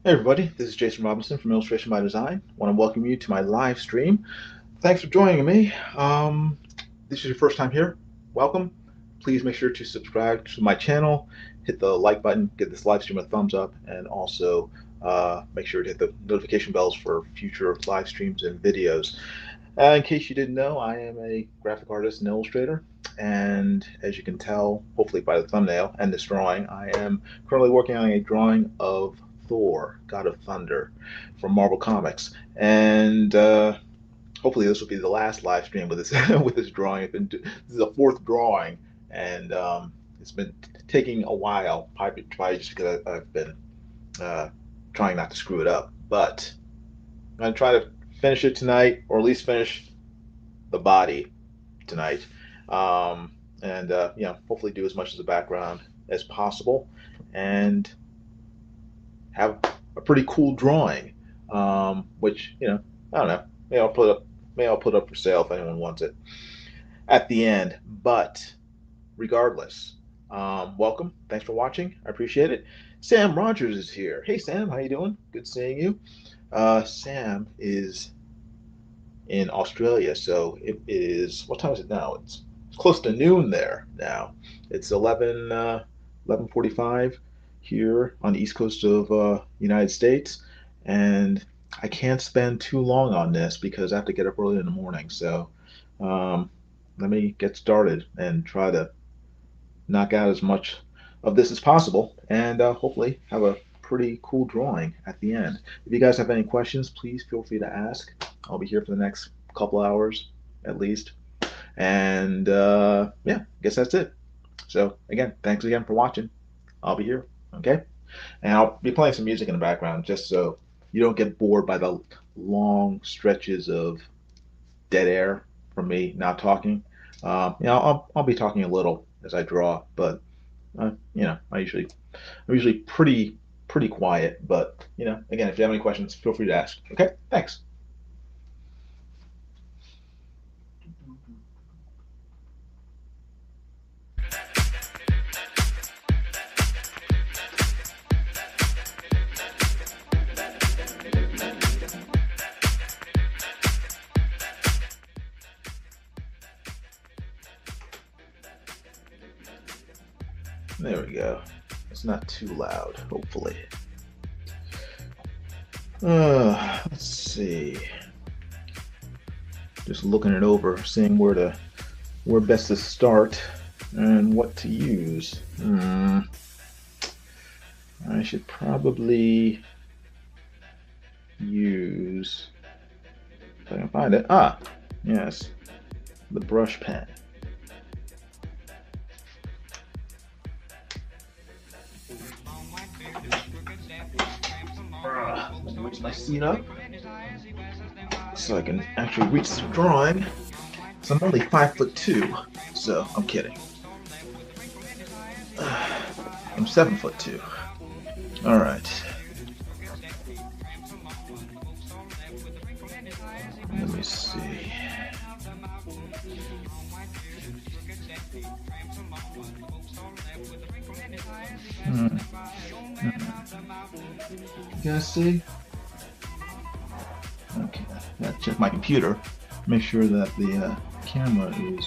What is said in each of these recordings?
Hey everybody, this is Jason Robinson from Illustration by Design. I want to welcome you to my live stream. Thanks for joining me. This is your first time here. Welcome. Please make sure to subscribe to my channel, hit the like button, give this live stream a thumbs up, and also make sure to hit the notification bells for future live streams and videos. In case you didn't know, I am a graphic artist and illustrator, and as you can tell, hopefully by the thumbnail and this drawing, I am currently working on a drawing of Thor, God of Thunder, from Marvel Comics, and hopefully this will be the last live stream with this with this drawing. This is the fourth drawing, and it's been taking a while, probably just because I've been uh, trying not to screw it up, but I'm gonna try to finish it tonight, or at least finish the body tonight, and hopefully do as much as the background as possible, and have a pretty cool drawing, which I don't know. Maybe I'll put up for sale if anyone wants it at the end. But regardless, welcome. Thanks for watching. I appreciate it. Sam Rogers is here. Hey Sam, how you doing? Good seeing you. Sam is in Australia, so it is. What time is it now? It's close to noon there now. It's 11:45 here on the east coast of United States, and I can't spend too long on this because I have to get up early in the morning. So um, let me get started and try to knock out as much of this as possible, and hopefully have a pretty cool drawing at the end. If you guys have any questions, please feel free to ask. I'll be here for the next couple hours at least. And yeah, I guess that's it. So again, thanks again for watching. I'll be here. Okay. And I'll be playing some music in the background just so you don't get bored by the long stretches of dead air from me not talking. I'll be talking a little as I draw, but I'm usually pretty quiet. But again, if you have any questions, feel free to ask. Okay, thanks. There we go. It's not too loud, hopefully. Let's see. Just looking it over, seeing where best to start and what to use. I should probably use, if I can find it. Ah, yes, the brush pen. Let me reach my seat up so I can actually reach the drawing. So I'm only 5'2", so I'm kidding. I'm 7'2". All right. Let me see. You guys see? Okay, I gotta check my computer, make sure that the camera is.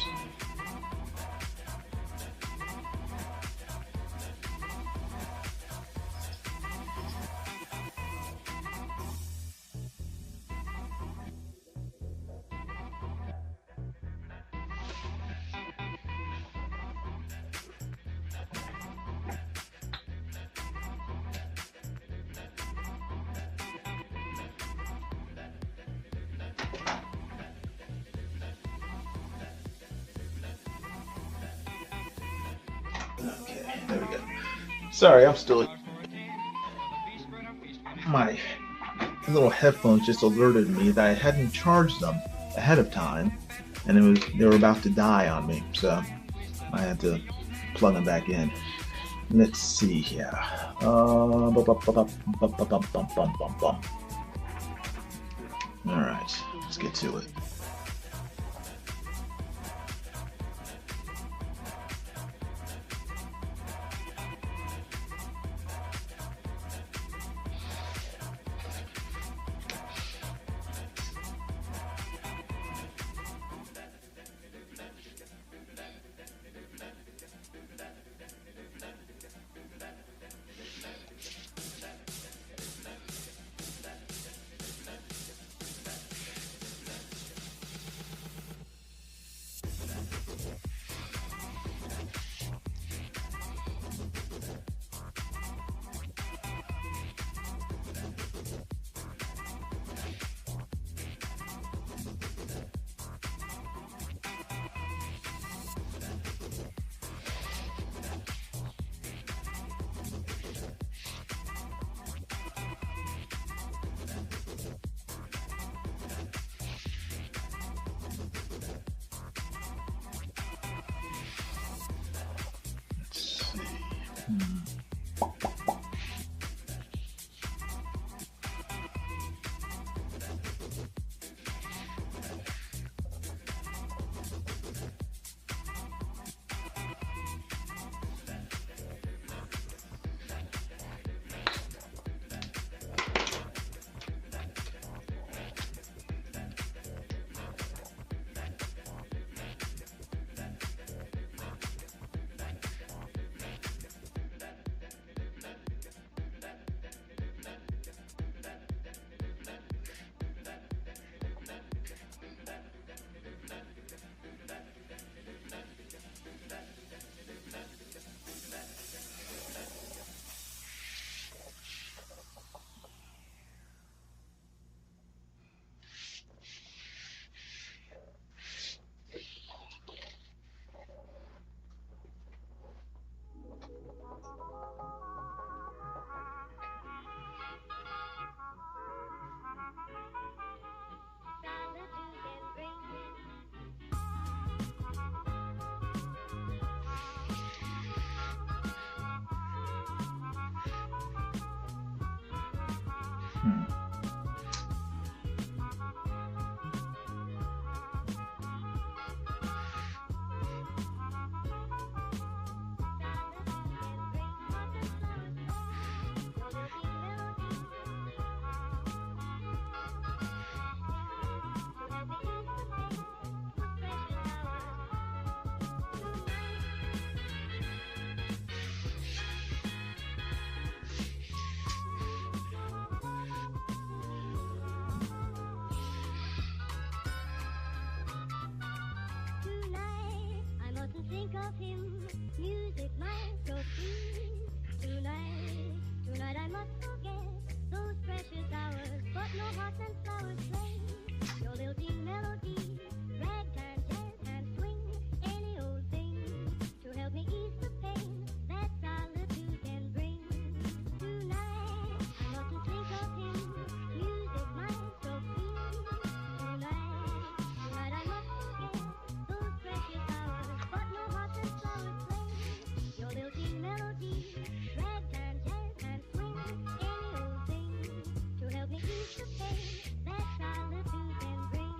Okay, there we go. Sorry, I'm still. My little headphones just alerted me that I hadn't charged them ahead of time, and they were about to die on me, so I had to plug them back in. Let's see here. All right, let's get to it. Think of him, music might go free. Tonight I must forget those precious hours, but no hearts and flowers play. Your lilting melody, ragtime, jazz and swing, any old thing to help me ease the pain that solitude can bring. Tonight I mustn't think of him, music might go free. Tonight I must forget those precious hours, but no hearts and flowers play. Your lilting melody, ragtime, jazz and swing, any old thing to help me ease the pain that solitude can bring.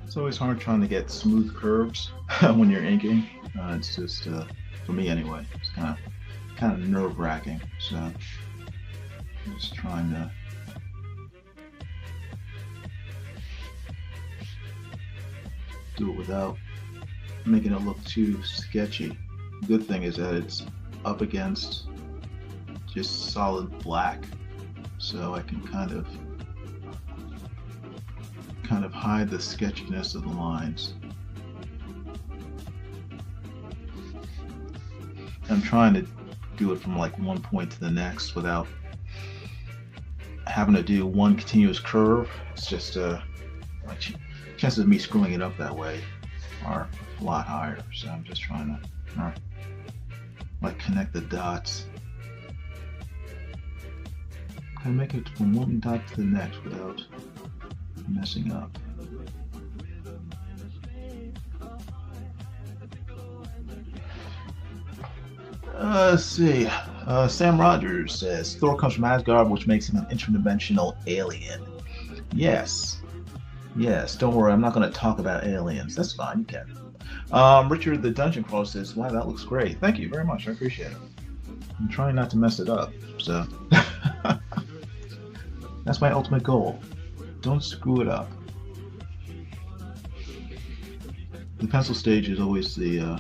It's always hard trying to get smooth curves when you're inking. It's just for me anyway. It's kind of nerve-wracking. So Just trying to do it without making it look too sketchy. The good thing is that it's up against just solid black, so I can kind of hide the sketchiness of the lines. I'm trying to do it from like one point to the next without having to do one continuous curve. It's just chances of me screwing it up that way are a lot higher. So I'm just trying to like connect the dots. Kind of make it from one dot to the next without messing up. Let's see. Sam Rogers says Thor comes from Asgard, which makes him an interdimensional alien. Yes. Yes, don't worry, I'm not going to talk about aliens. That's fine, you can. Richard the Dungeon Crawler says, wow, that looks great. Thank you very much, I appreciate it. I'm trying not to mess it up, so. That's my ultimate goal. Don't screw it up. The pencil stage is always the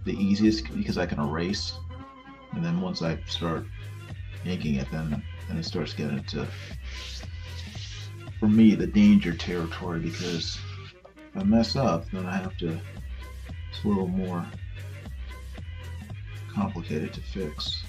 easiest because I can erase, and then once I start inking it, then it starts getting into, for me, the danger territory, because if I mess up, then I have to, it's a little more complicated to fix.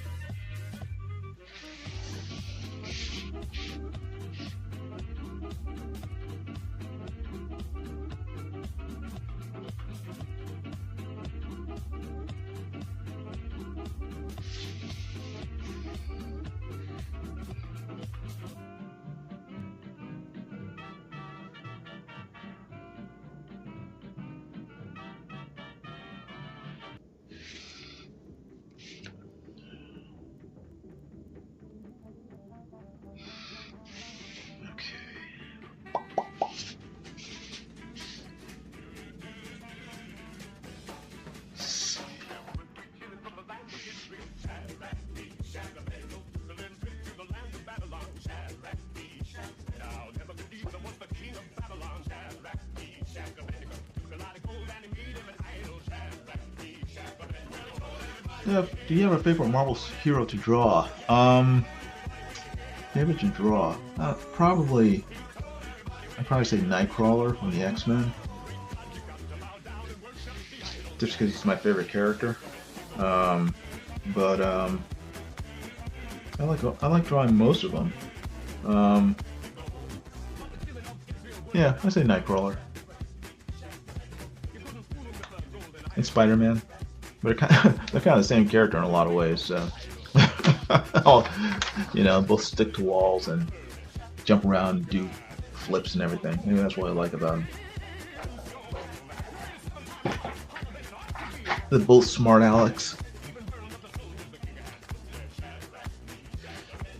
Do you have a favorite Marvel hero to draw? Favorite to draw? I'd probably say Nightcrawler from the X-Men. Just because he's my favorite character. I like drawing most of them. Yeah, I say Nightcrawler. And Spider-Man. They're kind of the same character in a lot of ways, so both stick to walls and jump around and do flips and everything. Maybe that's what I like about them. They're both smart Alex.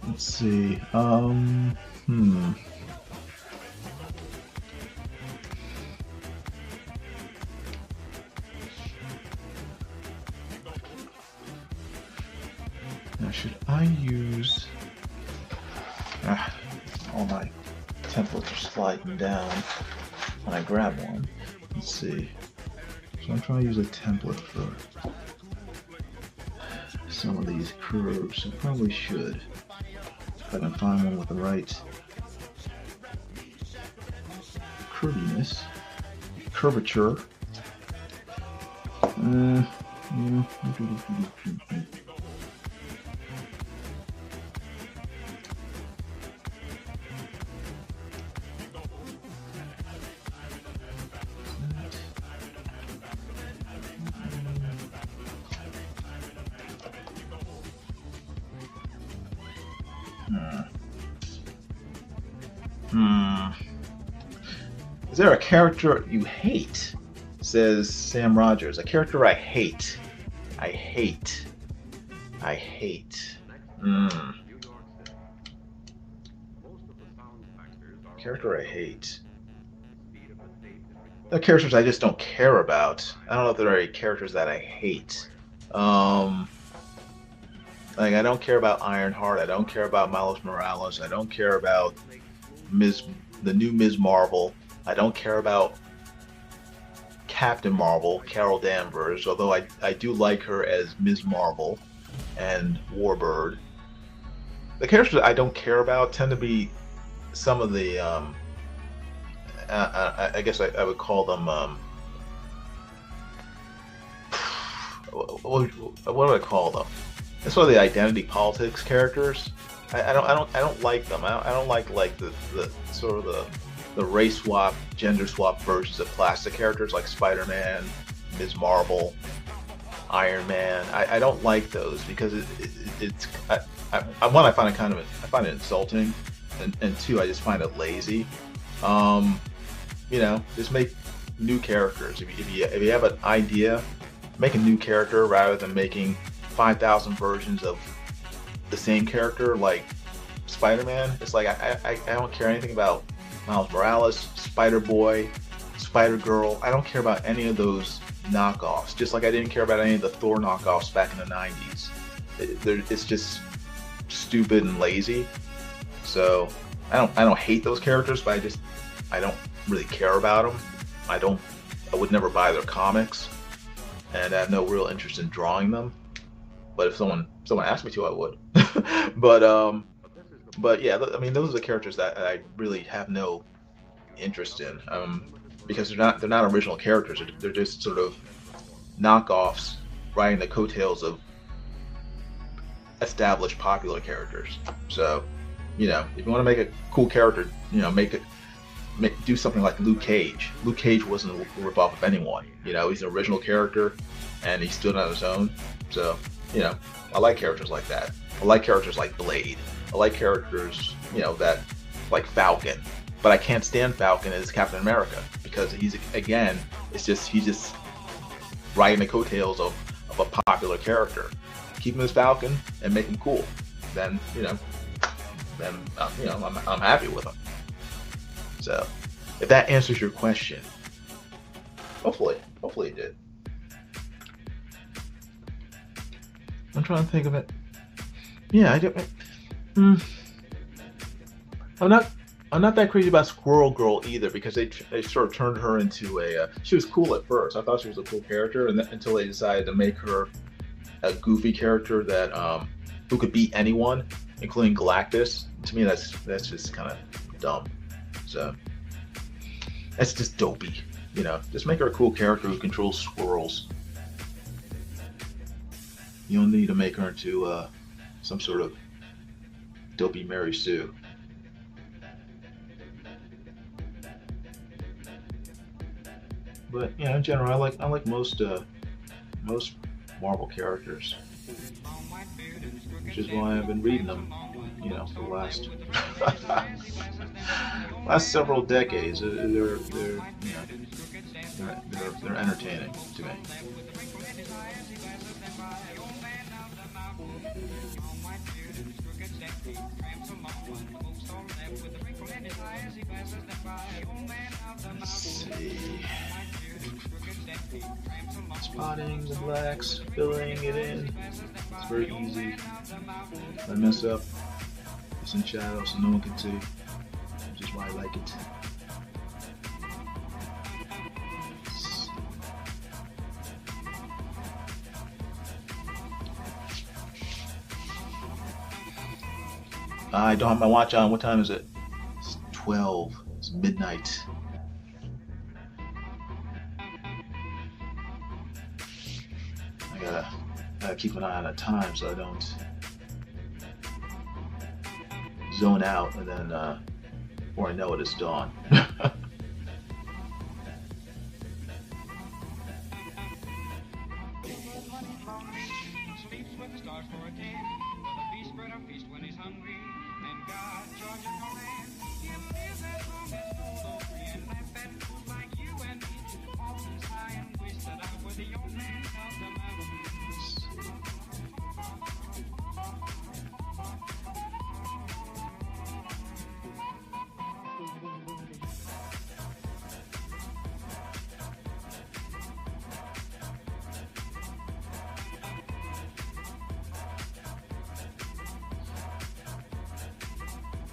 Let's see. Now, should I use... all my templates are sliding down when I grab one. Let's see. So I'm trying to use a template for some of these curves. I probably should. If I can find one with the right curvature. Is there a character you hate? Says Sam Rogers. A character I hate. I hate. Character I hate. There are characters I just don't care about. I don't know if there are any characters that I hate. Like, I don't care about Ironheart. I don't care about Miles Morales. I don't care about Ms. the new Ms. Marvel. I don't care about Captain Marvel, Carol Danvers, although I do like her as Ms. Marvel and Warbird. The characters I don't care about tend to be some of the, I guess I would call them, what do I call them? It's sort of the identity politics characters. I don't like them. I don't like the sort of the race swap, gender swap versions of classic characters like Spider-Man, Ms. Marvel, Iron Man. I don't like those because it's one, I find it I find it insulting, and two, I just find it lazy. You know, just make new characters. If you have an idea, make a new character rather than making 5,000 versions of the same character like Spider-Man. It's like I don't care anything about Miles Morales, Spider-Boy, Spider-Girl. I don't care about any of those knockoffs. Just like I didn't care about any of the Thor knockoffs back in the 90s. It's just stupid and lazy. So I don't hate those characters, but I don't really care about them. I would never buy their comics, and I have no real interest in drawing them. But if someone asked me to, I would. But yeah, I mean, those are the characters that I really have no interest in, because they're not original characters. They're just sort of knockoffs riding the coattails of established popular characters. So, you know, if you want to make a cool character, you know, do something like Luke Cage. Luke Cage wasn't a ripoff of anyone. You know, he's an original character, and he stood on his own. So, you know, I like characters like that. I like characters like Blade. I like characters, you know, that like Falcon. But I can't stand Falcon as Captain America because he's just riding the coattails of a popular character. Keep him as Falcon and make him cool. Then you know, I'm happy with him. So, if that answers your question, hopefully it did. I'm trying to think of it. Yeah, I'm not that crazy about Squirrel Girl either because they sort of turned her into she was cool at first. I thought she was a cool character, and until they decided to make her a goofy character that who could beat anyone, including Galactus. To me, that's just kind of dumb. So that's just dopey, you know. Just make her a cool character who controls squirrels. You don't need to make her into some sort of dopey Mary Sue. But yeah, in general, I like most Marvel characters, which is why I've been reading them, you know, for the last last several decades. They're entertaining to me. Let's see. Spotting the blacks, filling it in. It's very easy. If I mess up, it's in shadow so no one can see, which is why I like it. I don't have my watch on. What time is it? It's 12. It's midnight. I gotta keep an eye on the time so I don't zone out, and then before I know it, it's dawn.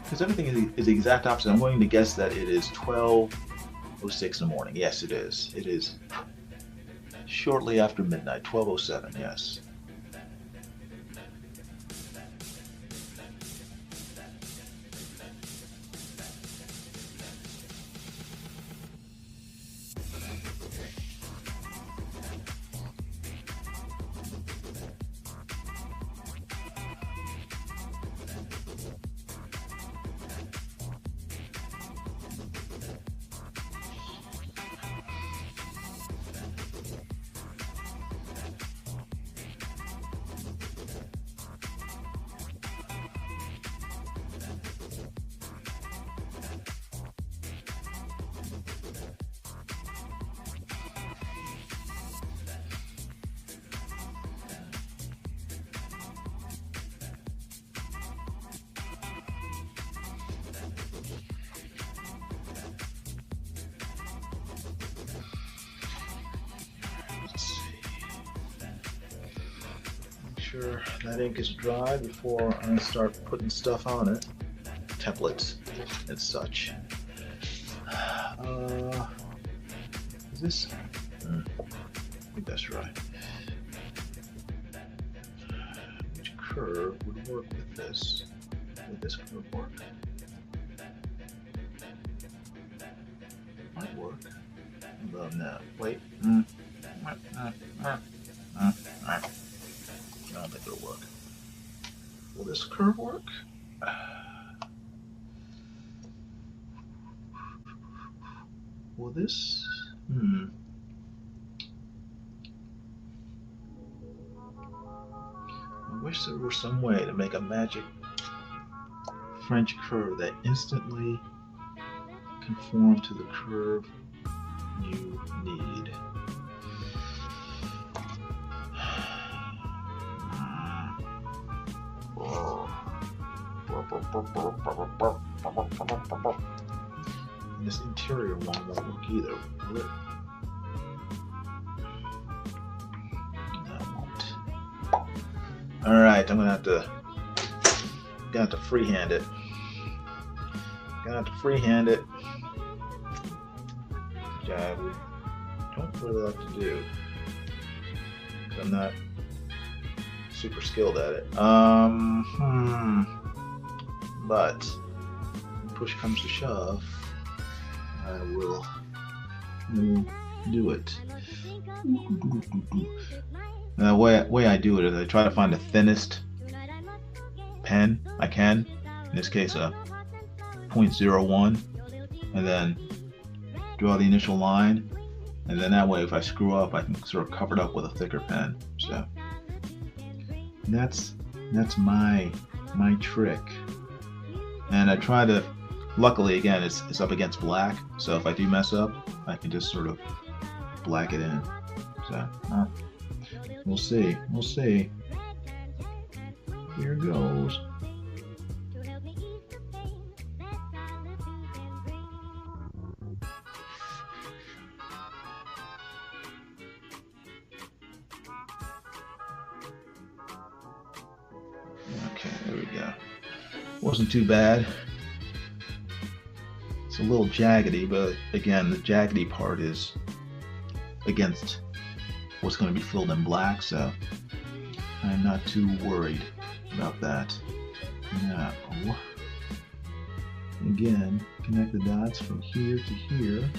because everything is the exact opposite. I'm going to guess that it is 12:06 in the morning. Yes, it is. It is shortly after midnight, 12:07. Yes. Sure that ink is dry before I start putting stuff on it, templates and such. Is this? I think that's right. Which curve would work with this? Would this curve work? Might work. No, wait. I don't think it'll work. Will this curve work? Will this? I wish there were some way to make a magic French curve that instantly conform to the curve you need. And this interior one won't work either, will it? No, it won't. Alright, I'm gonna have to freehand it. Which I don't really like to do, because I'm not super skilled at it. But when push comes to shove, I will do it. The way I do it is I try to find the thinnest pen I can. In this case, a 0.01, and then draw the initial line, and then that way, if I screw up, I can sort of cover it up with a thicker pen. So that's my trick. And I try to, luckily again, it's up against black, so if I do mess up, I can just sort of black it in. So we'll see. Here goes. Okay, there we go. Wasn't too bad. It's a little jaggedy, but again, the jaggedy part is against what's going to be filled in black, so I'm not too worried about that. Now, again, connect the dots from here to here.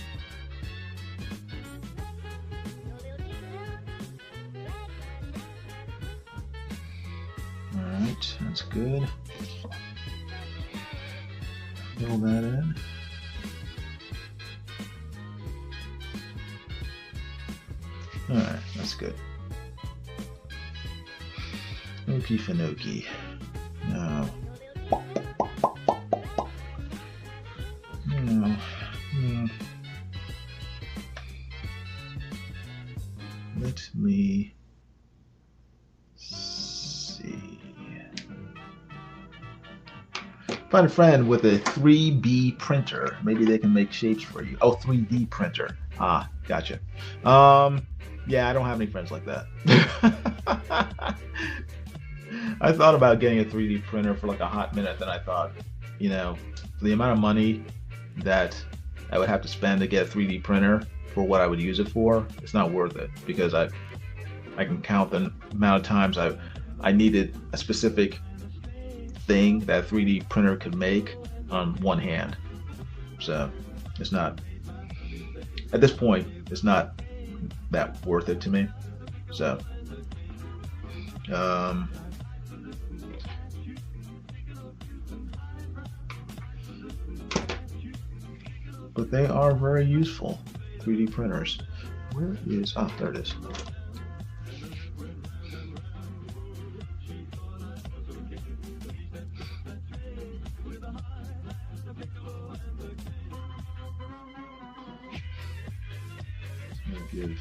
Alright, that's good. Fill that in. Alright, that's good. Okie finokie. Now, let me see. Find a friend with a 3B printer. Maybe they can make shapes for you. Oh, 3D printer. Ah, gotcha. Yeah, I don't have any friends like that. I thought about getting a 3D printer for like a hot minute, then I thought, for the amount of money that I would have to spend to get a 3D printer for what I would use it for, it's not worth it, because I can count the amount of times I needed a specific thing that a 3D printer could make on one hand. So it's not, at this point, it's not that worth it to me. So but they are very useful, 3D printers. Where is, oh, there it is. Give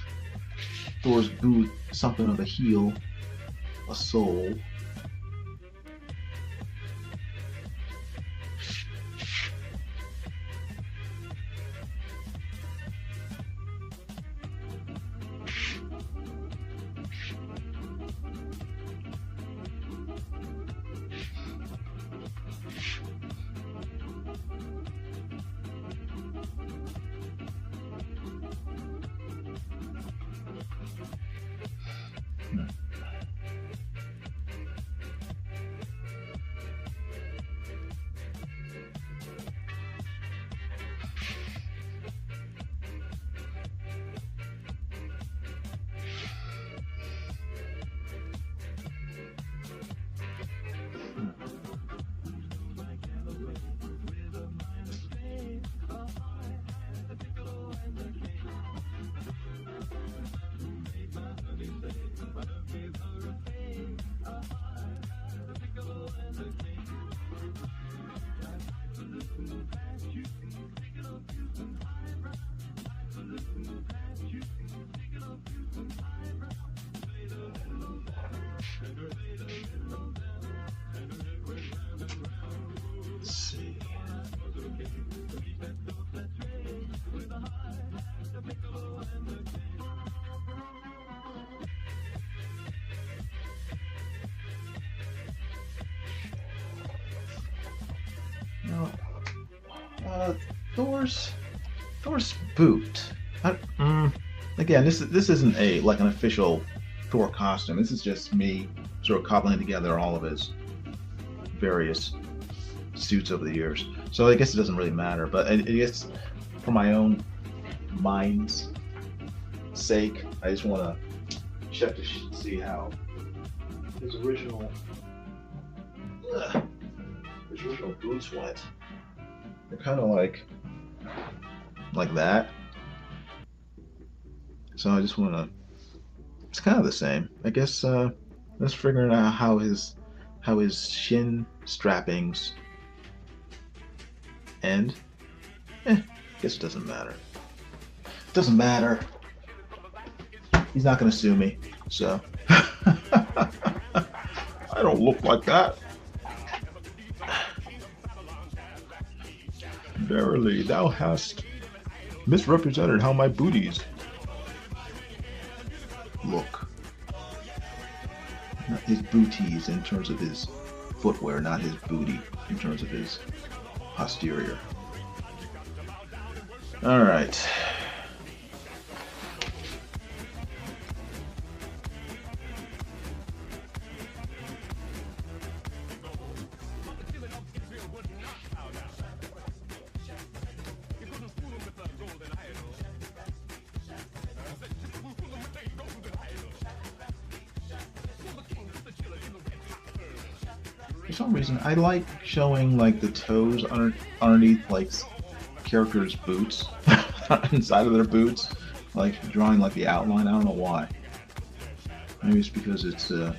Thor's boot something of a heel, a soul. Thor's boot. Again, this isn't like an official Thor costume. This is just me sort of cobbling together all of his various suits over the years. So I guess it doesn't really matter. But I guess for my own mind's sake, I just want to check to see how his original boots went. They're kind of like that. So I just want to. It's kind of the same. I guess let's figure out how his shin strappings end. Guess it doesn't matter. It doesn't matter. He's not gonna sue me, so. I don't look like that. Verily, thou hast misrepresented how my booties look. Not his booties in terms of his footwear, not his booty in terms of his posterior. All right. For some reason, I like showing like the toes underneath like characters' boots, inside of their boots, like drawing like the outline. I don't know why. Maybe it's because it's I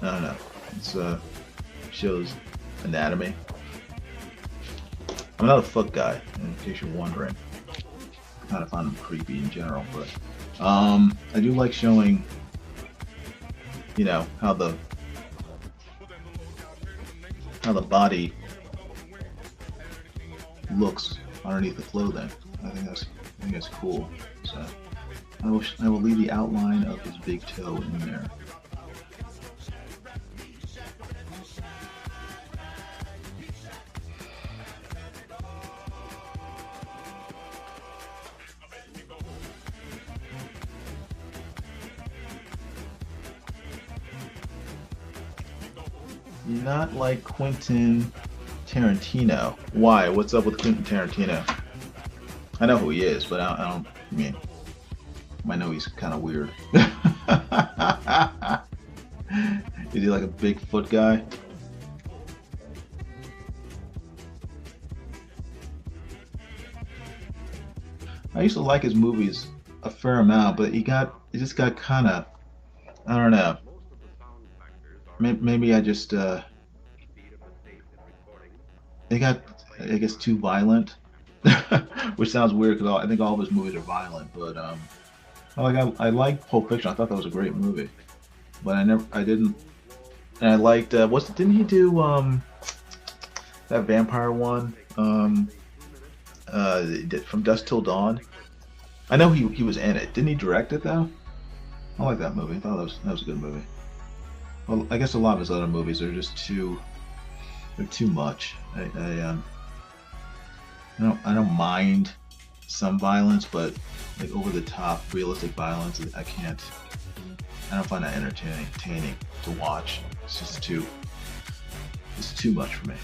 don't know. It's shows anatomy. I'm not a foot guy, in case you're wondering. I kind of find them creepy in general, but I do like showing, you know, how the body looks underneath the clothing. I think that's cool. So I will leave the outline of his big toe in there. Not like Quentin Tarantino. Why? What's up with Quentin Tarantino? I know who he is, but I don't. I mean, I know he's kind of weird. Is he like a Bigfoot guy? I used to like his movies a fair amount, but he just got kind of, I don't know. Maybe I just they got, I guess, too violent, which sounds weird because I think all of his movies are violent. But I liked Pulp Fiction. I thought that was a great movie, but I didn't, and I liked didn't he do that vampire one from Dusk Till Dawn? I know he was in it. Didn't he direct it though? I like that movie. I thought that was a good movie. Well, I guess a lot of his other movies are just they're too much. I don't mind some violence, but like over the top realistic violence, I don't find that entertaining to watch. It's too much for me.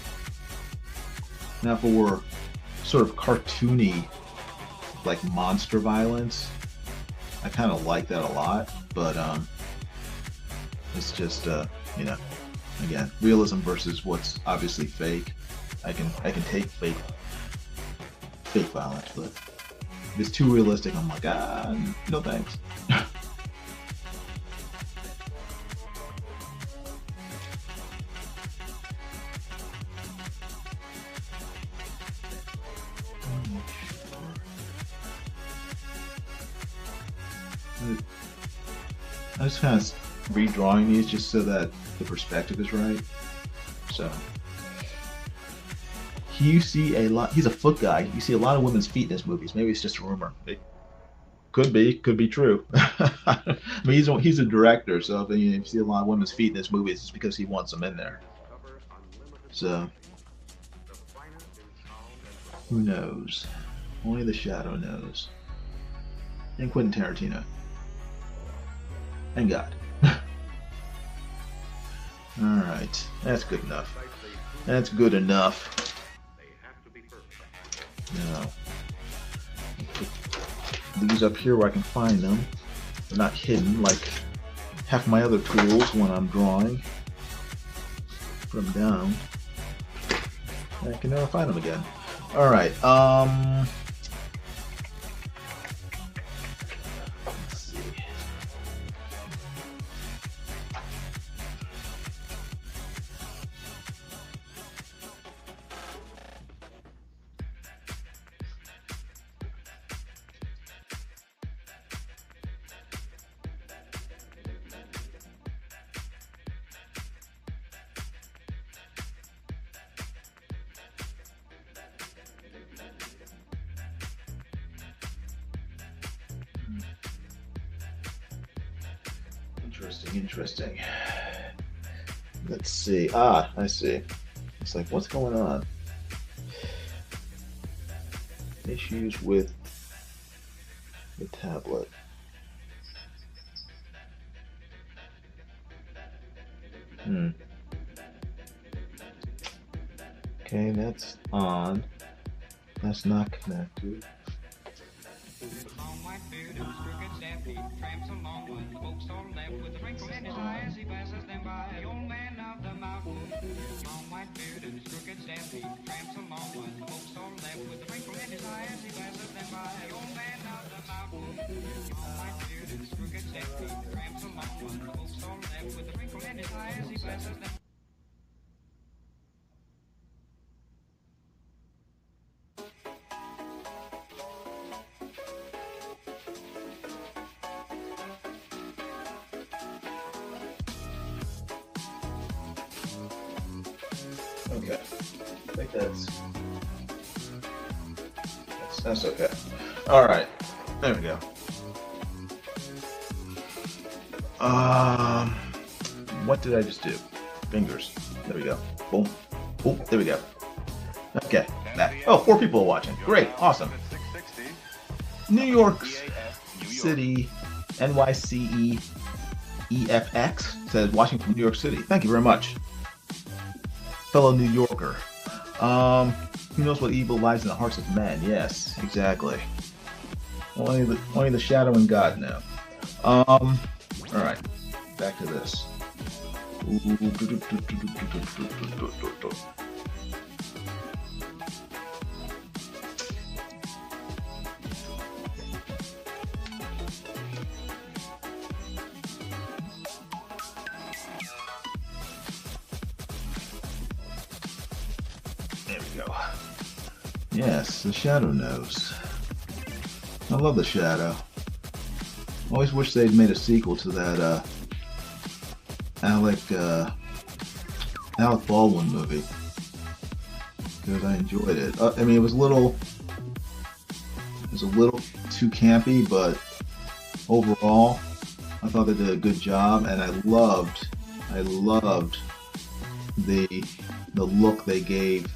Now for sort of cartoony like monster violence, I kind of like that a lot, but it's just you know, again, realism versus what's obviously fake. I can take fake violence, but if it's too realistic, I'm like, no thanks. I just kind of redrawing these just so that the perspective is right. So you see a lot. He's a foot guy. You see a lot of women's feet in his movies. Maybe it's just a rumor. It could be true. I mean, he's a director, so if you see a lot of women's feet in his movies, it's because he wants them in there. So who knows? Only the shadow knows. And Quentin Tarantino. And God. Alright, that's good enough. That's good enough. Now, put these up here where I can find them. They're not hidden like half my other tools when I'm drawing. Put them down. I can never find them again. Alright, interesting. Let's see. I see. It's like, what's going on? Issues with the tablet. Okay, that's on. That's not connected. Okay, I think that's okay. All right, there we go. What did I just do? Fingers. There we go. Boom. Oh, there we go. Okay. That. Oh, 4 people are watching. Great. Awesome. New York City, NYCE EFX says watching from New York City. Thank you very much. fellow New Yorker. Um, who knows what evil lies in the hearts of men? Yes, exactly. Only the shadow and God know. All right, back to this. There we go. Yes, the shadow knows. I love the shadow. Always wish they'd made a sequel to that Alec Baldwin movie because I enjoyed it. I mean, it was a little too campy, but overall, I thought they did a good job, and I loved the look they gave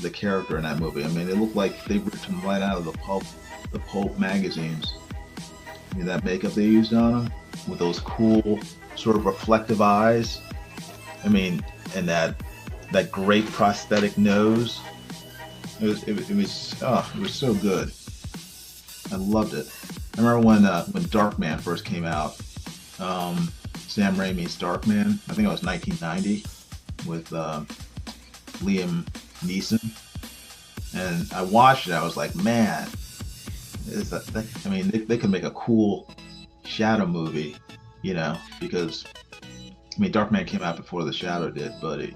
the character in that movie. I mean, it looked like they ripped him right out of the pulp magazines. I mean, that makeup they used on him with those cool sort of reflective eyes. I mean, and that great prosthetic nose. It was so good. I loved it. I remember when Darkman first came out. Sam Raimi's Darkman. I think it was 1990 with Liam Neeson. And I watched it. I was like, man, I mean, they could make a cool Shadow movie, you know, because I mean, Darkman came out before the Shadow did, but it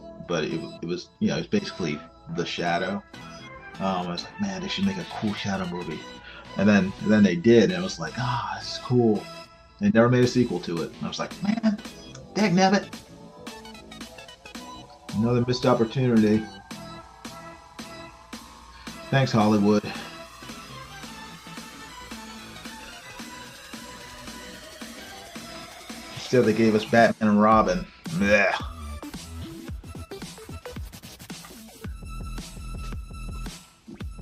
was, you know, it's basically the Shadow. I was like, man, they should make a cool Shadow movie. And then they did, and it was like, ah, this is cool. They never made a sequel to it. And I was like, man, dagnabbit. Another missed opportunity. Thanks, Hollywood. Instead, they gave us Batman and Robin. Blech.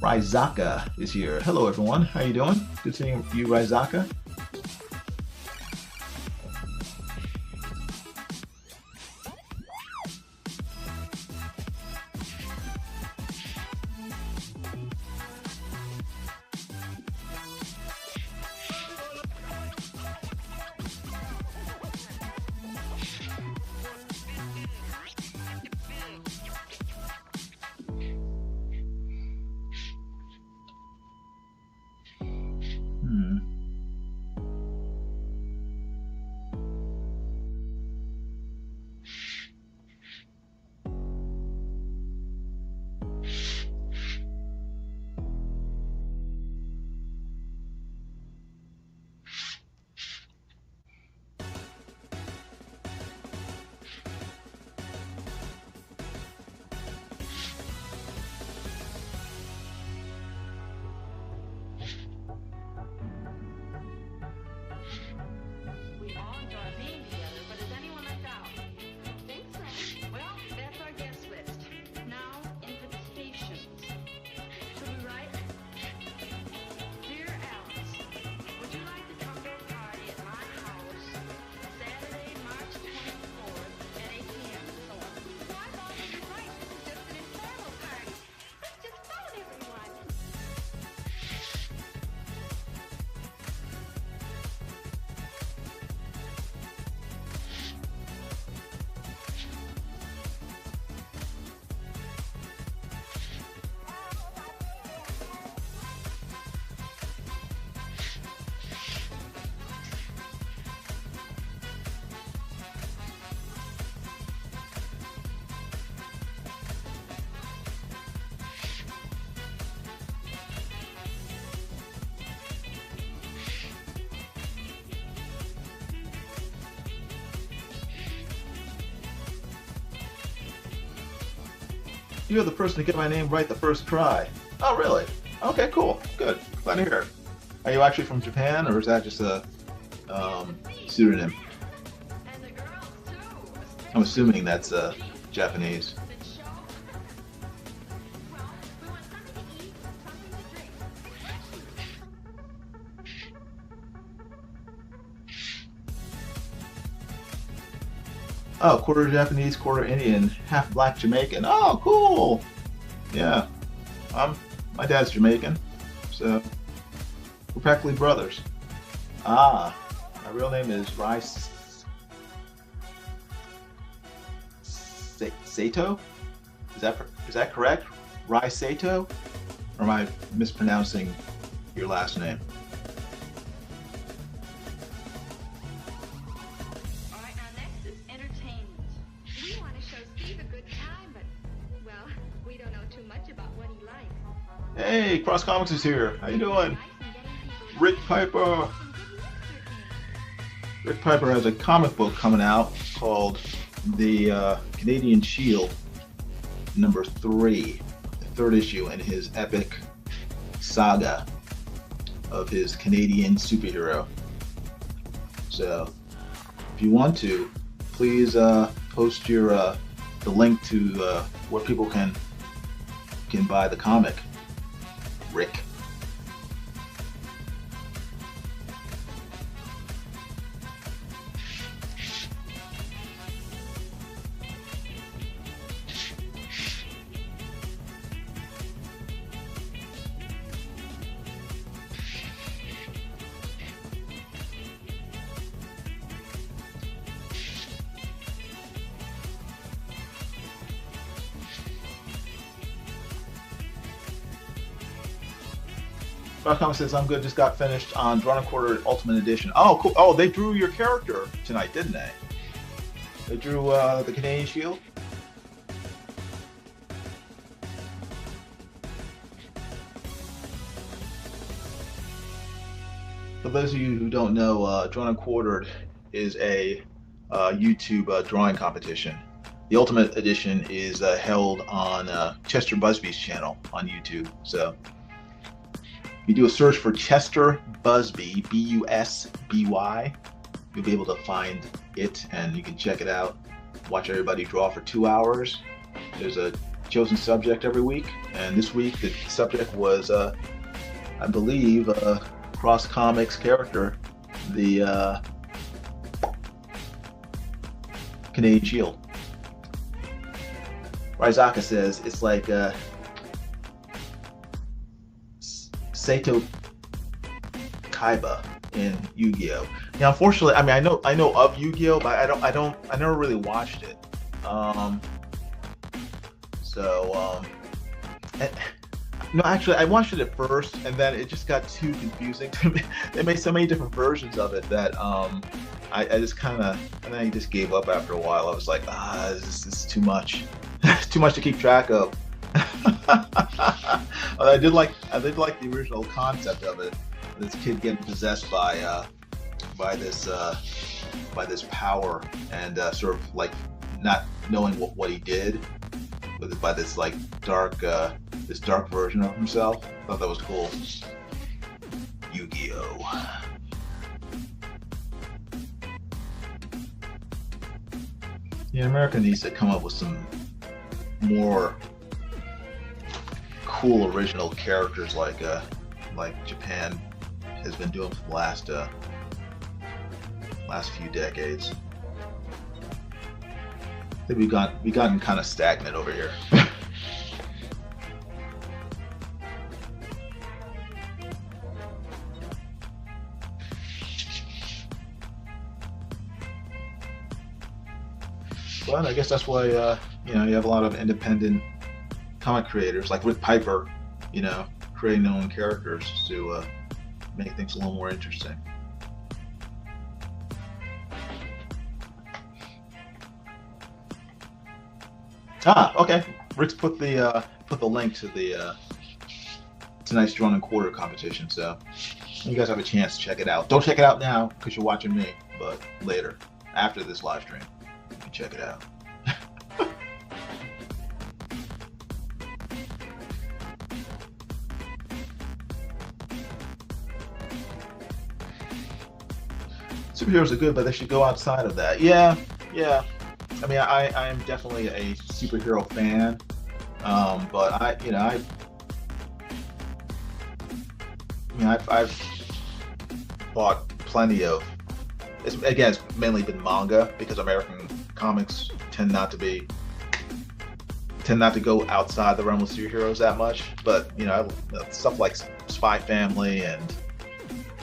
Raizaka is here. Hello, everyone. How you doing? Good seeing you, Raizaka. You're the person to get my name right the first try. Oh, really? Okay, cool. Good. Glad to hear. Are you actually from Japan, or is that just a pseudonym? I'm assuming that's Japanese. Oh, quarter Japanese, quarter Indian, half black Jamaican. Oh, cool. Yeah, I'm. My dad's Jamaican, so we're practically brothers. Ah, my real name is Sato. Is that correct? Rai Sato, or am I mispronouncing your last name? All right, now next is entertainment. We want to show Steve a good time, but, well, we don't know too much about what he likes. Hey, Cross Comics is here. How you doing? Nice and getting people Rick Piper. some good literature. Rick Piper has a comic book coming out called The Canadian Shield, #3, the third issue in his epic saga of his Canadian superhero. So, if you want to, please post your the link to where people can buy the comic, Rick. Comics says I'm good. Just got finished on Drawn and Quartered Ultimate Edition. Oh, cool. Oh, they drew your character tonight, didn't they? They drew the Canadian Shield. For those of you who don't know, Drawn and Quartered is a YouTube drawing competition. The Ultimate Edition is held on Chester Busby's channel on YouTube. So if you do a search for Chester Busby, Busby, you'll be able to find it and you can check it out. Watch everybody draw for 2 hours. There's a chosen subject every week, and this week the subject was, I believe, Cross Comics character, the Canadian Shield. Raizaka says it's like Sato Kaiba in Yu-Gi-Oh. Now, unfortunately, I mean, I know of Yu-Gi-Oh, but I never really watched it. No, actually, I watched it at first, and then it just got too confusing to me. They made so many different versions of it that I just kind of, and then I just gave up after a while. I was like, this is too much. It's too much to keep track of. I did like the original concept of it. This kid getting possessed by this power and sort of like not knowing what he did by this like dark version of himself. I thought that was cool. Yu-Gi-Oh. Yeah, America needs to come up with some more cool original characters like Japan has been doing for the last few decades. I think we've gotten kind of stagnant over here. But I guess that's why you have a lot of independent comic creators like Rick Piper, creating their own characters to make things a little more interesting. Okay. Rick's put the link to the tonight's Drawn and Quarter competition, so you guys have a chance to check it out. Don't check it out now because you're watching me, but later, after this live stream, you can check it out. Superheroes are good, but they should go outside of that. Yeah. I mean, I am definitely a superhero fan, but I've bought plenty of. It's mainly been manga because American comics tend not to go outside the realm of superheroes that much. But stuff like Spy Family and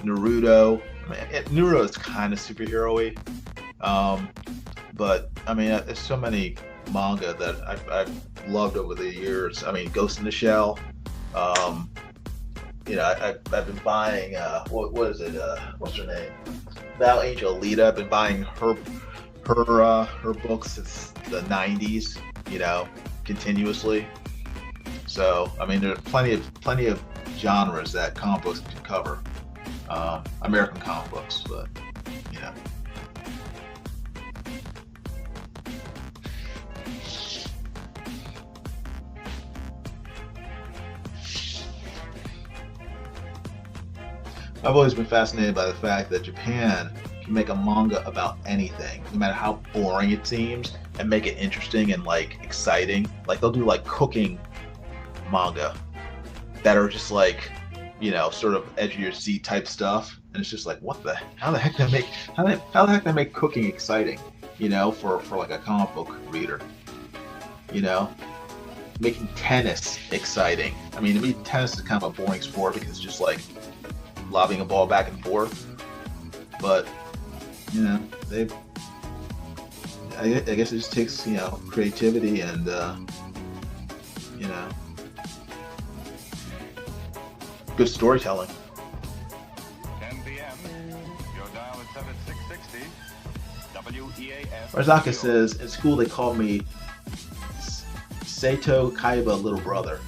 Naruto. I mean, Naruto is kind of superhero-y, but I mean, there's so many manga that I've loved over the years. I mean, Ghost in the Shell. I've been buying what is it? What's her name? Val Angel Alita. I've been buying her books since the '90s. Continuously. So I mean, there's plenty of genres that comic books can cover. American comic books, but I've always been fascinated by the fact that Japan can make a manga about anything, no matter how boring it seems, and make it interesting and like exciting. Like they'll do like cooking manga that are just like, sort of edge of your seat type stuff, and it's just like, how the heck did they make cooking exciting? For like a comic book reader. Making tennis exciting. I mean, to me, tennis is kind of a boring sport because it's just like lobbing a ball back and forth. But I guess it just takes creativity and good storytelling. 10 p.m. Your dial is set at 660. WEAF. Arzaka says, in school they called me Sato Kaiba little brother.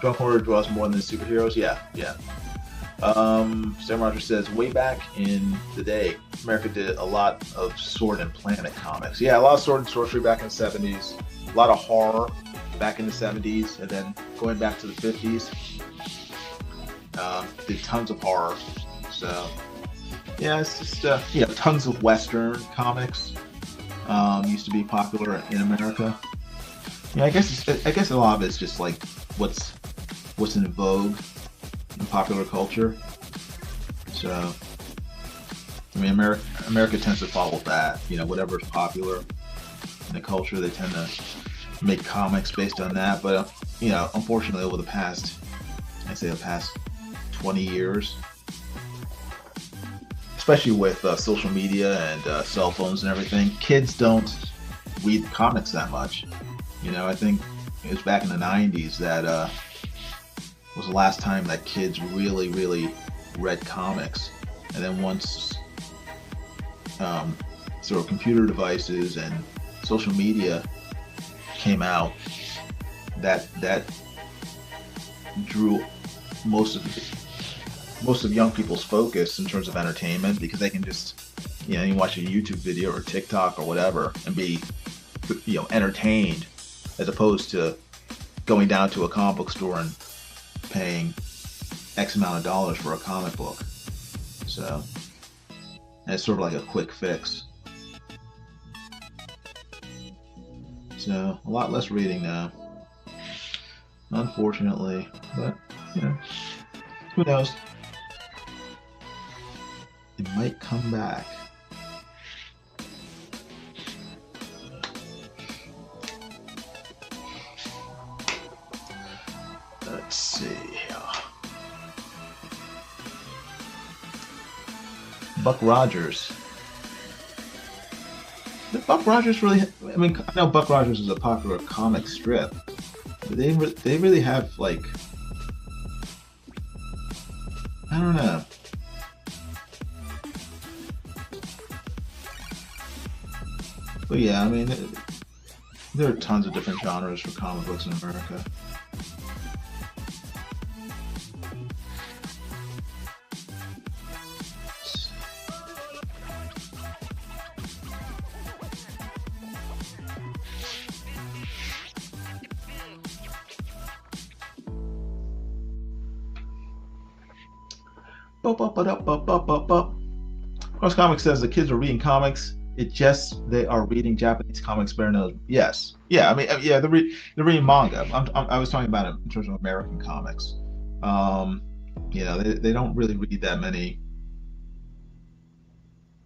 Drunk Horror draws more than superheroes. Yeah. Sam Rogers says, way back in the day, America did a lot of Sword and Planet comics. Yeah, a lot of sword and sorcery back in the 70s. A lot of horror back in the 70s, and then going back to the 50s, did tons of horror. So yeah, it's just tons of Western comics used to be popular in America. Yeah, I guess a lot of it's just like what's in vogue in popular culture. So I mean, America tends to follow that. Whatever's popular in the culture, they tend to make comics based on that. But unfortunately, over the past 20 years, especially with social media and cell phones and everything, kids don't read comics that much. I think it was back in the 90s that was the last time that kids really, really read comics. And then once sort of computer devices and social media came out, that drew most of young people's focus in terms of entertainment, because they can just you watch a YouTube video or TikTok or whatever and be entertained, as opposed to going down to a comic book store and paying X amount of dollars for a comic book. So it's sort of like a quick fix. So a lot less reading now, unfortunately, but who knows? It might come back. Let's see. Buck Rogers. Did Buck Rogers really? I mean, I know Buck Rogers is a popular comic strip, but they really have, like, I don't know. But yeah, I mean, there are tons of different genres for comic books in America. Cross Comics says the kids are reading comics. It just they are reading Japanese comics better than others. Yes, yeah. I mean, yeah, they're reading manga. I was talking about it in terms of American comics. They don't really read that many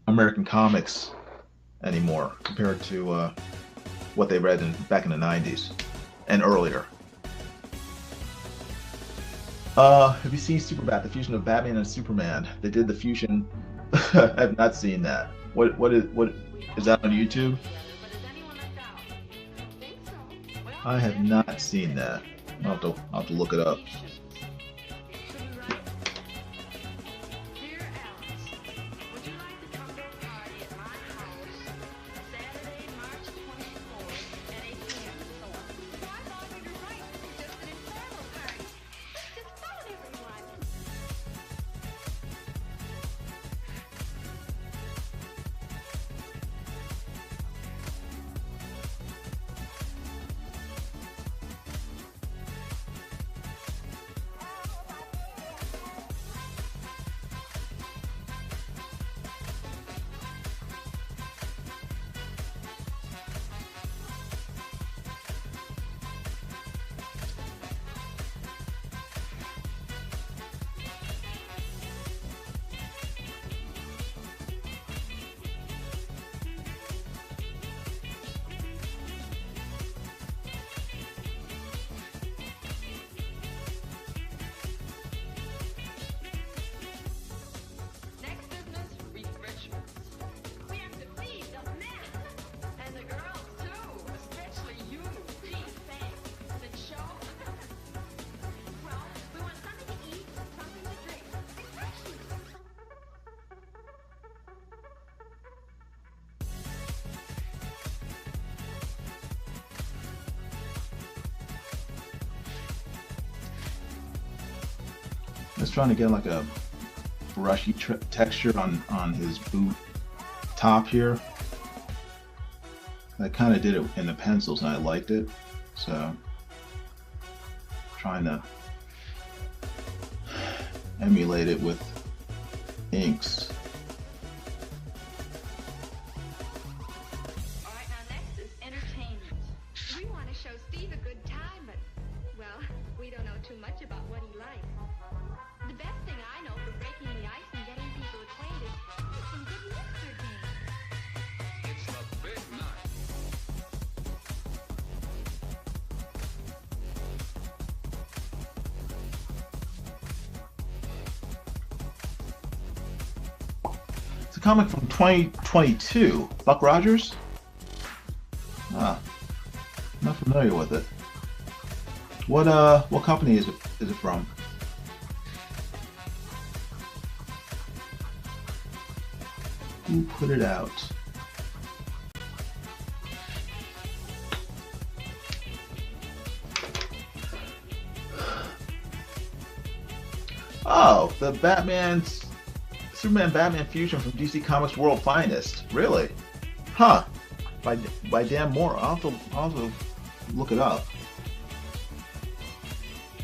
American comics anymore compared to what they read back in the 90s and earlier. Have you seen Superbat, the fusion of Batman and Superman? They did the fusion. I have not seen that. What is that on YouTube? I have not seen that. I'll have to look it up. Just trying to get like a brushy texture on his boot top here. I kind of did it in the pencils and I liked it, so trying to emulate it with inks. All right, now next is entertainment. We want to show Steve a good time, but, well, we don't know too much about what he likes. The best thing I know for breaking the ice and getting people acquainted is some good mixer games. It's the big night. It's a comic from 2022. Buck Rogers? Ah, not familiar with it. What company is it from? Who put it out? Oh, the Superman Batman fusion from DC Comics World Finest. Really? Huh. By Dan Moore. I'll have to look it up.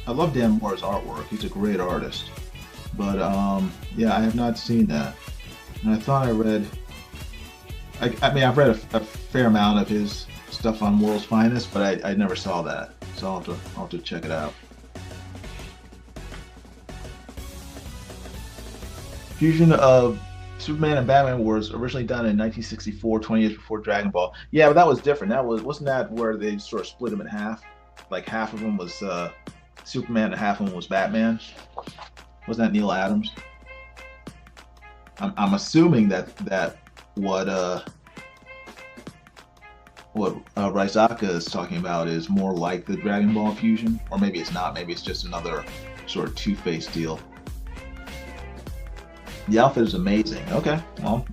I love Dan Moore's artwork. He's a great artist. But yeah, I have not seen that. And I thought I read. I mean, I've read a fair amount of his stuff on World's Finest, but I never saw that. So I'll have to check it out. Fusion of Superman and Batman was originally done in 1964, 20 years before Dragon Ball. Yeah, but that was different. Wasn't that where they sort of split them in half? Like half of them was Superman and half of them was Batman. Wasn't that Neil Adams? I'm assuming that what Raizaka is talking about is more like the Dragon Ball fusion, or maybe it's not. Maybe it's just another sort of two-faced deal. The outfit is amazing. Okay, I'll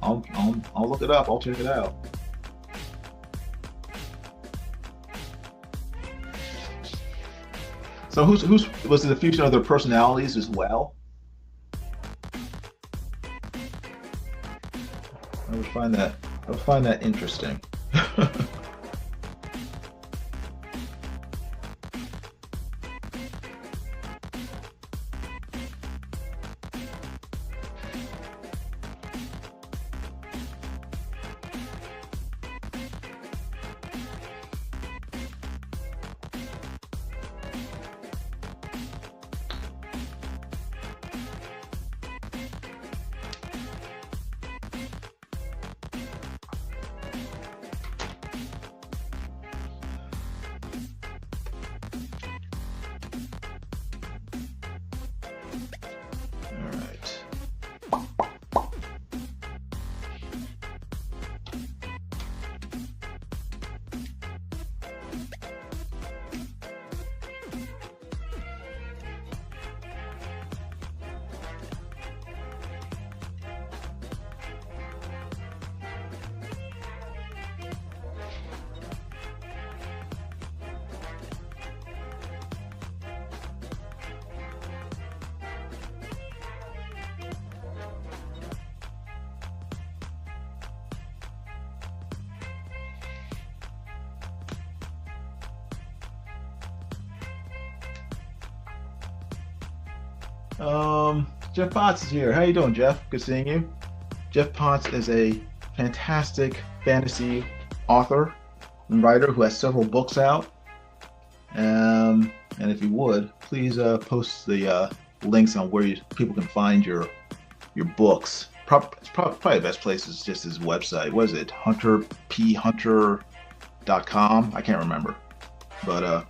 look it up. I'll check it out. So who's was it a fusion of their personalities as well? I would find that interesting. Jeff Potts is here. How you doing, Jeff? Good seeing you. Jeff Potts is a fantastic fantasy author and writer who has several books out. And if you would, please post the links on where people can find your books. It's probably the best place is just his website. What is it? hunterphunter.com? I can't remember. But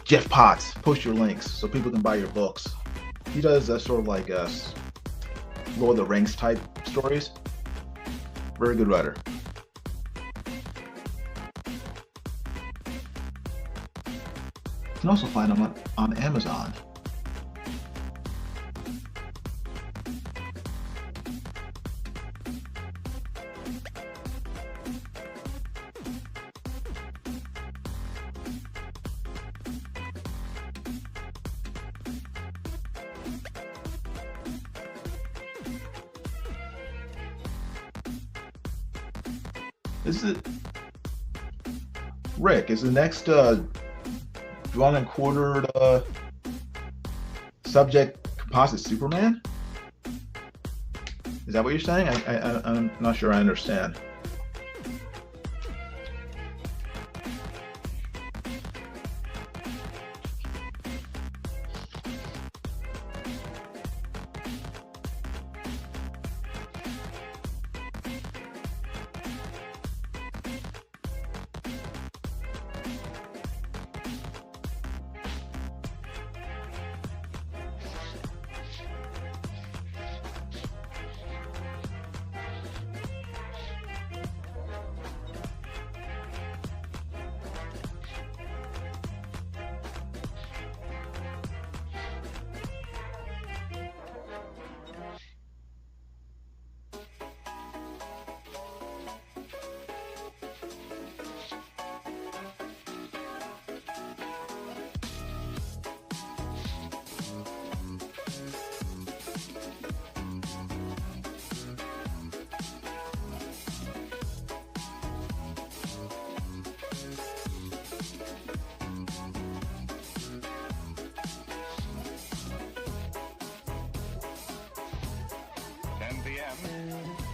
Jeff Potts, post your links so people can buy your books. He does sort of like Lord of the Rings type stories. Very good writer. You can also find him on Amazon. Is it Rick? Is the next drawn and quartered subject composite Superman? Is that what you're saying? I'm not sure I understand.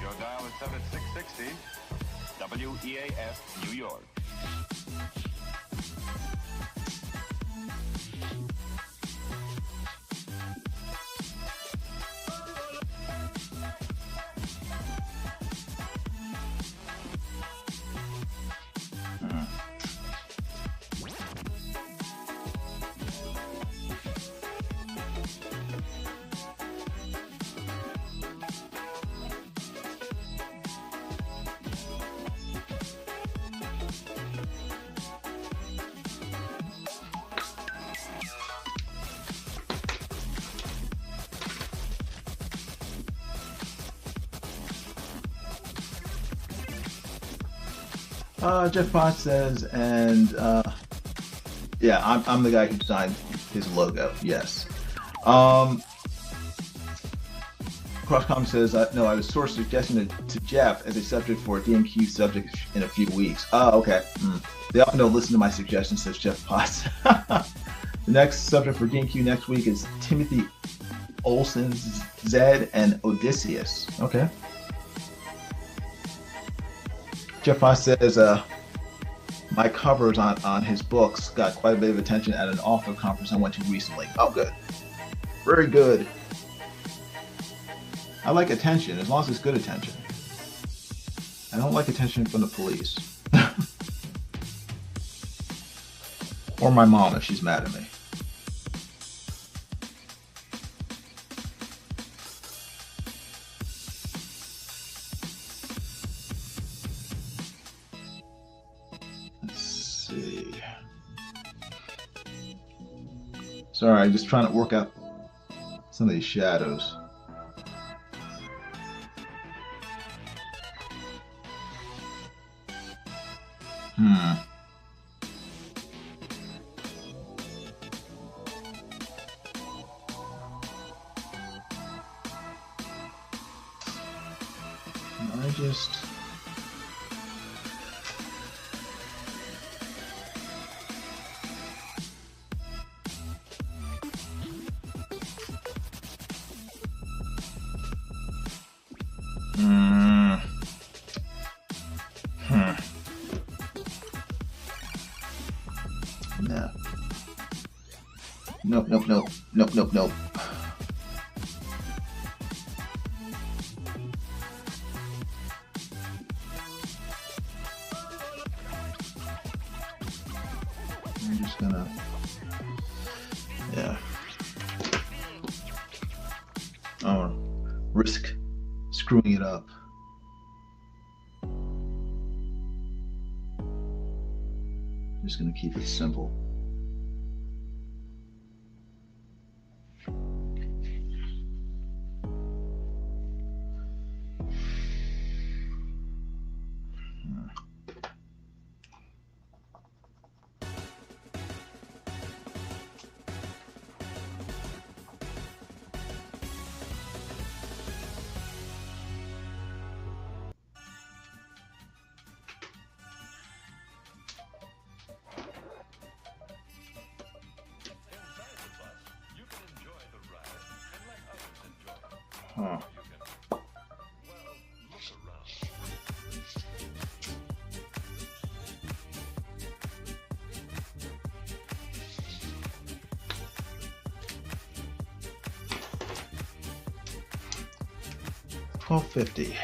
Your dial is set at 660 WEAF, New York. Jeff Potts says, and yeah, I'm the guy who designed his logo. Yes. Crosscom says, no, I was sort of suggesting it to Jeff as a subject for a DMQ subject in a few weeks. Oh, okay. They often don't listen to my suggestions, says Jeff Potts. The next subject for DMQ next week is Timothy Olsen's Zed and Odysseus. Okay. Jeff Potts says, my covers on his books got quite a bit of attention at an author conference I went to recently. Oh, good. Very good. I like attention, as long as it's good attention. I don't like attention from the police. Or my mom if she's mad at me. Sorry, I'm just trying to work out some of these shadows. I just... No. Nope, nope, nope, nope, nope, nope. I'm just gonna, yeah. I don't wanna risk screwing it up. Just gonna keep it simple. Huh. 1250.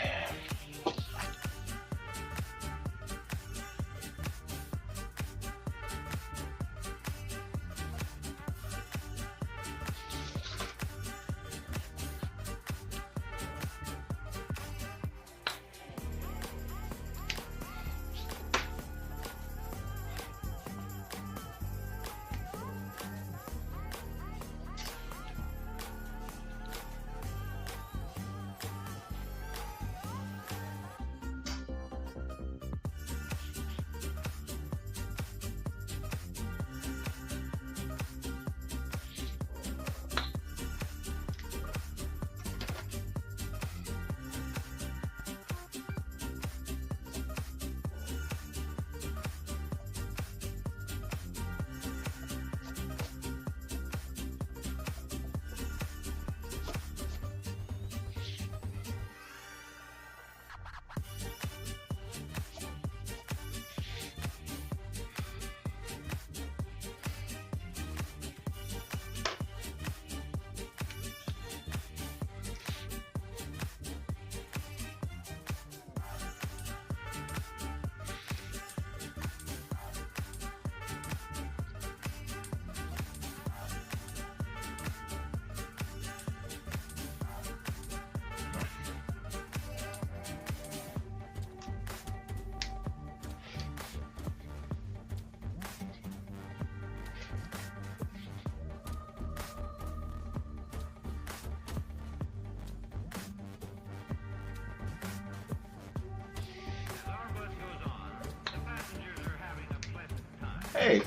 Hey,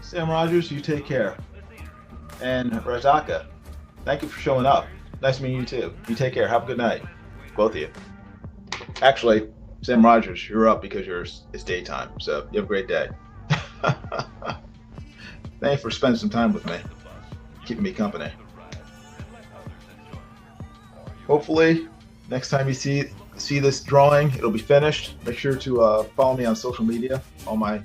Sam Rogers, you take care. And Razaka, thank you for showing up. Nice meeting you too. You take care. Have a good night. Both of you. Actually, Sam Rogers, you're up because it's daytime, so you have a great day. Thank you for spending some time with me, keeping me company. Hopefully, next time you see this drawing, it'll be finished. Make sure to follow me on social media. All my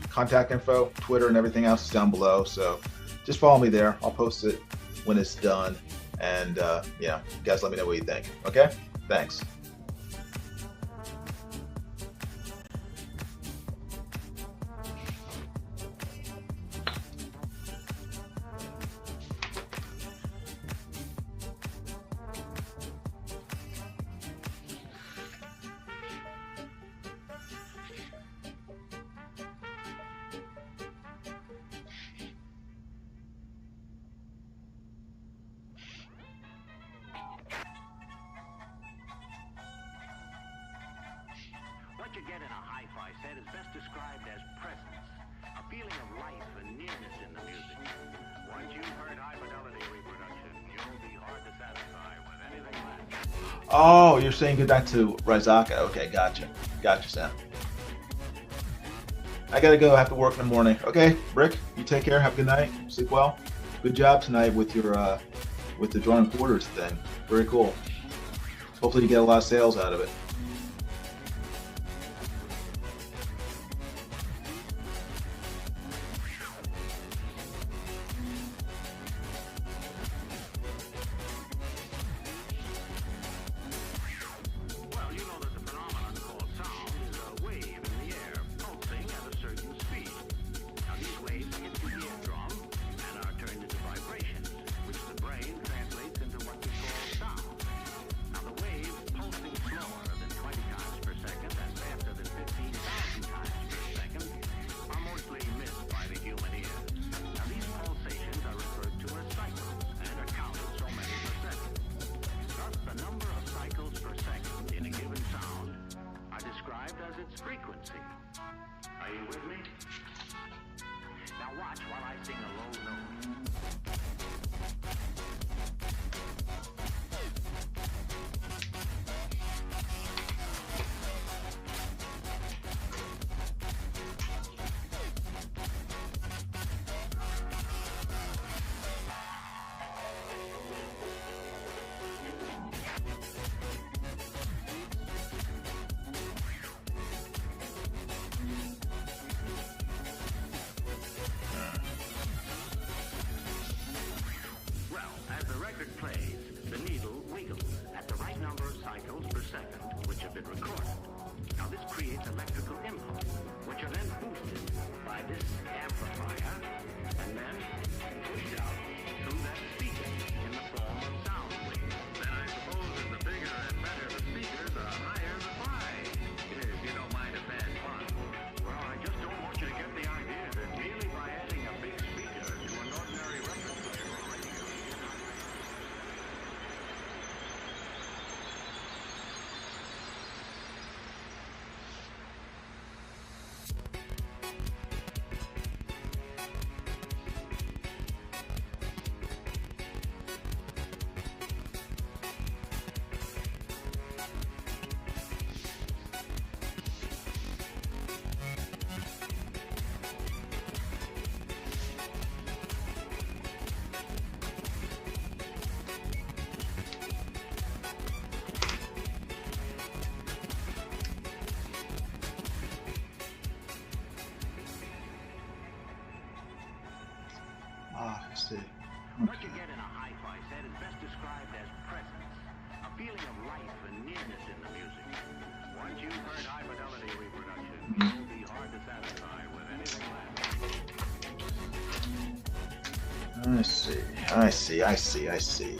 contact info, Twitter, and everything else is down below. So just follow me there. I'll post it when it's done. And yeah, you guys let me know what you think. Okay? Thanks. What you get in a hi-fi set is best described as presence, a feeling of life and nearness in the music. Once you've heard high-fidelity reproduction, you'll be hard to satisfy with anything less. Oh, you're saying goodnight to Razaka. Okay, gotcha. Gotcha, Sam. I gotta go. I have to work in the morning. Okay, Rick, you take care. Have a good night. Sleep well. Good job tonight with your with the drawing quarters thing. Very cool. Hopefully you get a lot of sales out of it. frequency. Are you with me? Now watch while I sing a low note. Let's see. What you get in a hi-fi set is best described as presence, a feeling of life and nearness in the music. Once you've heard high-fidelity reproduction, you'll be hard to satisfy with anything less. I see.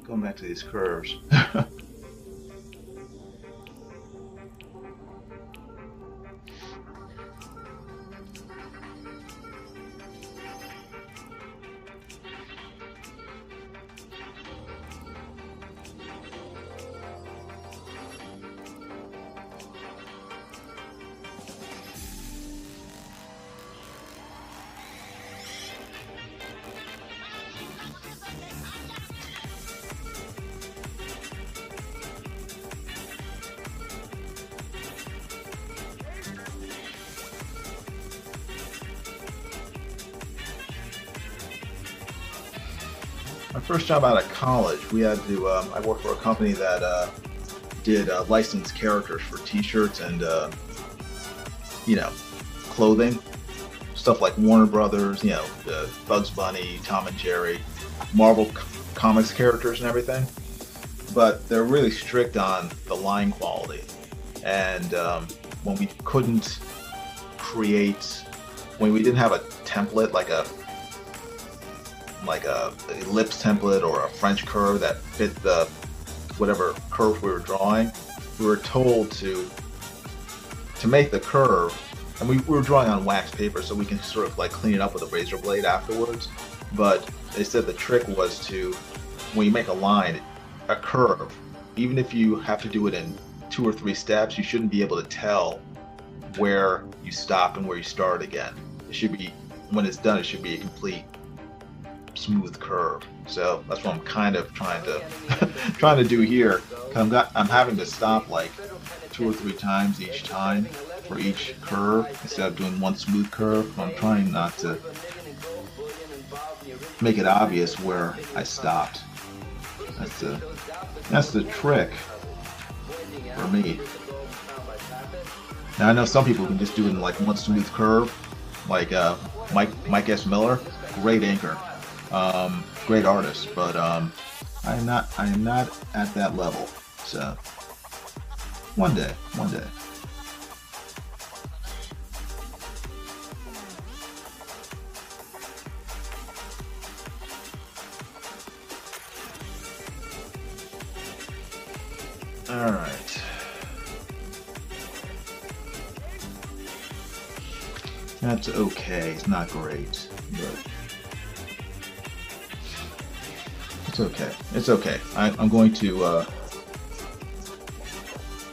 Going back to these curves. My first job out of college, we had to. I worked for a company that did licensed characters for T-shirts and clothing, stuff like Warner Brothers, Bugs Bunny, Tom and Jerry, Marvel Comics characters and everything. But they're really strict on the line quality, and when we couldn't create, when we didn't have a template like a ellipse template or a French curve that fit the whatever curve we were drawing, we were told to make the curve, and we were drawing on wax paper so we can sort of like clean it up with a razor blade afterwards. But they said the trick was to, when you make a line, a curve, even if you have to do it in 2 or 3 steps, you shouldn't be able to tell where you stop and where you start again. It should be, when it's done, it should be a complete smooth curve. So that's what I'm kind of trying to do here. I'm having to stop like 2 or 3 times each time for each curve instead of doing one smooth curve. I'm trying not to make it obvious where I stopped. That's the trick for me. Now I know some people can just do it in like one smooth curve, like Mike S. Miller, great anchor, great artist, but I am not at that level. So one day. All right. That's okay. It's not great, but it's okay. It's okay. I'm going to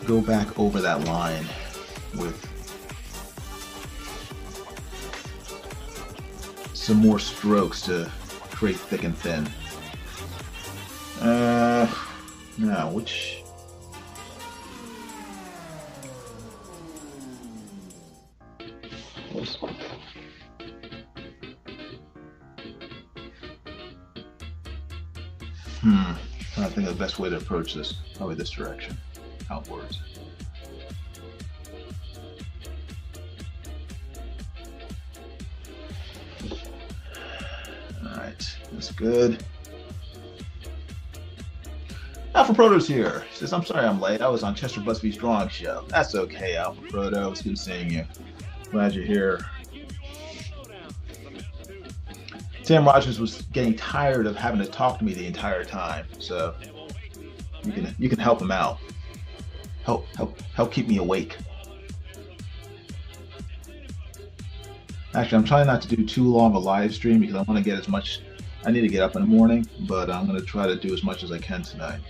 go back over that line with some more strokes to create thick and thin. Now, which... I think the best way to approach this, probably this direction, outwards. Alright, that's good. Alpha Proto's here. He says, I'm sorry I'm late. I was on Chester Busby's drawing show. That's okay, Alpha Proto. It's good seeing you. Glad you're here. Sam Rogers was getting tired of having to talk to me the entire time, so you can help him out. Help keep me awake. Actually, I'm trying not to do too long a live stream because I want to get as much. I need to get up in the morning, but I'm going to try to do as much as I can tonight.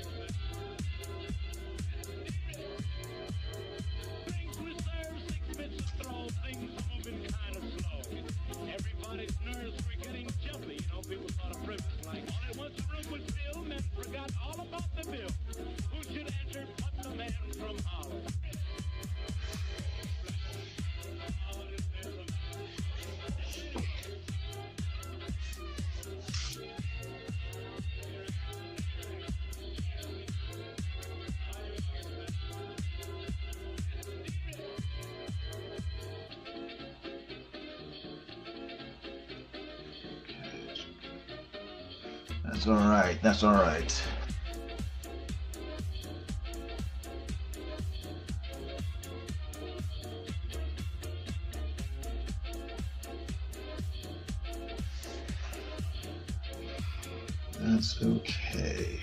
That's all right. That's all right. That's okay.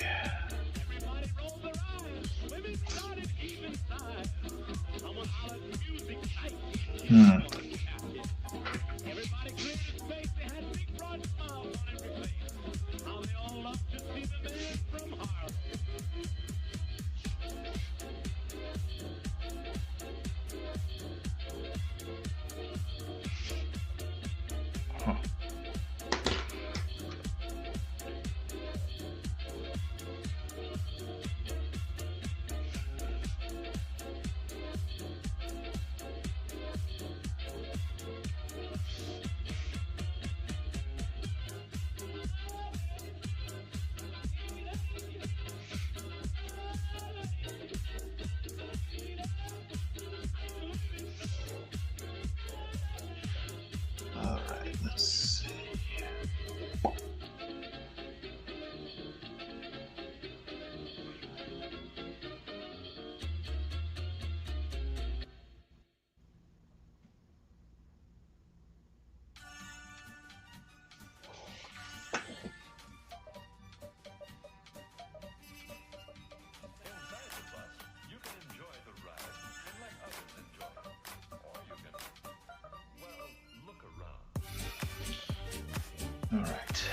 All right,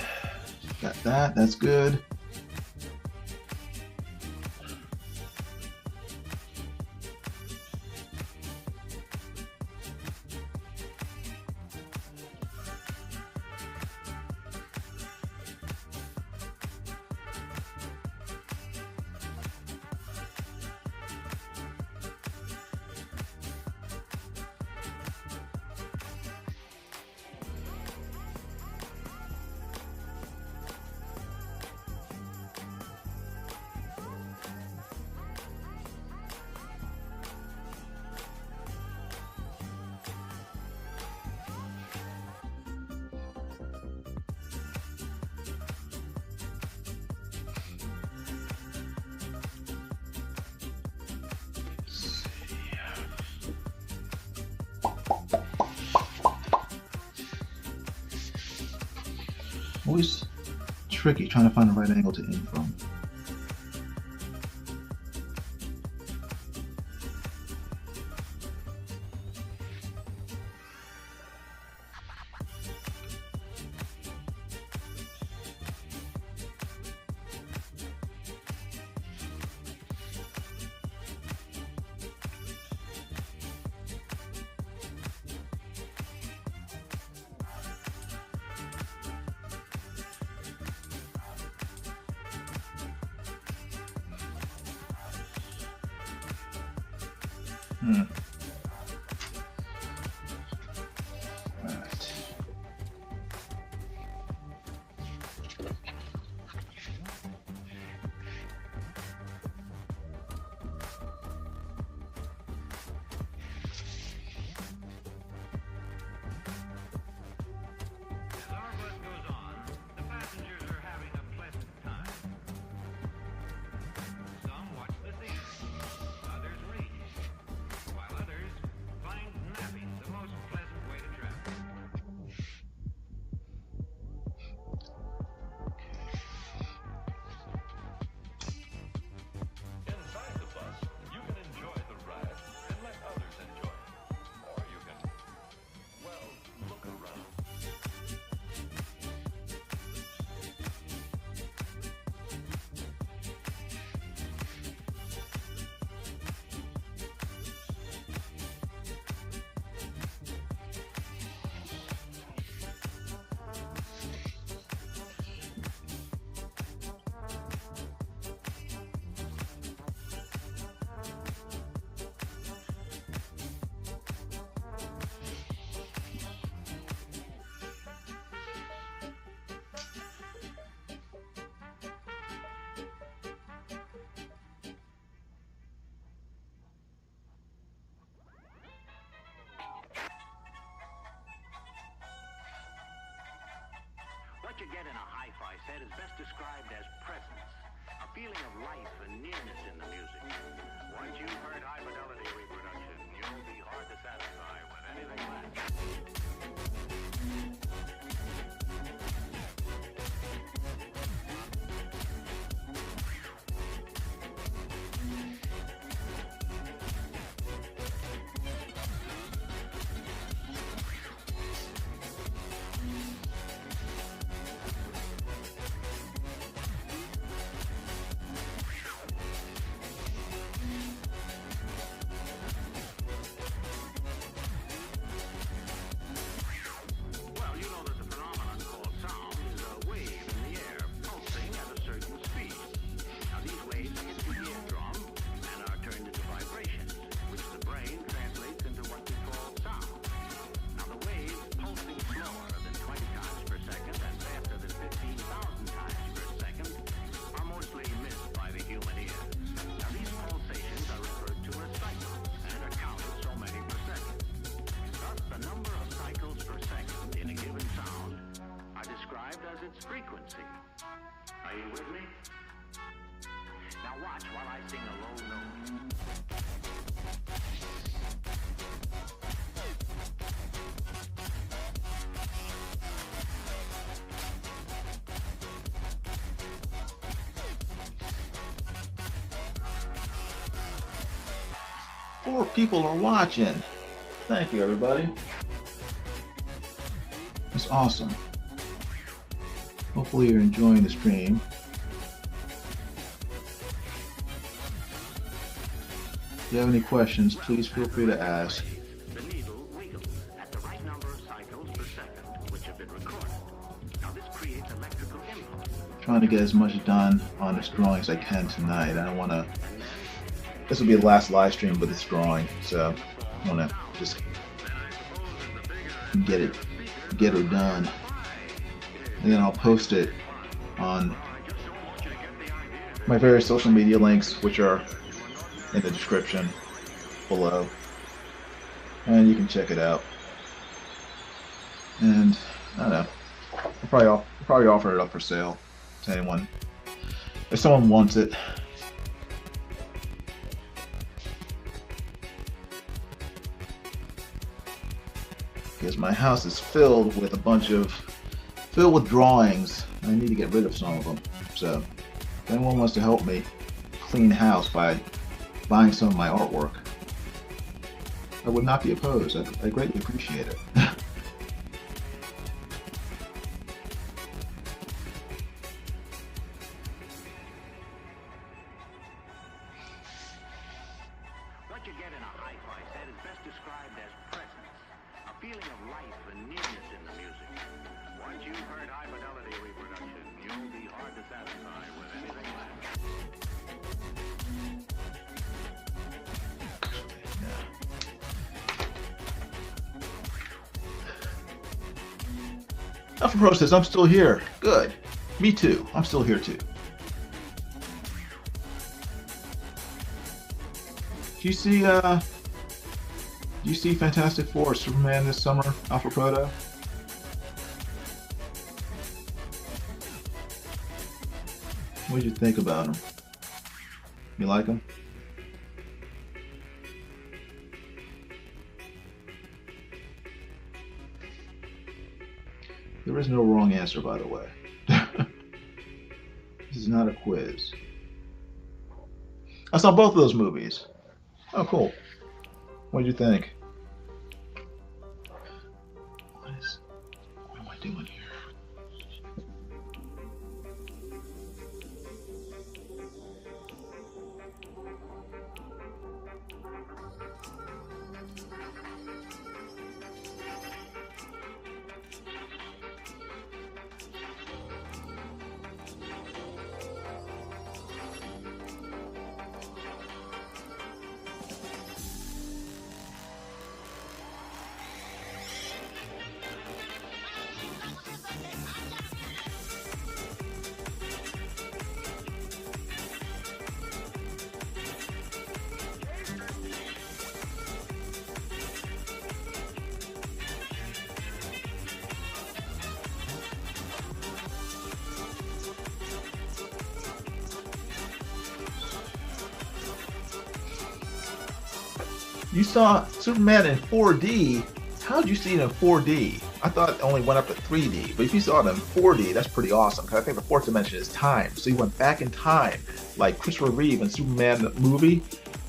got that. That's good. Always tricky trying to find the right angle to aim from. Alright. As our bus goes on, the passengers are having a pleasant time. Some watch the scenery, others read, while others find napping the most pleasant way to travel. Inside the bus, you can enjoy the ride and let others enjoy it. Or you can, well, look around. What you get in a hi-fi set is best described as presence, a feeling of life and nearness in the music. Once you've heard high-fidelity reproduction, you'll be hard to satisfy with anything less. Well, you know that the phenomenon called sound is a wave in the air pulsing at a certain speed. Now these waves hit the eardrum and are turned into vibrations, which the brain translates into what we call sound. Now the waves pulsing slower than 20 times per second and faster than 15,000 times per second are mostly missed by the human ear. Now these pulsations are referred to as cycles and are counted so many per second. Thus, the number of cycles per second in a given sound are described as its frequency. Are you with me? Now watch while I sing a low note. Four people are watching. Thank you, everybody. It's awesome. Hopefully you're enjoying the stream. If you have any questions, please feel free to ask. The needle wiggles at the right number of cycles per second, which have been recorded. Now this creates electrical impulse. Trying to get as much done on this drawing as I can tonight. I don't want to. This will be the last live stream with this drawing, so I want to just get her done, and then I'll post it on my various social media links, which are in the description below, and you can check it out. And I don't know, I'll probably offer it up for sale to anyone if someone wants it. Because my house is filled with a bunch of filled with drawings. I need to get rid of some of them. So if anyone wants to help me clean house by buying some of my artwork, I would not be opposed. I greatly appreciate it. What you get in a hi-fi set is best described as presence, a feeling of life and nearness in the music. Once you've heard high-fidelity reproduction, you'll be hard to satisfy with anything less. Alpha Pro says, I'm still here. Good. Me too. I'm still here too. Do you see Fantastic Four Superman this summer, Alpha Proto? What did you think about him? You like him? There is no wrong answer, by the way. This is not a quiz. I saw both of those movies. Oh, cool. What did you think? What am I doing here? You saw Superman in 4D. How did you see it in 4D? I thought it only went up to 3D, but if you saw it in 4D, that's pretty awesome. Because I think the fourth dimension is time. So you went back in time, like Christopher Reeve in Superman movie,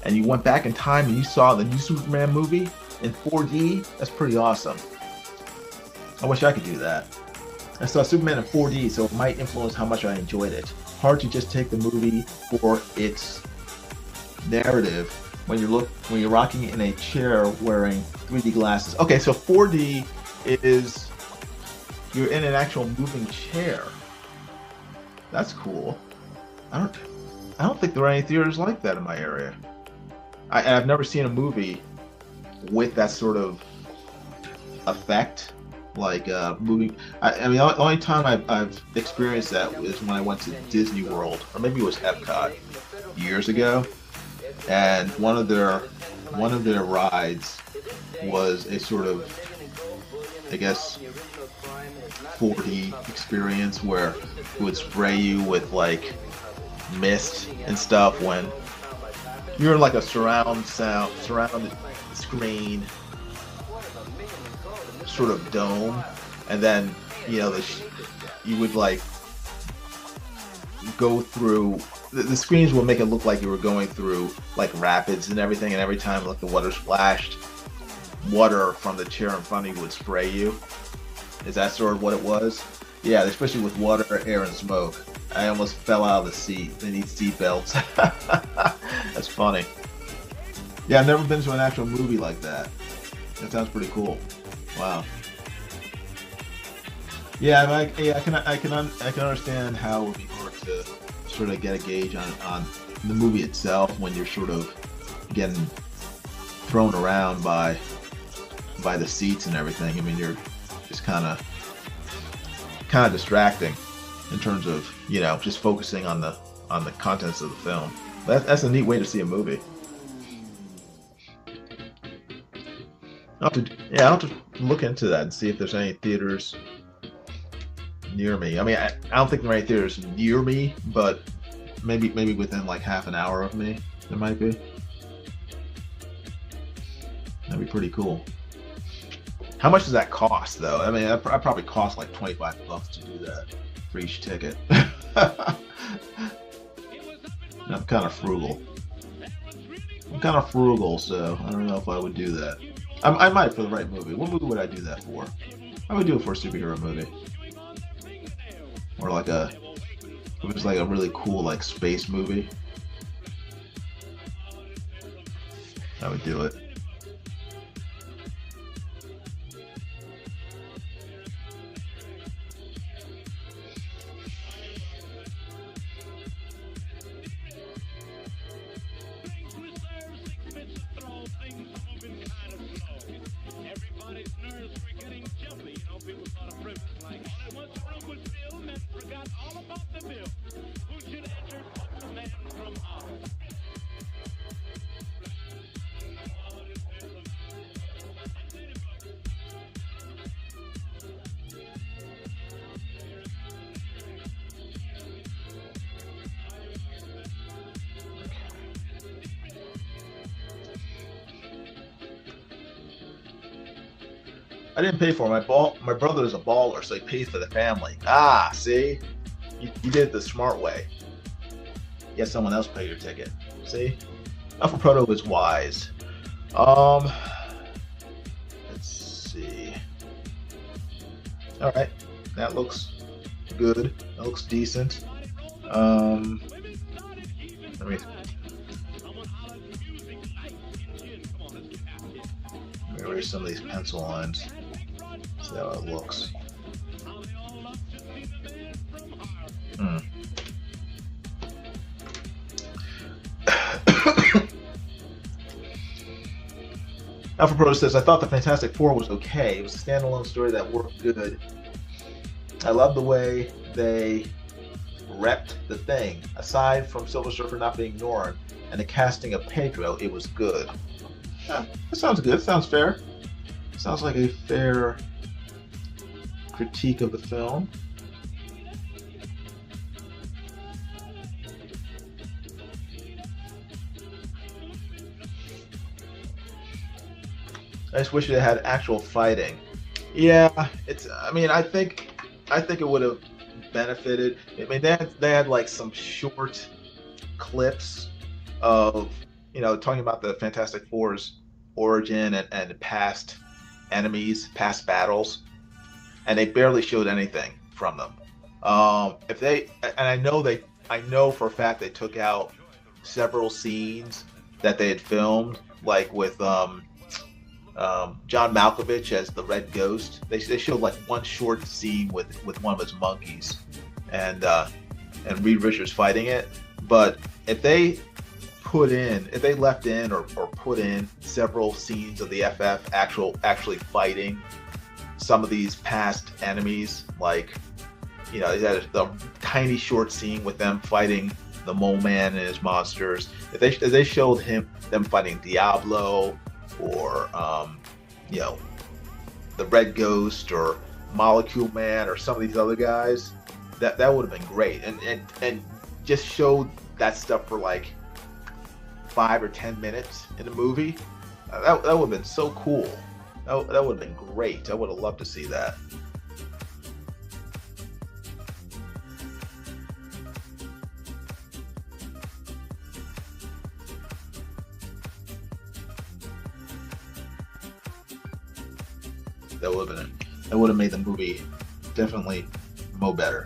and you went back in time and you saw the new Superman movie in 4D. That's pretty awesome. I wish I could do that. I saw Superman in 4D, so it might influence how much I enjoyed it. Hard to just take the movie for its narrative when you're rocking in a chair wearing 3D glasses. Okay, so 4D is you're in an actual moving chair. That's cool. I don't think there are any theaters like that in my area. I've never seen a movie with that sort of effect, like moving. I mean, the only time I've experienced that was when I went to Disney World, or maybe it was Epcot years ago. And one of their rides was a sort of, I guess, 4D experience where it would spray you with like mist and stuff when you're in like a surround screen sort of dome, and then you would like go through. The screens will make it look like you were going through like rapids and everything, and every time like the water splashed, water from the chair in front of you would spray you. Is that sort of what it was? Yeah, especially with water, air, and smoke. I almost fell out of the seat. They need seat belts. That's funny. Yeah, I've never been to an actual movie like that. That sounds pretty cool. Wow. Yeah, I can understand how it would be hard to sort of get a gauge on the movie itself when you're sort of getting thrown around by the seats and everything. I mean, you're just kind of distracting in terms of just focusing on the contents of the film. That's a neat way to see a movie. I'll have to look into that and see if there's any theaters near me. I mean, I don't think there are any theaters near me, but maybe within like half an hour of me, there might be. That'd be pretty cool. How much does that cost, though? I mean, that probably cost like $25 to do that for each ticket. I'm kind of frugal. So I don't know if I would do that. I might for the right movie. What movie would I do that for? I would do it for a superhero movie, or like if it was like a really cool like space movie. I would do it. I didn't pay for it. My brother is a baller, so he pays for the family. Ah, see? You did it the smart way. You had someone else pay your ticket. See? Alpha Proto is wise. Let's see. Alright. That looks good. That looks decent. Let me erase some of these pencil lines. See how it looks. Alpha Pro says, I thought the Fantastic Four was okay. It was a standalone story that worked good. I love the way they repped the Thing. Aside from Silver Surfer not being Norn and the casting of Pedro, it was good. Yeah, that sounds good. Sounds fair. Sounds like a fair critique of the film. I just wish it had actual fighting. Yeah, it's. I mean, I think it would have benefited. I mean, they had like some short clips of, you know, talking about the Fantastic Four's origin and past enemies, past battles, and they barely showed anything from them. If they, and I know for a fact they took out several scenes that they had filmed, like with John Malkovich as the Red Ghost. They showed like one short scene with one of his monkeys, and Reed Richards fighting it. But if they left in or put in several scenes of the FF actually fighting some of these past enemies, like, you know, they had a tiny short scene with them fighting the Mole Man and his monsters. If they showed them fighting Diablo, or you know, the Red Ghost or Molecule Man or some of these other guys, that would have been great, and just showed that stuff for like 5 or 10 minutes in the movie. That would have been so cool. That would have been great. I would have loved to see that. That would have made the movie definitely mo better.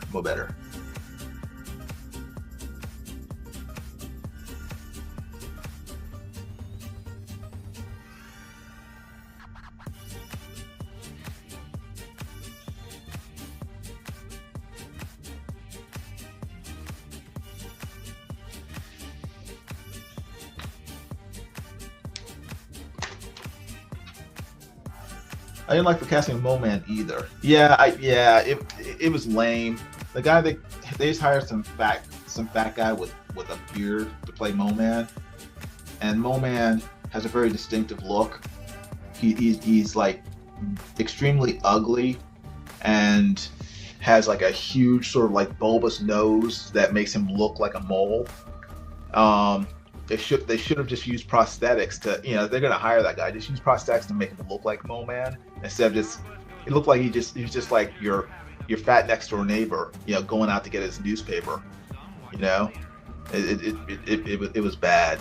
I didn't like the casting of Mole Man either. It was lame. The guy they just hired some fat guy with a beard to play Mole Man, and Mole Man has a very distinctive look. He's like extremely ugly, and has like a huge sort of like bulbous nose that makes him look like a mole. they should have just used prosthetics to, you know, they're gonna hire that guy. Just use prosthetics to make him look like Mole Man instead of just. It looked like he's just like your fat next door neighbor, you know, going out to get his newspaper. You know, it was bad.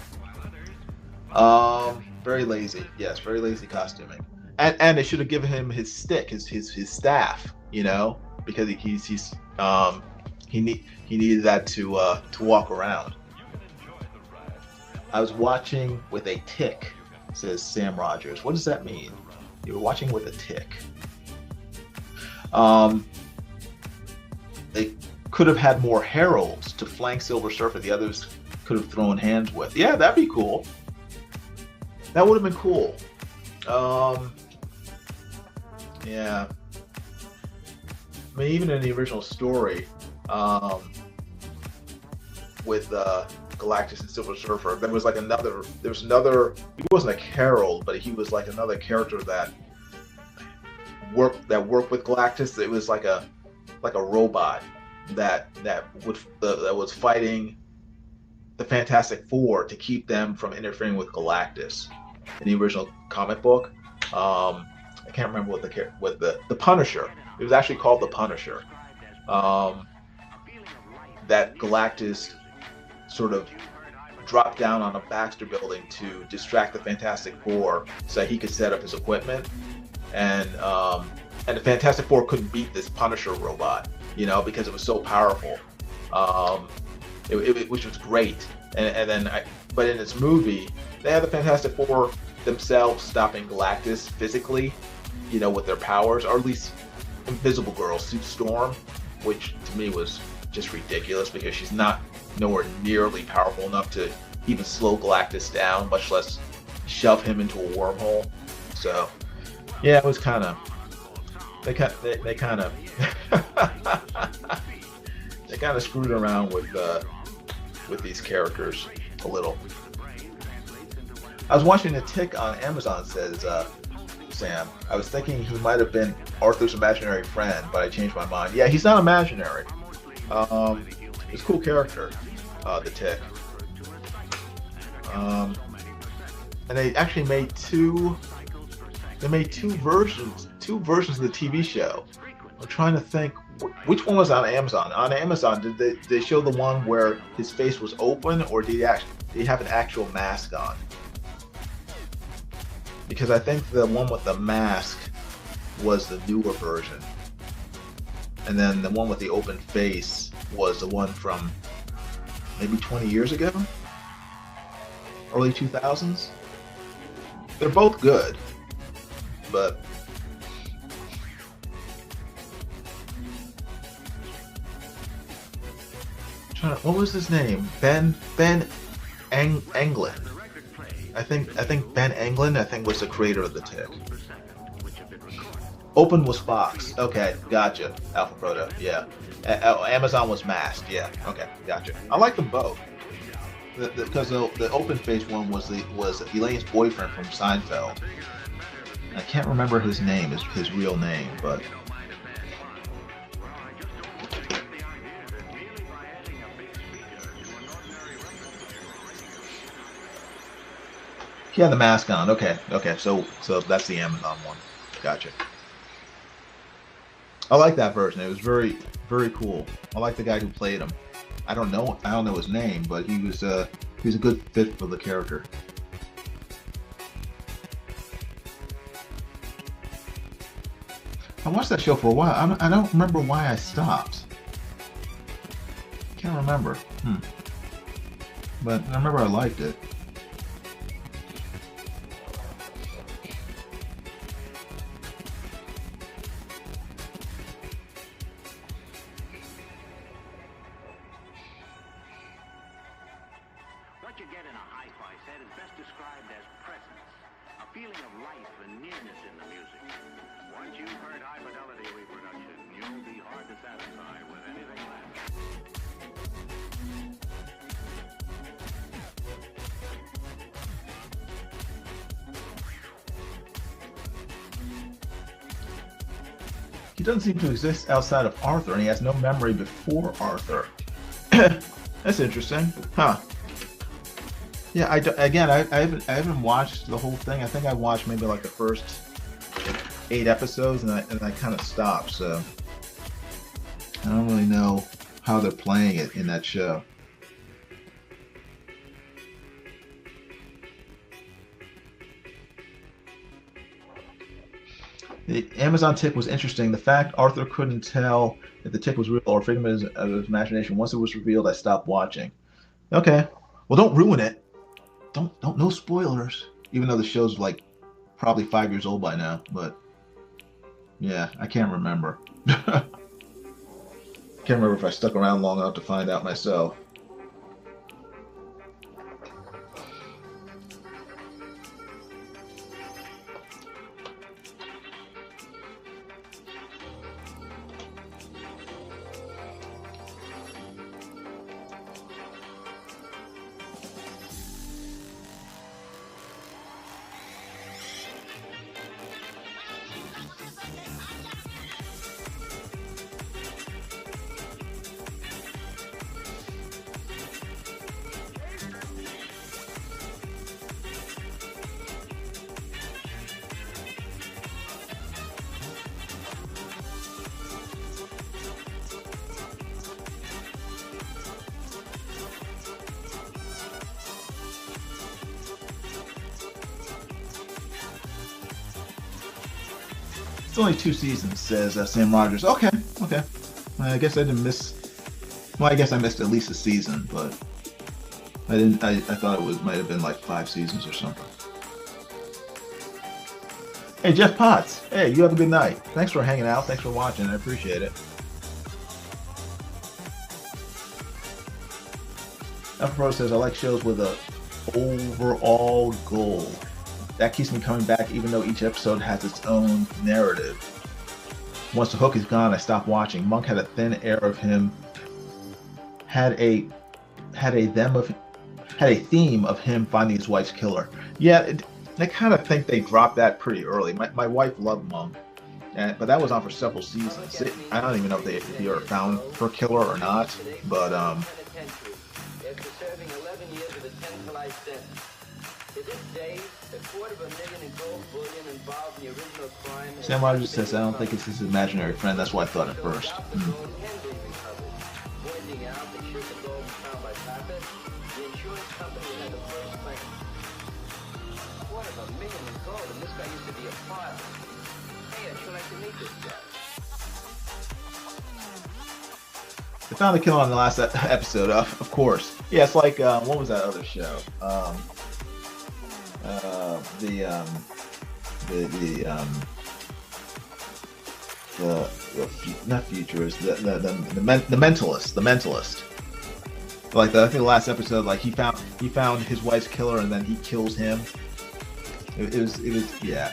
Very lazy. Yes, very lazy costuming. And they should have given him his stick, his staff. You know, because he needed that to walk around. I was watching with a tick, says Sam Rogers. What does that mean? You were watching with a tick. They could have had more heralds to flank Silver Surfer. The others could have thrown hands with. Yeah, that'd be cool. That would have been cool. Yeah. I mean, even in the original story, with Galactus and Silver Surfer, there was another. He wasn't a herald, but he was like another character that worked with Galactus. It was like a robot that was fighting the Fantastic Four to keep them from interfering with Galactus in the original comic book. I can't remember what the Punisher. It was actually called the Punisher. That Galactus sort of dropped down on a Baxter building to distract the Fantastic Four so he could set up his equipment, and the Fantastic Four couldn't beat this Punisher robot, you know, because it was so powerful, which was great. But in this movie, they had the Fantastic Four themselves stopping Galactus physically, you know, with their powers, or at least Invisible Girl, Sue Storm, which to me was just ridiculous because she's nowhere nearly powerful enough to even slow Galactus down, much less shove him into a wormhole. So, yeah, it was kind of they kind of they kind of screwed around with these characters a little. I was watching a tick on Amazon, says Sam. I was thinking he might have been Arthur's imaginary friend, but I changed my mind. Yeah, he's not imaginary. He's a cool character, the Tick. And they actually made two versions of the TV show. I'm trying to think which one was on Amazon. On Amazon, did they show the one where his face was open, or did he have an actual mask on? Because I think the one with the mask was the newer version, and then the one with the open face was the one from maybe 20 years ago, early 2000s. They're both good, but what was his name? Ben Anglin. I think Ben Anglin, was the creator of the Tick. Open was Fox. Okay, gotcha. Alpha Proto, yeah. Amazon was Masked, yeah. Okay, gotcha. I like them both. Because the open face one was Elaine's boyfriend from Seinfeld. I can't remember his name, his real name, but he had the mask on. Okay, so that's the Amazon one. Gotcha. I like that version. It was very, very cool. I like the guy who played him. I don't know his name, but he was a good fit for the character. I watched that show for a while. I don't remember why I stopped. Can't remember. But I remember I liked it. What you get in a hi-fi set is best described as presence, a feeling of life and nearness in the music. Once you've heard high-fidelity reproduction, you'll be hard to satisfy with anything less. He doesn't seem to exist outside of Arthur, and he has no memory before Arthur. That's interesting, huh? Yeah, I haven't watched the whole thing. I think I watched maybe like the first 8 episodes, and I kind of stopped. So I don't really know how they're playing it in that show. The Amazon tick was interesting. The fact Arthur couldn't tell if the tick was real or figment of his imagination. Once it was revealed, I stopped watching. Okay, well, don't ruin it. Don't no spoilers. Even though the show's like probably 5 years old by now, but yeah, I can't remember. Can't remember if I stuck around long enough to find out myself. It's only 2 seasons, says Sam Rogers. Okay, okay. I guess I didn't miss. Well, I guess I missed at least a season, but I didn't. I thought it might have been like 5 seasons or something. Hey, Jeff Potts. Hey, you have a good night. Thanks for hanging out. Thanks for watching. I appreciate it. Pro says I like shows with a overall goal. That keeps me coming back even though each episode has its own narrative. Once the hook is gone, I stop watching. Monk had a thin air of him. Had a theme of him finding his wife's killer. Yeah, I kind of think they dropped that pretty early. My wife loved Monk, but that was on for several seasons. I don't even know if he ever found her killer or not. But After serving 11 years with a 10-to-life sentence. To this day, $250,000 in gold bullion involved in the original crime. Sam Rogers says, I don't think it's his imaginary friend. That's what I thought at first. Pointing out that should the gold be found by Pappas, the insurance company had the first claim. $250,000 in gold, and this guy used to be a father. Hey, I'd sure like to meet this guy. They found the killer on the last episode, of course. Yeah, it's like, what was that other show? Not Futurist, the Mentalist. Like I think the last episode, like he found his wife's killer and then he kills him. It was yeah.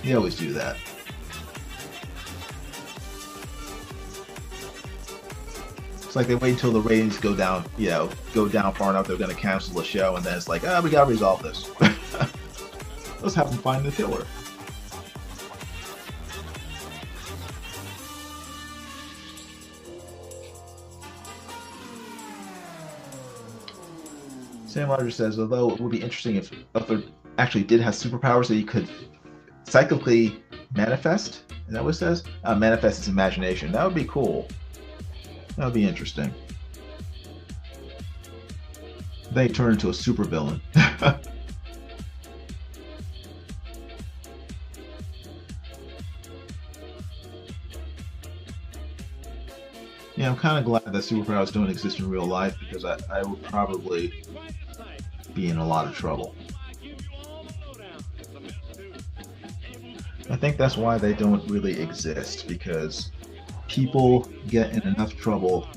They always do that. It's like they wait until the ratings go down, go down far enough they're going to cancel the show, and then it's like, we got to resolve this. Let's have them find the killer. Sam Rogers says, although it would be interesting if Arthur actually did have superpowers that he could cyclically manifest. Is that what it says? Manifest his imagination. That would be cool. That would be interesting. They turn into a supervillain. Yeah, I'm kind of glad that superpowers don't exist in real life because I would probably be in a lot of trouble. I think that's why they don't really exist, because people get in enough trouble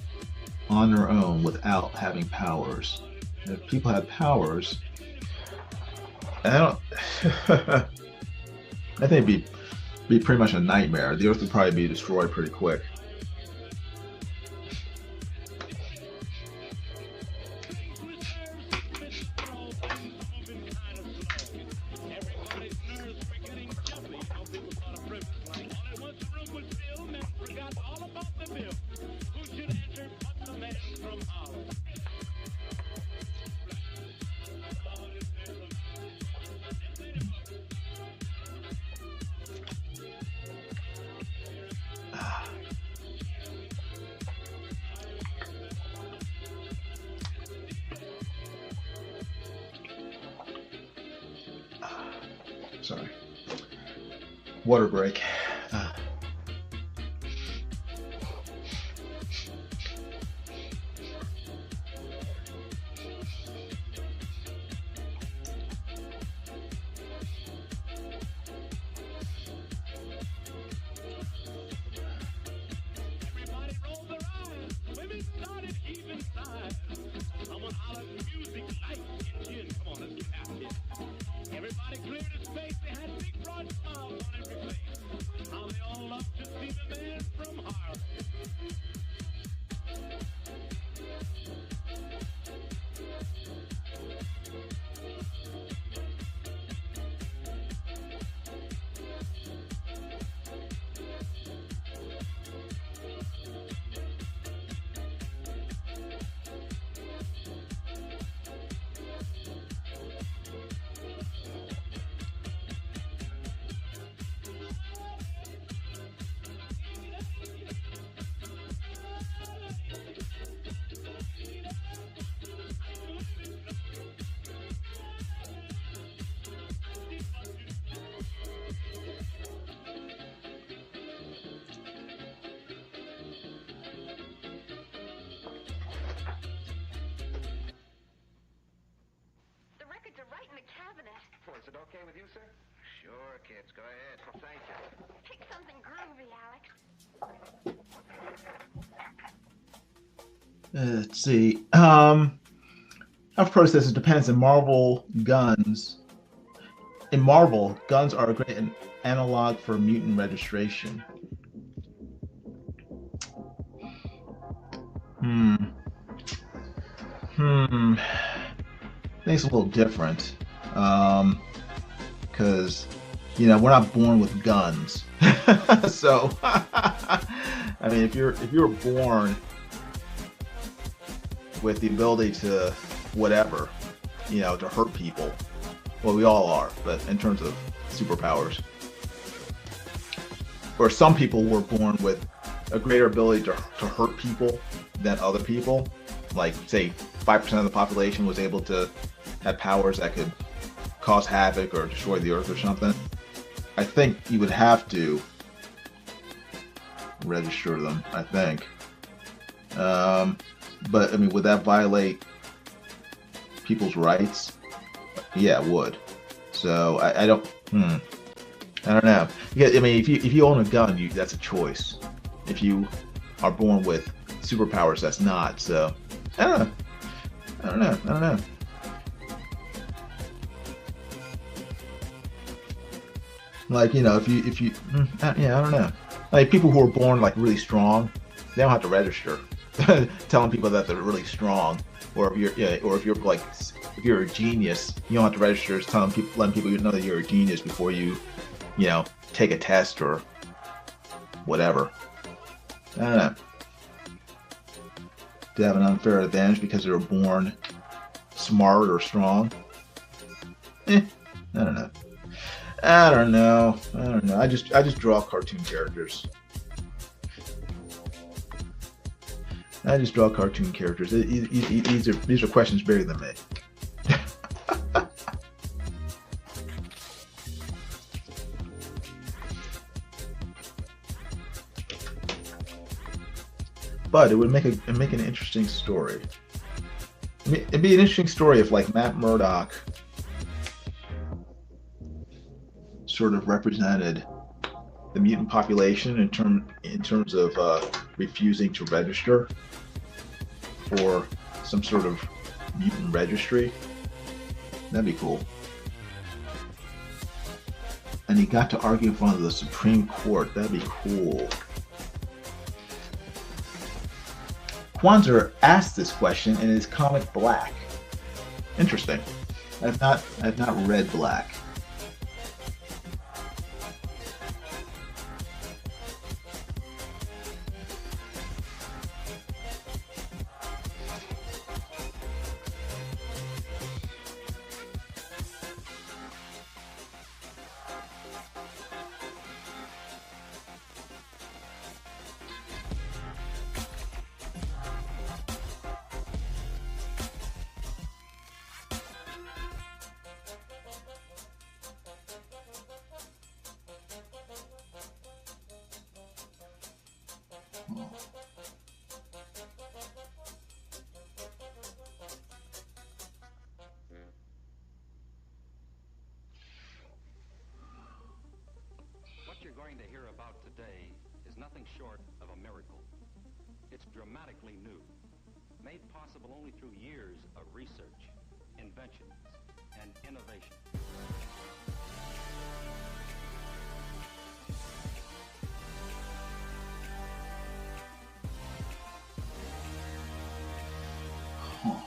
on their own without having powers. And if people had powers, I think it'd be pretty much a nightmare. The Earth would probably be destroyed pretty quick. Sorry. Water break. Everybody rolled their eyes. Women started heaving sighs. Someone hollered music, lights, engine. Come on, let's get happy. Everybody cleared his space. They had big broad smiles on every face. How they all love to see the man from Harlem. The records are right in the cabinet. Oh, is it okay with you, sir? Sure, kids. Go ahead. Thank you. Pick something groovy, Alex. Let's see. I've processed it depends. In Marvel, guns are a great analog for mutant registration. I think it's a little different. Because we're not born with guns. So I mean, if you're born with the ability to whatever, to hurt people, well, we all are, but in terms of superpowers, or some people were born with a greater ability to hurt people than other people, like say 5% of the population was able to have powers that could cause havoc or destroy the earth or something, I think you would have to register them, I think. But I mean, would that violate people's rights? Yeah, it would. So I don't know. Yeah, I mean, if you own a gun, that's a choice. If you are born with superpowers, that's not. So I don't know. Like, if you I don't know. Like, people who are born like really strong, they don't have to register. Telling people that they're really strong, or if you're a genius, you don't have to register. It's letting people know that you're a genius before you take a test or whatever. I don't know. To have an unfair advantage because they were born smart or strong. I don't know. I don't know. I just draw cartoon characters. These are questions bigger than me. But it would make an interesting story. It'd be an interesting story if, like, Matt Murdock sort of represented the mutant population in terms of refusing to register for some sort of mutant registry. That'd be cool. And he got to argue in front of the Supreme Court. That'd be cool. Kwanzaa asked this question in his comic Black. Interesting. I've not read Black. is nothing short of a miracle. It's dramatically new, made possible only through years of research, inventions, and innovation. Huh.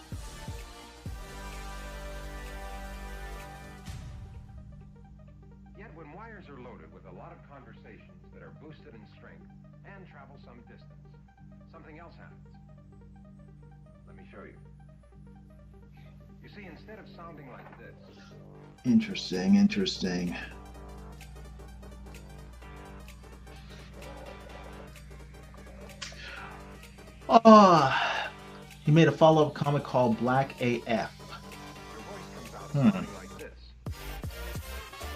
Yet when wires are loaded with a lot of conversations that are boosted in strength and travel some distance, something else happens. Let me show you. You see, instead of sounding like this... Interesting, interesting. He made a follow-up comic called Black AF. Your voice comes out sounding like this.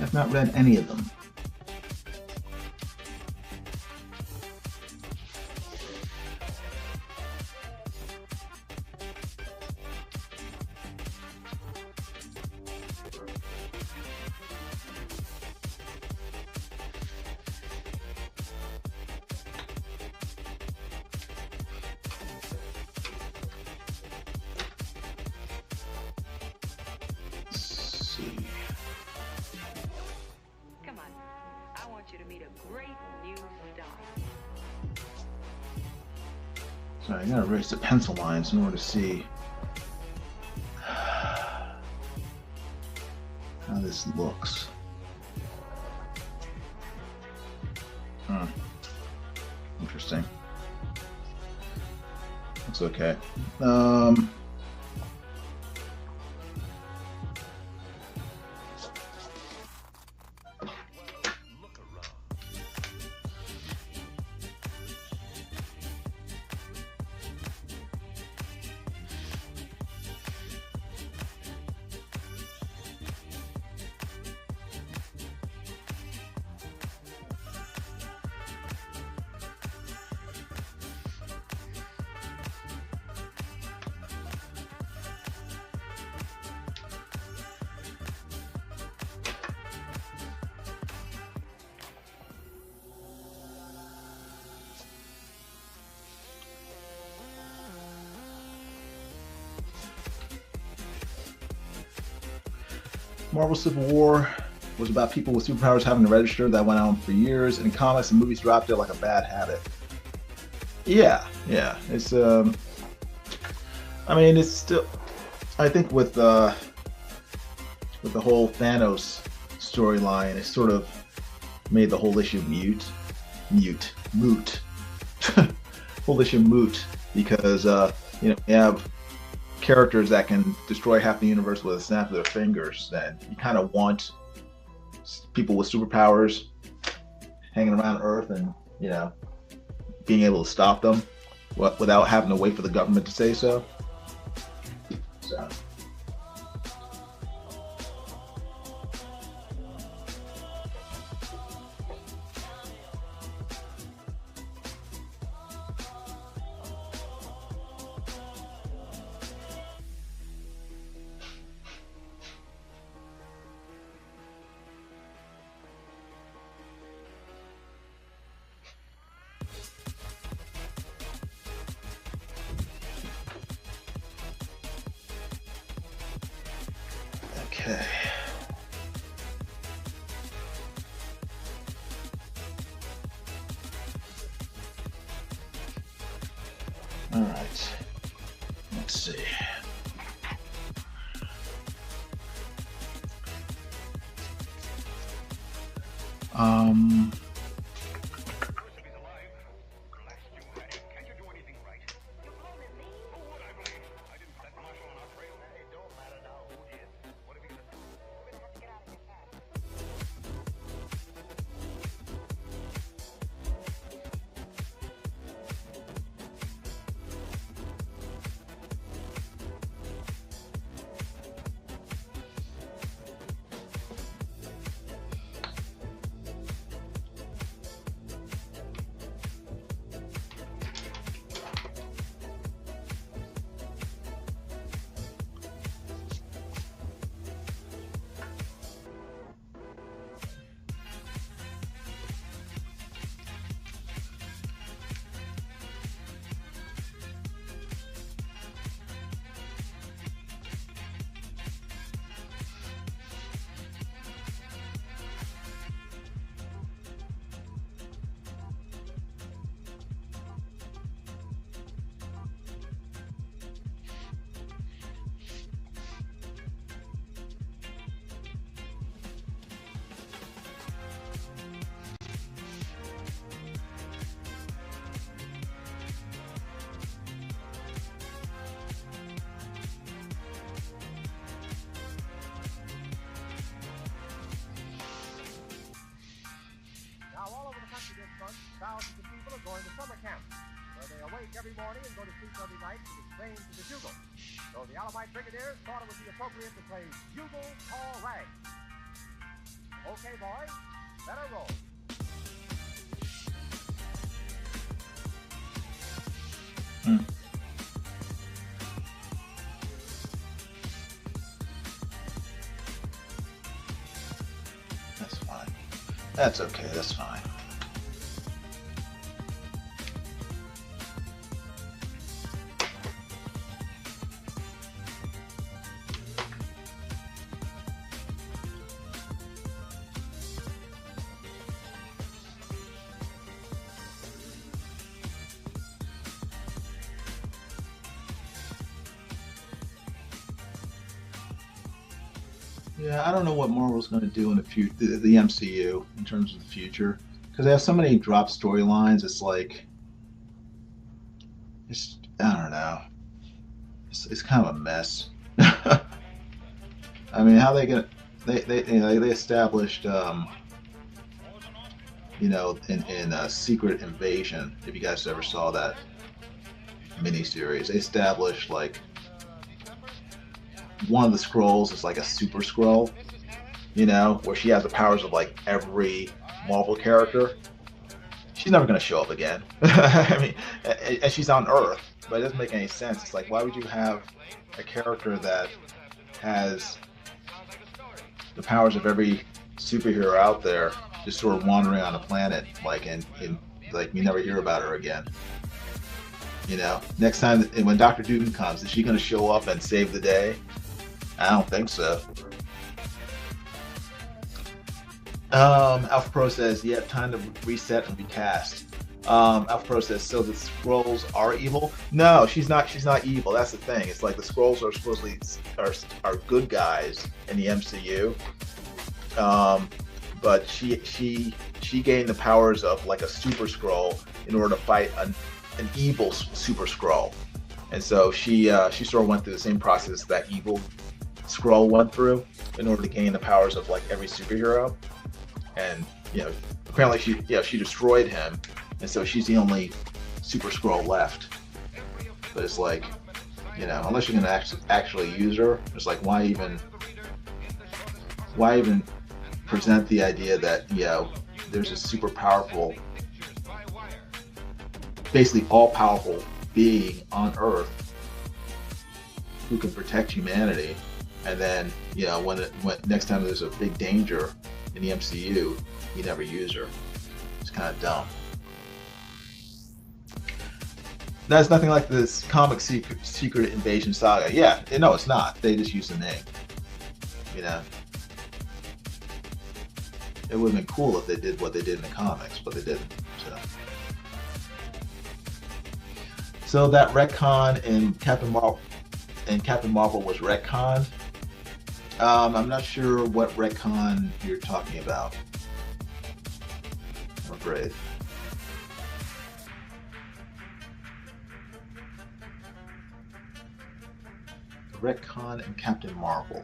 I've not read any of them. Come on. I want you to meet a great new star. Sorry, I gotta erase the pencil lines in order to see how this looks. Interesting. Looks okay. Look around. Marvel Civil War was about people with superpowers having to register. That went on for years, and comics and movies dropped it like a bad habit. Yeah. It's I mean, it's still. I think with the whole Thanos storyline, it sort of made the whole issue moot. Whole issue moot because you have characters that can destroy half the universe with a snap of their fingers. Then you kind of want people with superpowers hanging around Earth and being able to stop them without having to wait for the government to say so. So. Okay. All right. Let's see. every morning and go to sleep every night with his trained to the bugle. So the Alabite Brigadiers thought it would be appropriate to play Bugle Call Rag. Okay, boys, let her roll. That's fine. That's okay. That's fine. Yeah, I don't know what Marvel's going to do in the future, the MCU, in terms of the future, because they have so many drop storylines. It's like, I don't know. It's kind of a mess. I mean, how they get they established in Secret Invasion, if you guys ever saw that miniseries, they established like one of the scrolls is like a super scroll, where she has the powers of like every Marvel character. She's never going to show up again. I mean, and she's on Earth, but it doesn't make any sense. It's like, why would you have a character that has the powers of every superhero out there just sort of wandering on the planet, like, and like we never hear about her again? Next time when Dr. Doom comes, is she going to show up and save the day? I don't think so. Alpha Pro says, yeah, time to reset and recast. Alpha Pro says, so the Skrulls are evil? No, she's not evil. That's the thing. It's like the Skrulls are supposedly are good guys in the MCU. But she gained the powers of like a super Skrull in order to fight an evil super Skrull. And so she sort of went through the same process that evil Skrull went through in order to gain the powers of like every superhero. And apparently she destroyed him, and so she's the only super Skrull left. But it's like, unless you're gonna actually use her, it's like, why even present the idea that there's a super powerful, basically all powerful being on Earth who can protect humanity, and then when next time there's a big danger in the MCU, you never use her. It's kind of dumb. That's nothing like this comic Secret Invasion saga. Yeah, no, it's not. They just use the name. It would have been cool if they did what they did in the comics, but they didn't. So that retcon in Captain Marvel was retconned. I'm not sure what retcon you're talking about, I'm afraid. Retcon in Captain Marvel.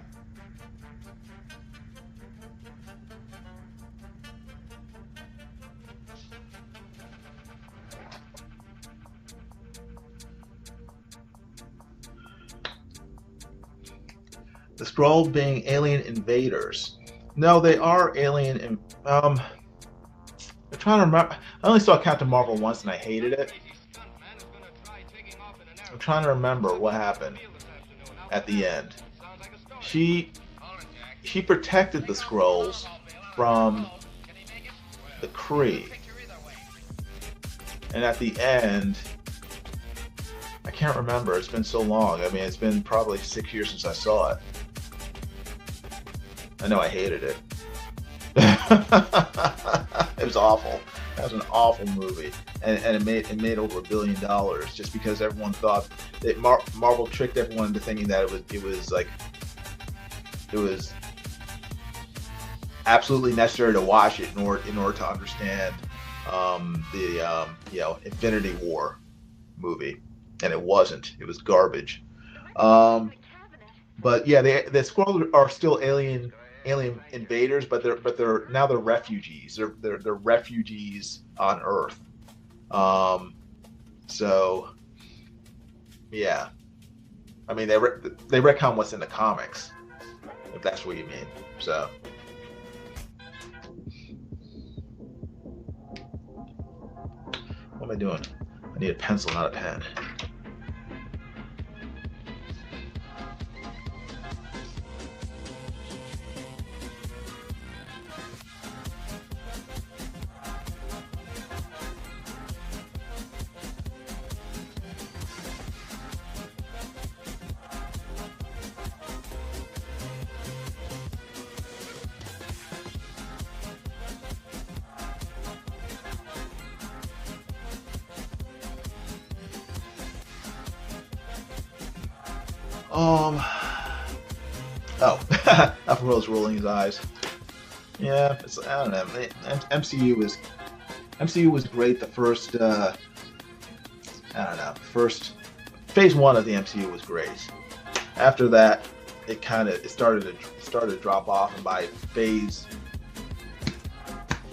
The Skrulls being alien invaders. No, they are alien. I'm trying to remember. I only saw Captain Marvel once and I hated it. I'm trying to remember what happened at the end. She protected the Skrulls from the Kree, and at the end, I can't remember. It's been so long. I mean, it's been probably 6 years since I saw it. I know I hated it. It was awful. That was an awful movie, and it made over $1 billion just because everyone thought that Marvel tricked everyone into thinking that it was absolutely necessary to watch it in order to understand the Infinity War use, and it wasn't. It was garbage. But yeah, the Skrulls are still alien invaders, but they're now refugees. They're refugees on Earth. So Yeah. I mean, they retcon what's in the comics, if that's what you mean. So. What am I doing? I need a pencil, not a pen. Oh, Alpharo's rolling his eyes. Yeah, I don't know. MCU was great. The first, I don't know, first phase one of the MCU was great. After that, it started to drop off, and by phase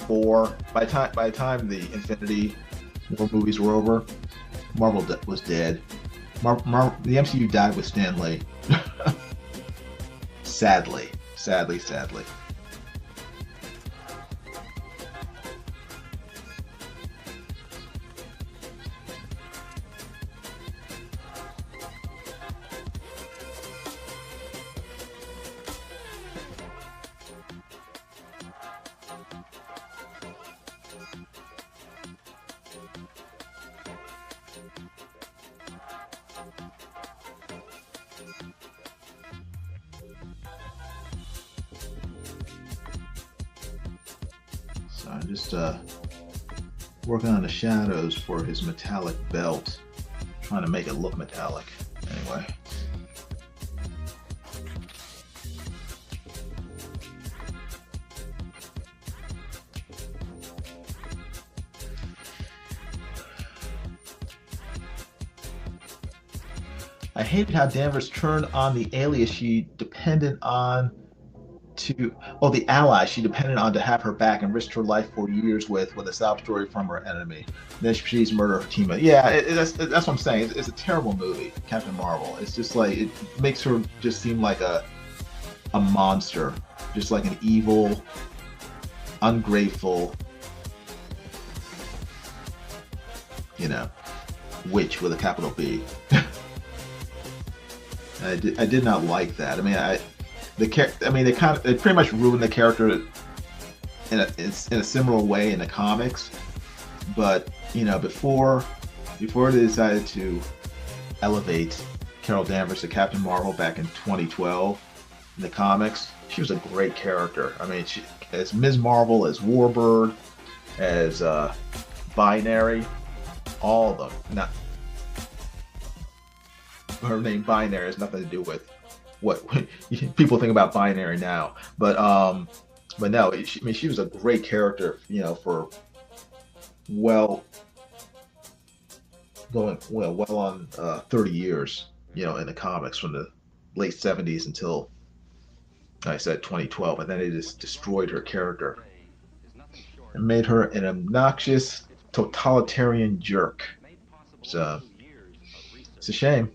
4, by the time the Infinity War movies were over, Marvel was dead. The MCU died with Stan Lee. Sadly. So I'm just working on the shadows for his metallic belt, trying to make it look metallic. Anyway. I hated how Danvers turned on the alias she depended on the ally she depended on to have her back and risked her life for years with a side story from her enemy. Then she proceeds to murder her teammate. Yeah, that's what I'm saying. It's a terrible movie, Captain Marvel. It's just like, it makes her just seem like a monster, just like an evil, ungrateful, witch with a capital B. I did not like that. I mean, they pretty much ruined the character in a similar way in the comics. But before they decided to elevate Carol Danvers to Captain Marvel back in 2012 in the comics, she was a great character. I mean, as Ms. Marvel, as Warbird, as Binary, all of them. Not her name Binary has nothing to do with what people think about Binary now, but no, she was a great character, for well on 30 years, in the comics from the late 70s until, like I said, 2012, and then it just destroyed her character and made her an obnoxious totalitarian jerk. So it's a shame.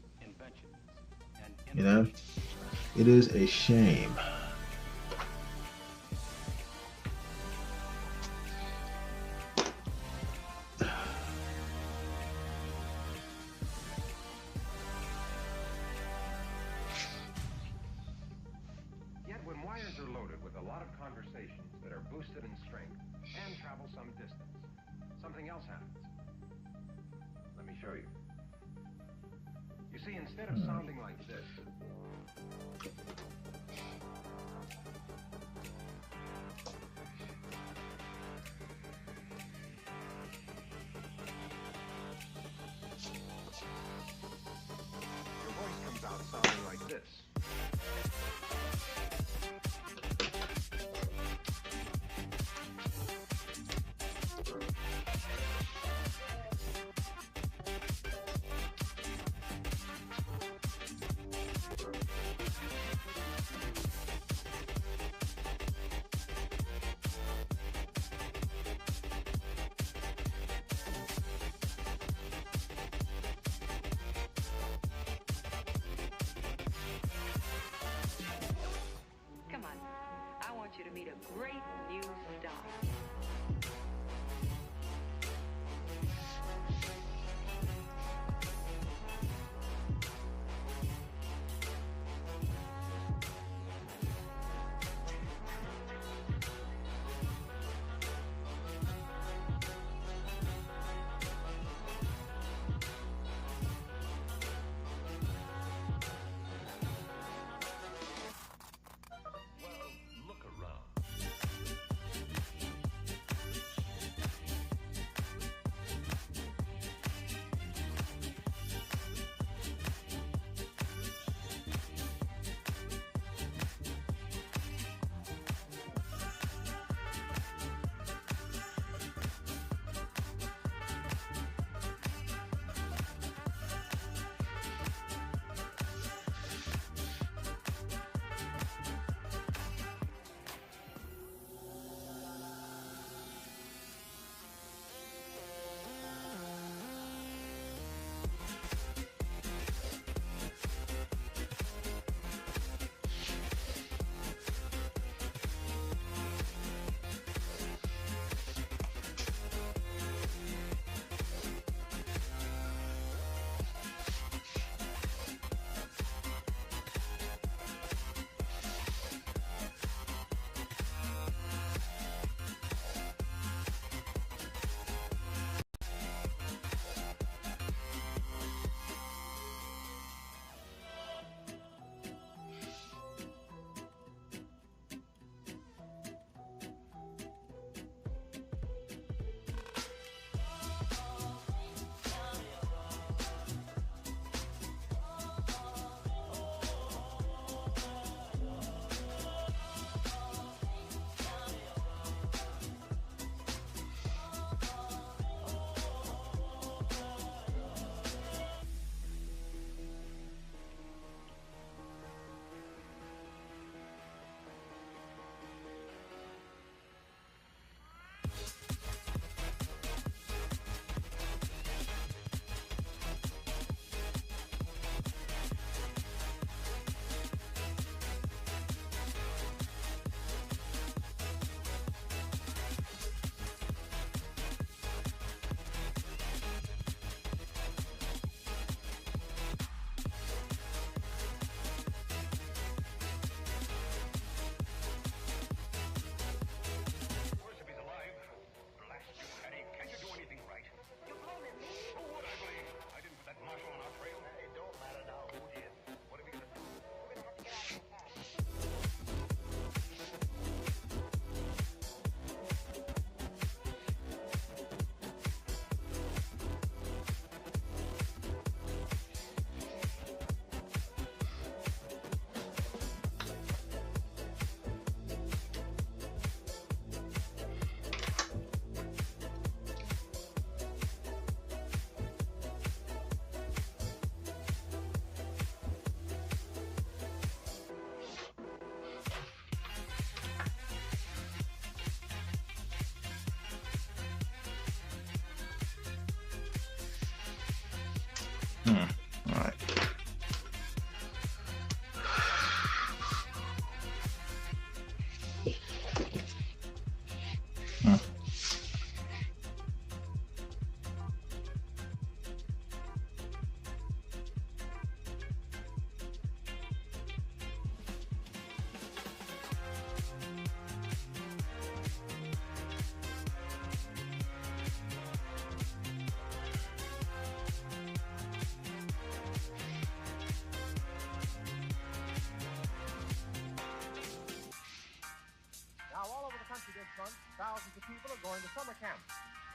It is a shame. Yet when wires are loaded with a lot of conversations that are boosted in strength and travel some distance, something else happens. Let me show you. You see, instead of sounding like this, your voice comes out sounding like this. great new stuff. Well, look around. Worse if he's alive. Blast you, Patty. Can't you do anything right? You blaming me? Who would I blame? I didn't put that marshal on our trail. It don't matter now who did. What are we gonna do? We're gonna have to get out of here fast. All right. Now, all over the country this month, thousands of people are going to summer camp,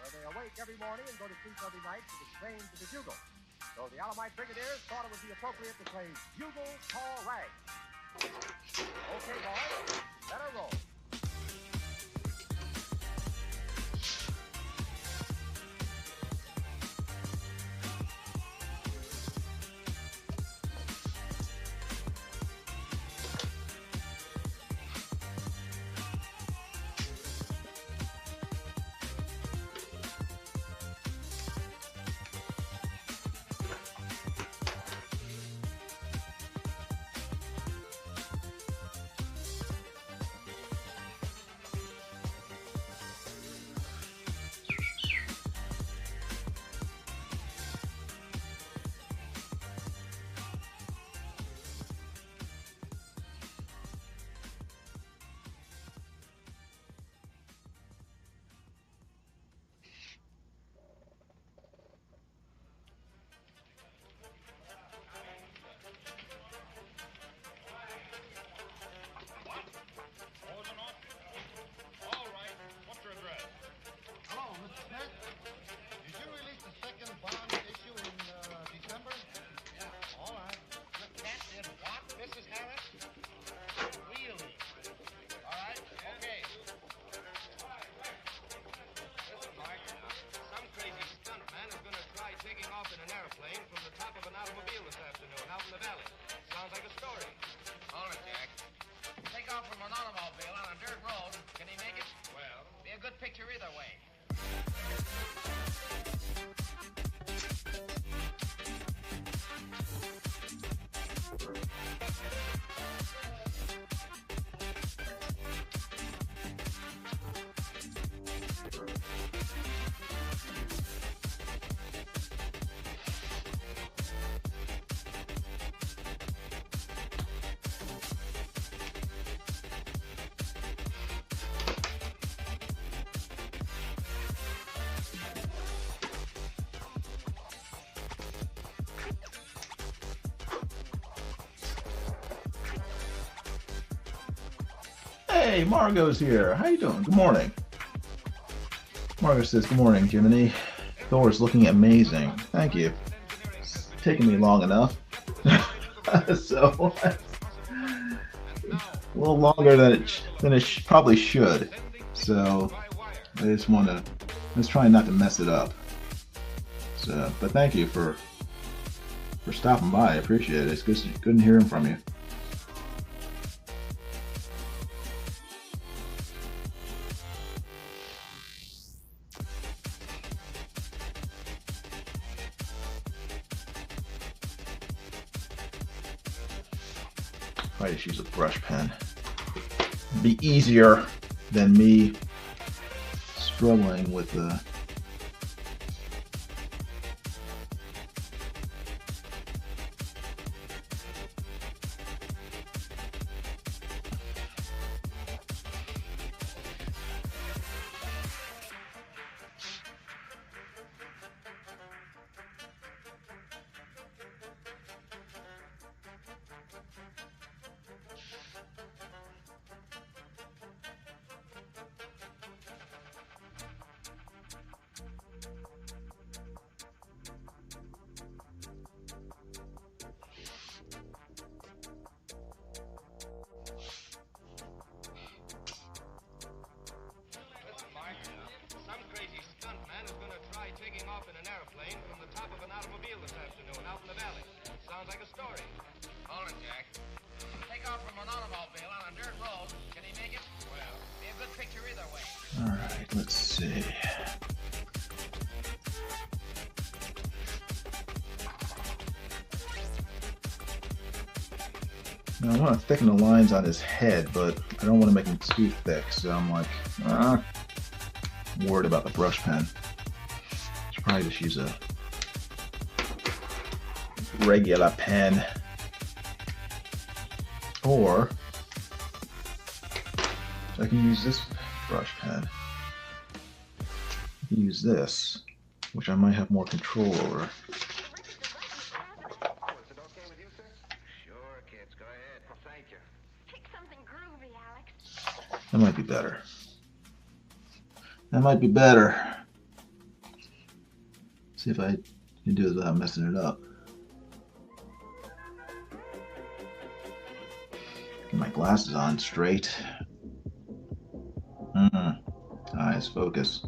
where they awake every morning and go to sleep every night to the strains of the bugle. So the Alamite Brigadiers thought it would be appropriate to play Bugle Call Rag. Okay, boys, let her roll. picture either way. Hey, Margot's here. How you doing? Good morning. Margot says, good morning, Jiminy. Thor is looking amazing. Thank you. It's taken me long enough. So, a little longer than it probably should. So, I just trying not to mess it up. So, but thank you for stopping by. I appreciate it. It's good hearing from you. I just use a brush pen. It'd be easier than me struggling with the Alright, let's see. Now I want to thicken the lines on his head, but I don't want to make them too thick, so I'm like, I'm worried about the brush pen. Should probably just use a regular pen. Or I can use this brush pen. I can use this, which I might have more control over. That might be better. That might be better. See if I can do it without messing it up. Get my glasses on straight. Eyes focus.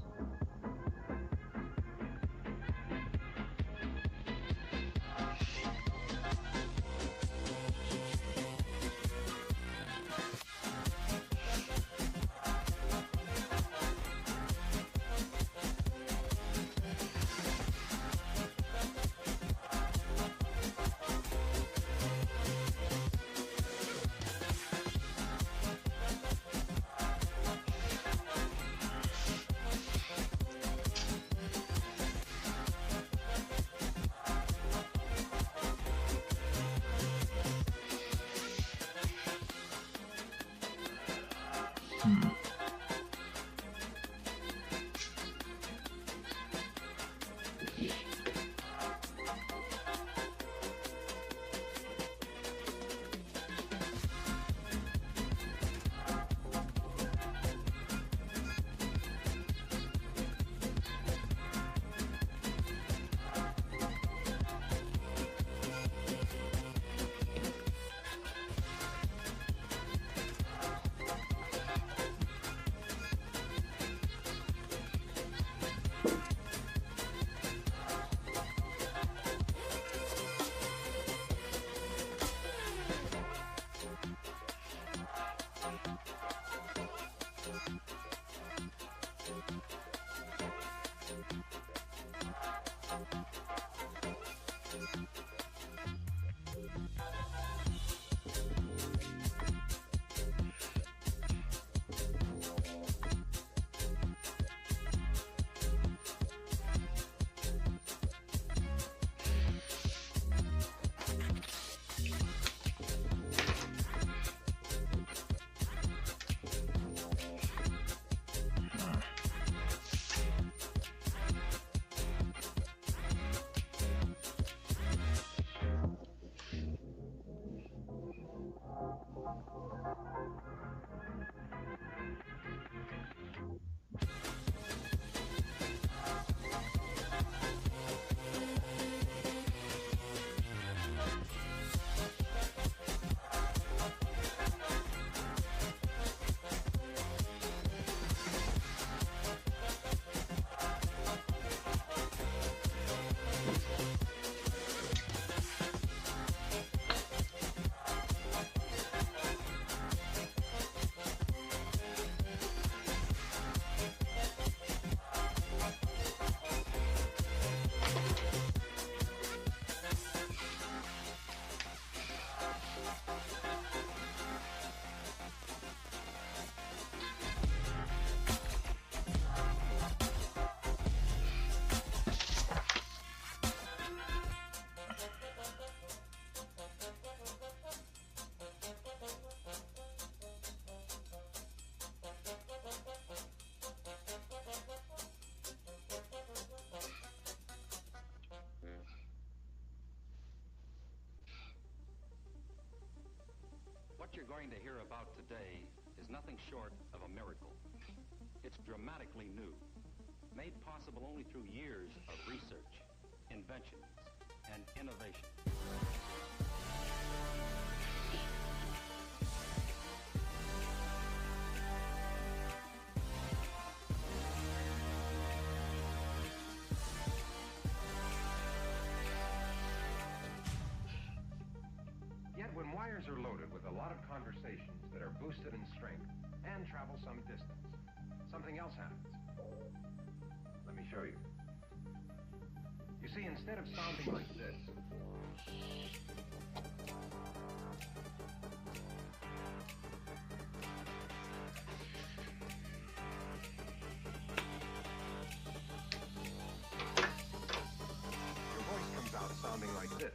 What you're going to hear about today is nothing short of a miracle. It's dramatically new, made possible only through years of research, inventions, and innovation. Yet when wires are loaded with a lot of conversations that are boosted in strength and travel some distance, something else happens. Let me show you. You see, instead of sounding like this, your voice comes out sounding like this.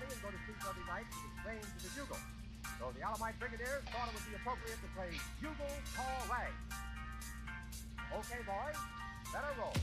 morning and go to sleep every night to the strains of the bugle. So the Alamite Brigadiers thought it would be appropriate to play Bugle Call Rag. Okay, boys, better roll.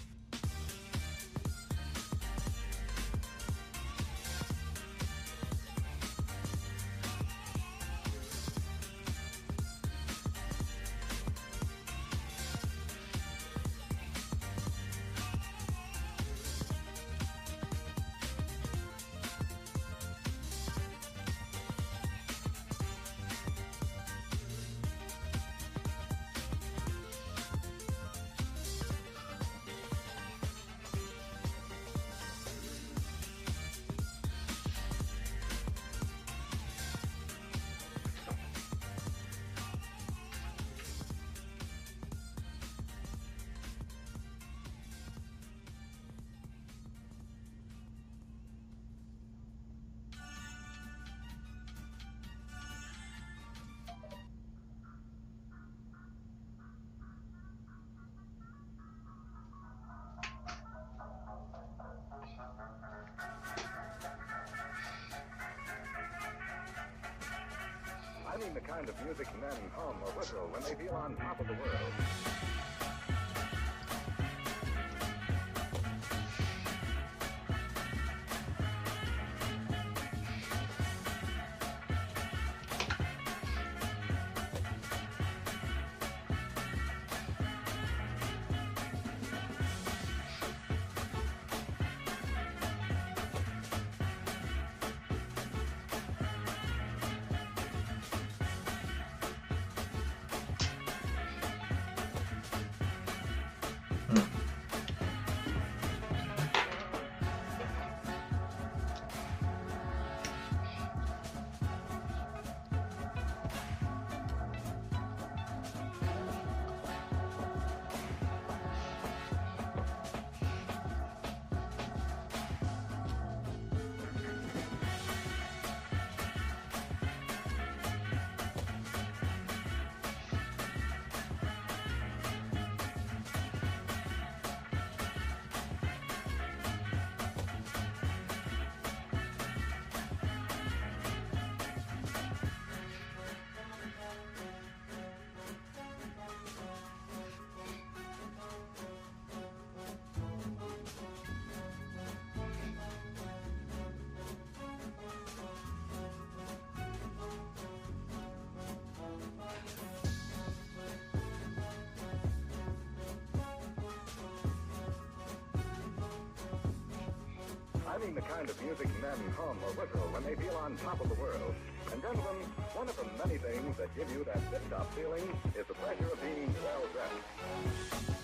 I mean the kind of music men hum or whistle when they feel on top of the world. I mean the kind of music men hum or whistle when they feel on top of the world. And gentlemen, one of the many things that give you that tip-top feeling is the pleasure of being well-dressed.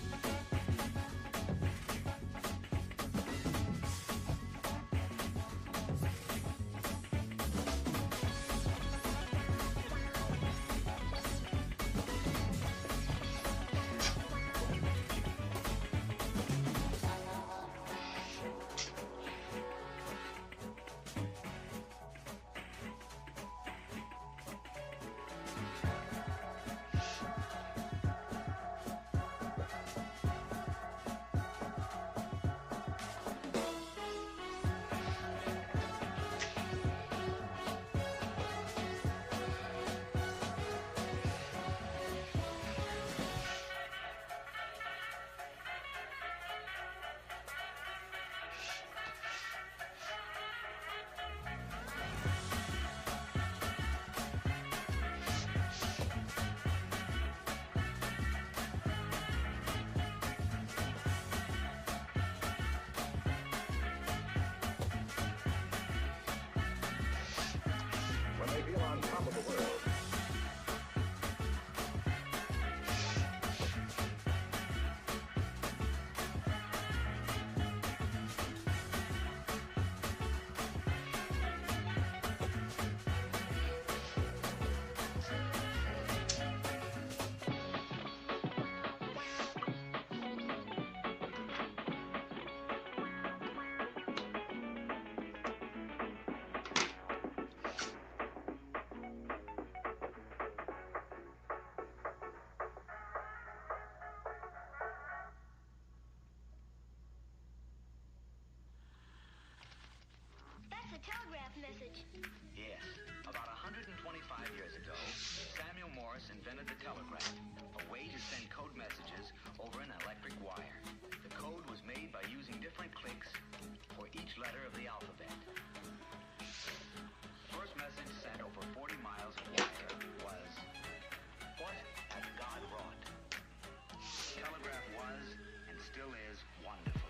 invented the telegraph, a way to send code messages over an electric wire. The code was made by using different clicks for each letter of the alphabet. The first message sent over 40 miles of wire was, "What hath God wrought?" The telegraph was, and still is, wonderful.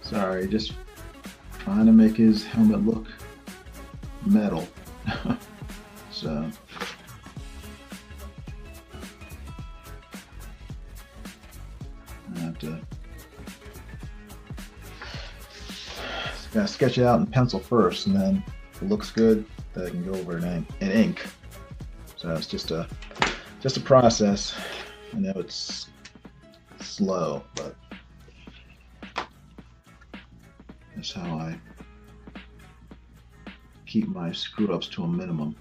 Sorry, just trying to make his helmet look metal. So I have to gotta sketch it out in pencil first, and then if it looks good, then I can go over in ink. So it's just a process. I know it's slow, but that's how I keep my screw-ups to a minimum.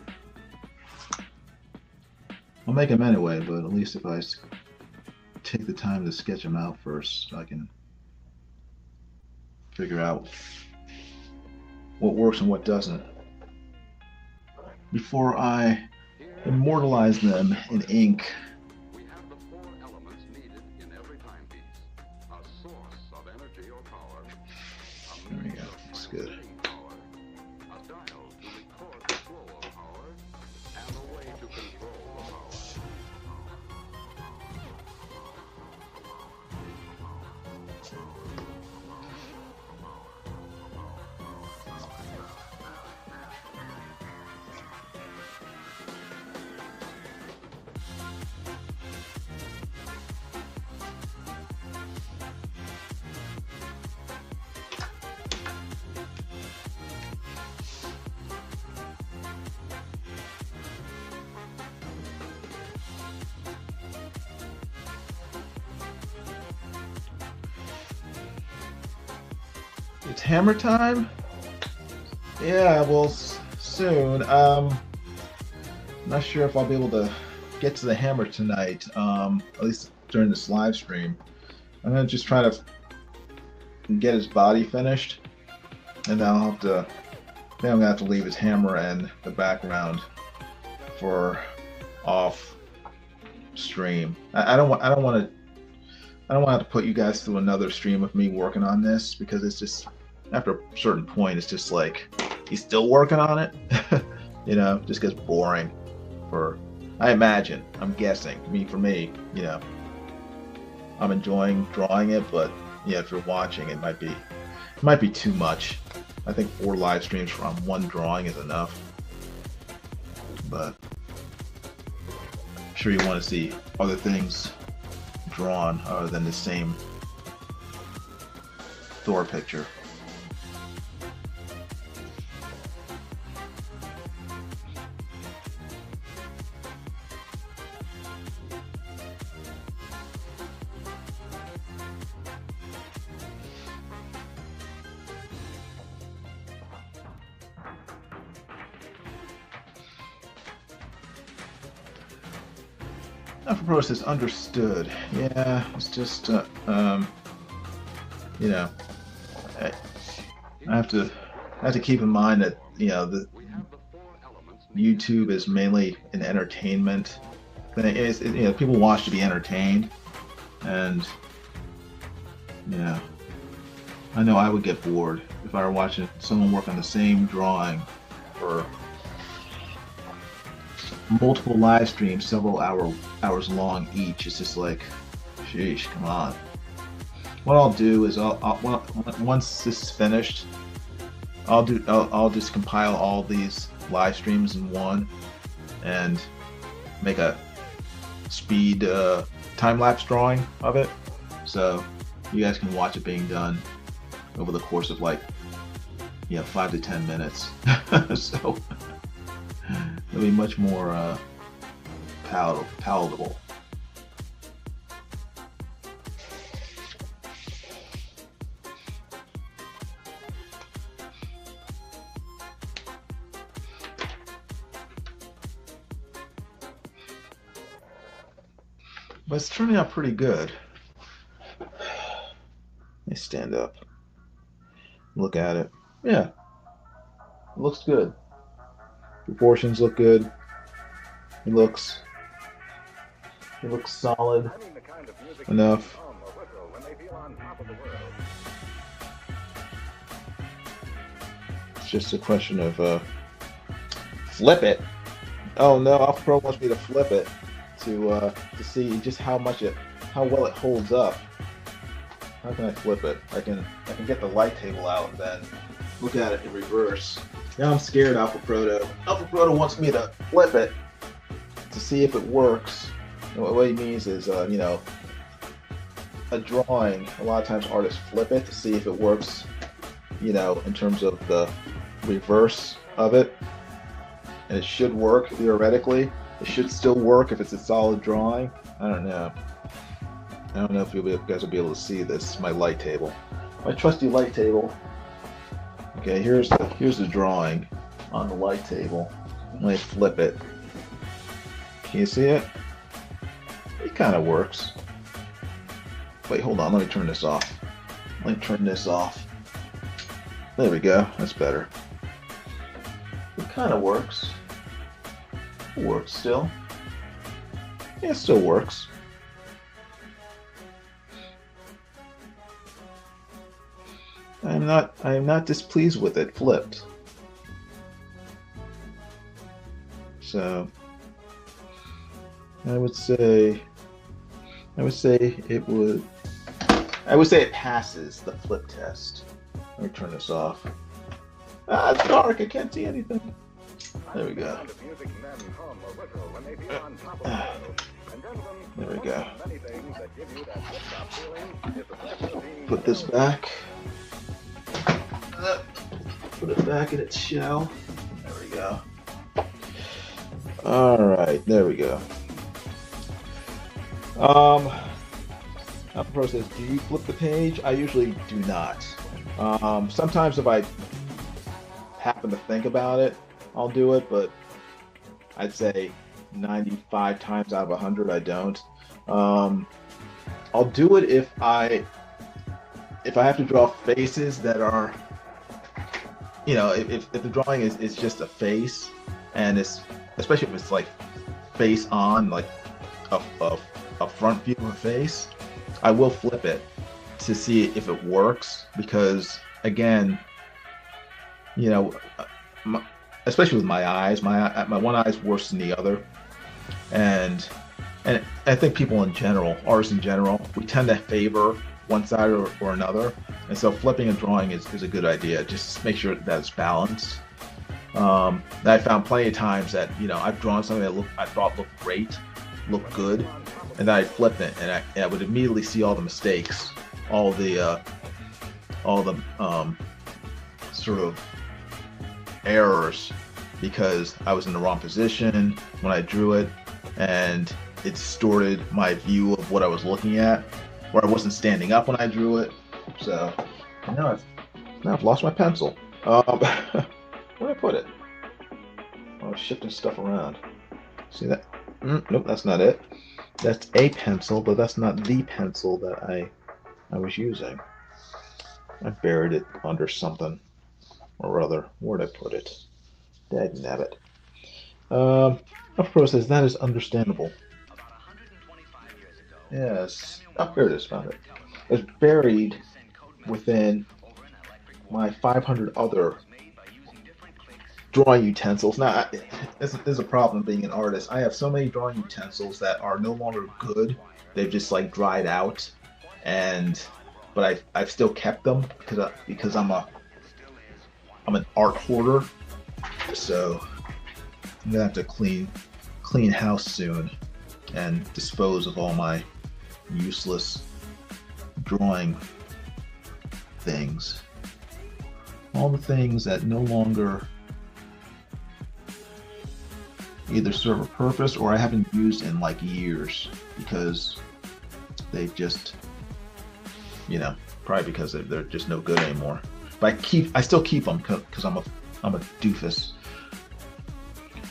I'll make them anyway, but at least if I take the time to sketch them out first, I can figure out what works and what doesn't before I immortalize them in ink. We have the four elements needed in every timepiece. A source of energy or power. There we go. That's good. Power, a dial to record the flow of power, and a way to control the power. It's hammer time. Yeah, well, soon. Not sure if I'll be able to get to the hammer tonight. At least during this live stream. I'm gonna just try to get his body finished, and then I'll have to. I think I'm gonna have to leave his hammer and the background for off stream. I don't want. I don't want to. I don't want to put you guys through another stream of me working on this, because it's just after a certain point, it's just like he's still working on it. You know, just gets boring. For I imagine, I'm guessing. For me, you know, I'm enjoying drawing it, but yeah, if you're watching, it might be too much. I think 4 live streams from one drawing is enough. But I'm sure you want to see other things drawn other than the same Thor picture. Alpha Pro says understood. Yeah, it's just, you know, I have to keep in mind that, you know, the YouTube is mainly an entertainment thing. You know, people watch to be entertained, and you know, I know I would get bored if I were watching someone work on the same drawing for multiple live streams, several hours long each. It's just like, sheesh, come on. What I'll do is once this is finished, I'll just compile all these live streams in one and make a speed time-lapse drawing of it, so you guys can watch it being done over the course of, like, you know, 5 to 10 minutes. So it'll be much more palatable. But it's turning out pretty good. Let me stand up. Look at it. Yeah. It looks good. Proportions look good. It looks solid enough. It's just a question of flip it. Oh no, Alpha Pro wants me to flip it to see just how well it holds up. How can I flip it? I can get the light table out and then look at it in reverse. Now I'm scared, Alpha Proto. Alpha Proto wants me to flip it to see if it works. And what he means is, you know, a drawing, a lot of times artists flip it to see if it works, you know, in terms of the reverse of it. And it should work, theoretically. It should still work if it's a solid drawing. I don't know. I don't know if you guys will be able to see this, my light table. My trusty light table. Okay, here's the drawing on the light table. Let me flip it. Can you see it? It kind of works. Wait, hold on. Let me turn this off. Let me turn this off. There we go. That's better. It kind of works. It works still. Yeah, it still works. I am not displeased with it flipped. So I would say it passes the flip test. Let me turn this off. Ah, it's dark. I can't see anything. There we go. There we go. Put this back. Put it back in its shell. There we go. Alright, there we go. Alpha Pro says, do you flip the page? I usually do not. Sometimes if I happen to think about it, I'll do it, but I'd say 95 times out of 100 I don't. Um, I'll do it if I have to draw faces that are, if the drawing is just a face, and it's, especially if it's like face on, like a front view of a face, I will flip it to see if it works, because again, you know, especially with my eyes, my one eye is worse than the other, and I think people in general, artists in general, we tend to favor one side or another, and so flipping a drawing is a good idea. Just make sure that it's balanced. I found plenty of times that I've drawn something that I thought looked great, looked good, and then I flipped it, and I would immediately see all the mistakes, all the sort of errors, because I was in the wrong position when I drew it, and it distorted my view of what I was looking at, or I wasn't standing up when I drew it. So now I've lost my pencil. Where did I put it? I was shifting stuff around. See that? Nope, that's not it. That's a pencil, but that's not the pencil that I was using. I buried it under something or other. Where'd I put it? Dagnabbit. Afro says that is understandable. Yes. Oh, here it is. Found it. It's buried within my 500 other drawing utensils. Now, there's a problem being an artist. I have so many drawing utensils that are no longer good. They've just like dried out, but I've still kept them because I'm an art hoarder. So I'm gonna have to clean house soon and dispose of all my useless drawing things. All the things that no longer either serve a purpose or I haven't used in like years, because they've just, probably because they're just no good anymore. But I still keep them because I'm a doofus.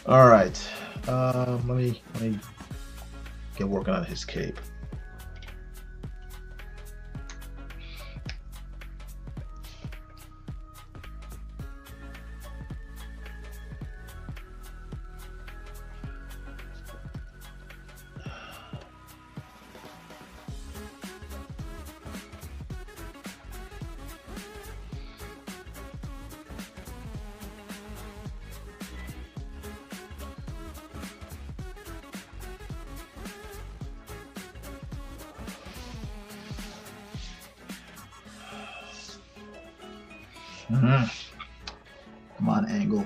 All right, let me get working on his cape. Come on, angle.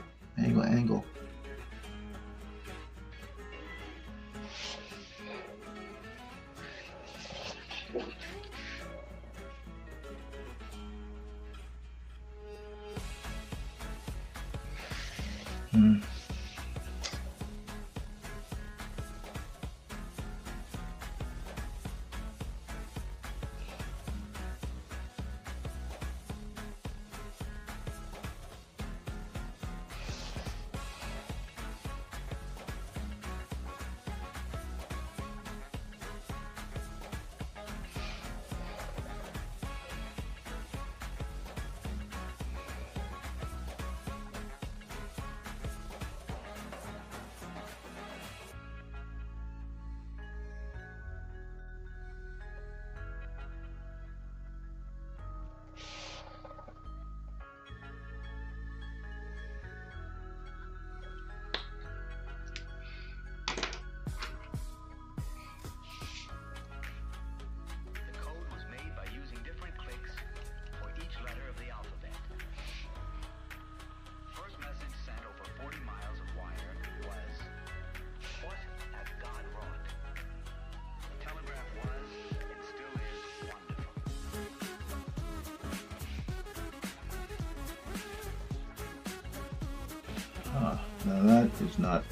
Now that is not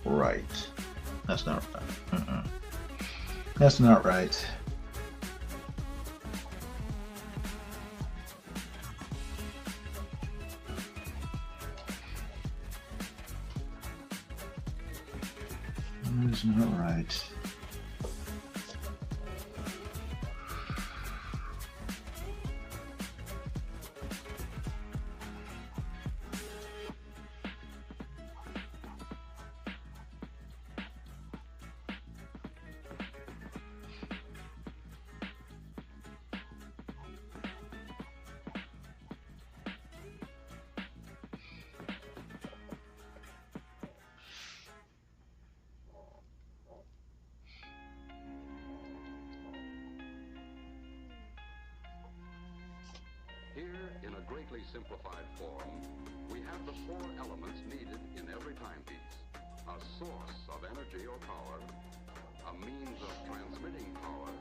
right. That's not right. That's not right. It's not right. Here, in a greatly simplified form, we have the four elements needed in every timepiece. A source of energy or power, a means of transmitting power,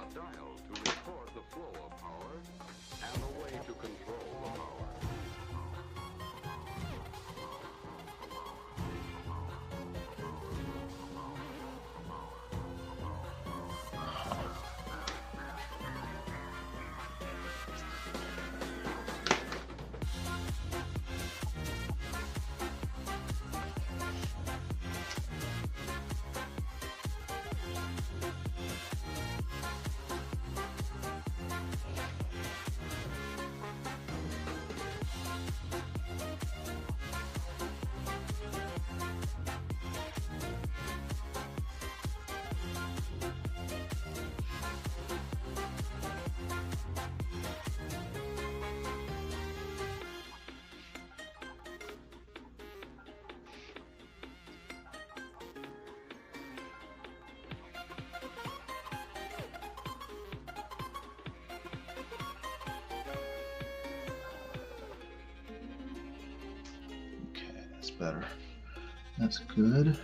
a dial to record the flow of power, and a way to control the power. Better. That's good.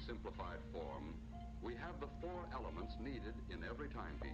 Simplified form, we have the four elements needed in every timepiece.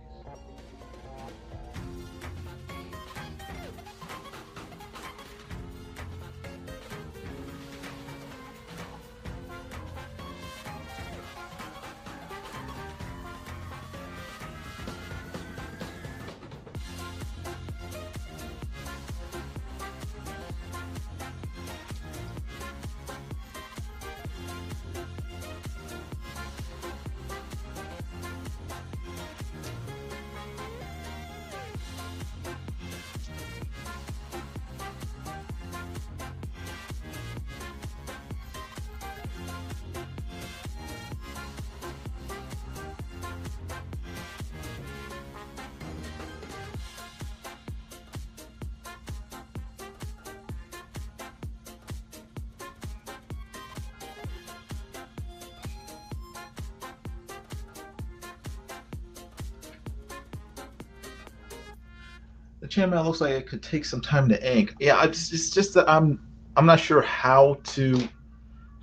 The chainmail looks like it could take some time to ink. Yeah, it's just that I'm not sure how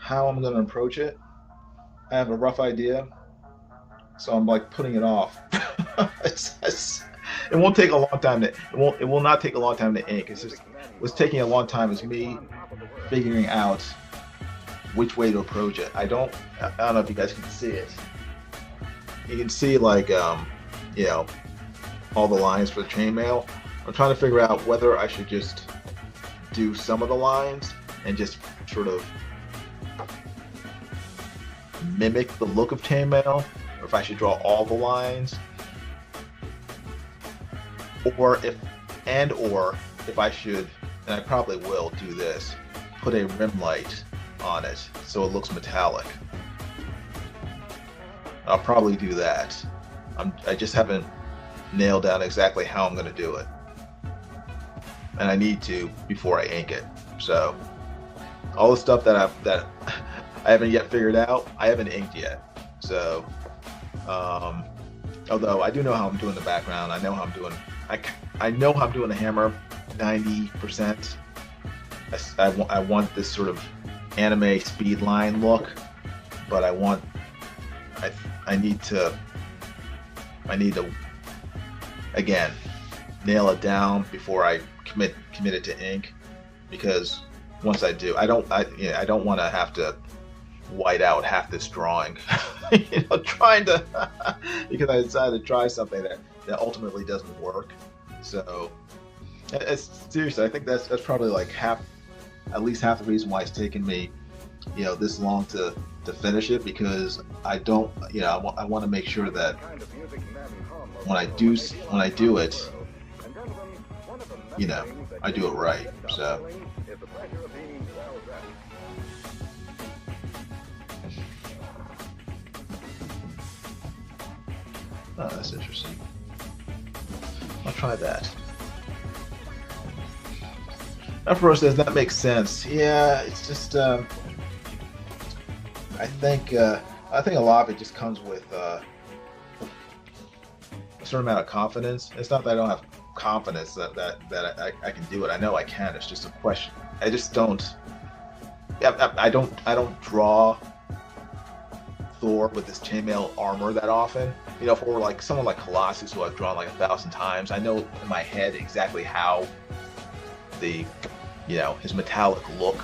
I'm going to approach it. I have a rough idea, so I'm like putting it off. It won't take a long time to it will not take a long time to ink. It's just what's taking a long time is me figuring out which way to approach it. I don't know if you guys can see it. You can see like you know, all the lines for the chainmail. I'm trying to figure out whether I should just do some of the lines and just sort of mimic the look of chainmail, or if I should draw all the lines, or if I should, and I probably will do this, put a rim light on it so it looks metallic. I'll probably do that. I just haven't nailed down exactly how I'm going to do it, and I need to before I ink it. So all the stuff that I haven't yet figured out, I haven't inked yet. So although I do know how I'm doing the background, I know how I'm doing. I know how I'm doing the hammer 90%. I want this sort of anime speed line look, but I need to again nail it down before I commit it to ink, because once I do, I don't want to have to white out half this drawing, trying to because I decided to try something that ultimately doesn't work. So seriously, I think that's probably like at least half the reason why it's taken me this long to finish it, because I want to make sure that when I do it, I do it right. So oh, that's interesting. I'll try that. Afro says that makes sense. Yeah, it's just I think a lot of it just comes with a certain amount of confidence. It's not that I don't have confidence that I can do it. I know I can. It's just a question. I just don't. I don't draw Thor with this chainmail armor that often. For like someone like Colossus, who I've drawn like 1,000 times, I know in my head exactly how his metallic look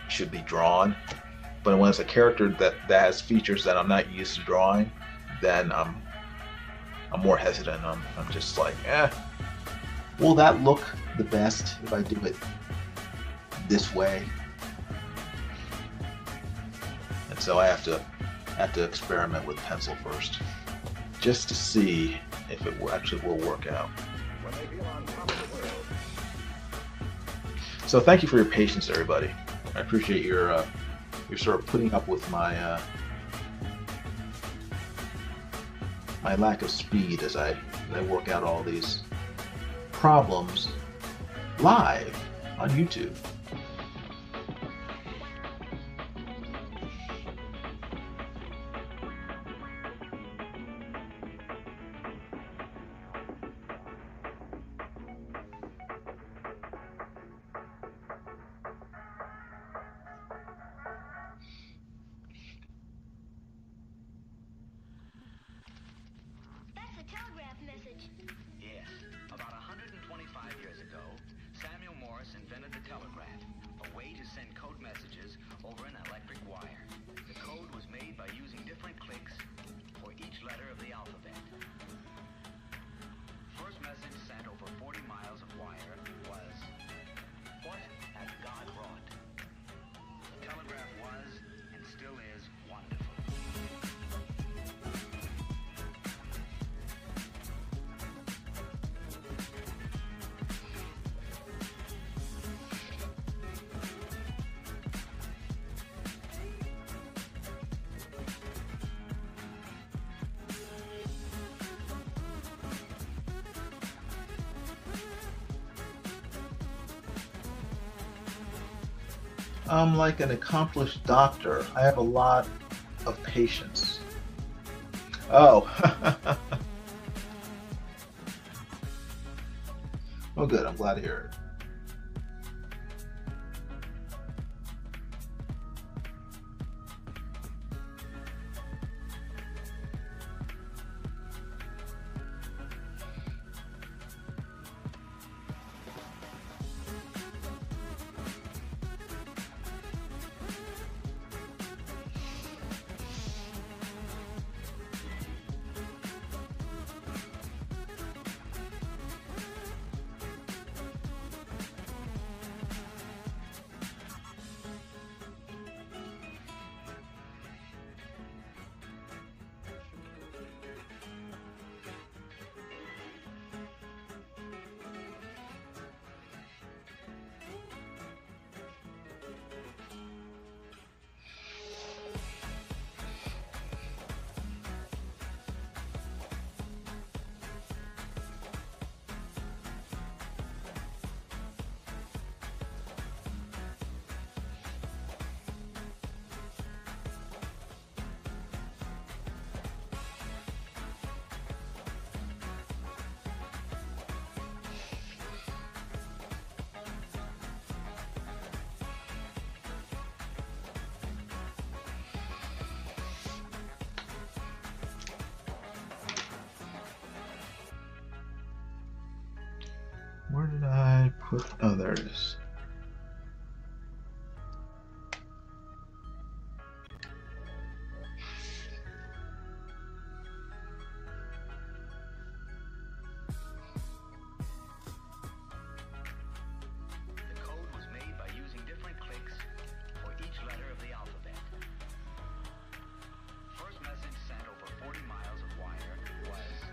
should be drawn. But when it's a character that has features that I'm not used to drawing, then I'm more hesitant. I'm just like, will that look the best if I do it this way? And so I have to experiment with pencil first, just to see if it actually will work out. So thank you for your patience, everybody. I appreciate your sort of putting up with my my lack of speed as I work out all these problems live on YouTube. Yes. About 125 years ago, Samuel Morse invented the telegraph, a way to send code messages over an electric wire. The code was made by using different clicks for each letter of the alphabet. First message sent over 40 miles of wire was, "What has God wrought?" The telegraph was, and still is, wonderful. I'm like an accomplished doctor. I have a lot of patience. Oh. Well, good. I'm glad to hear it. Where did I put? Oh, there it is. The code was made by using different clicks for each letter of the alphabet. First message sent over 40 miles of wire was,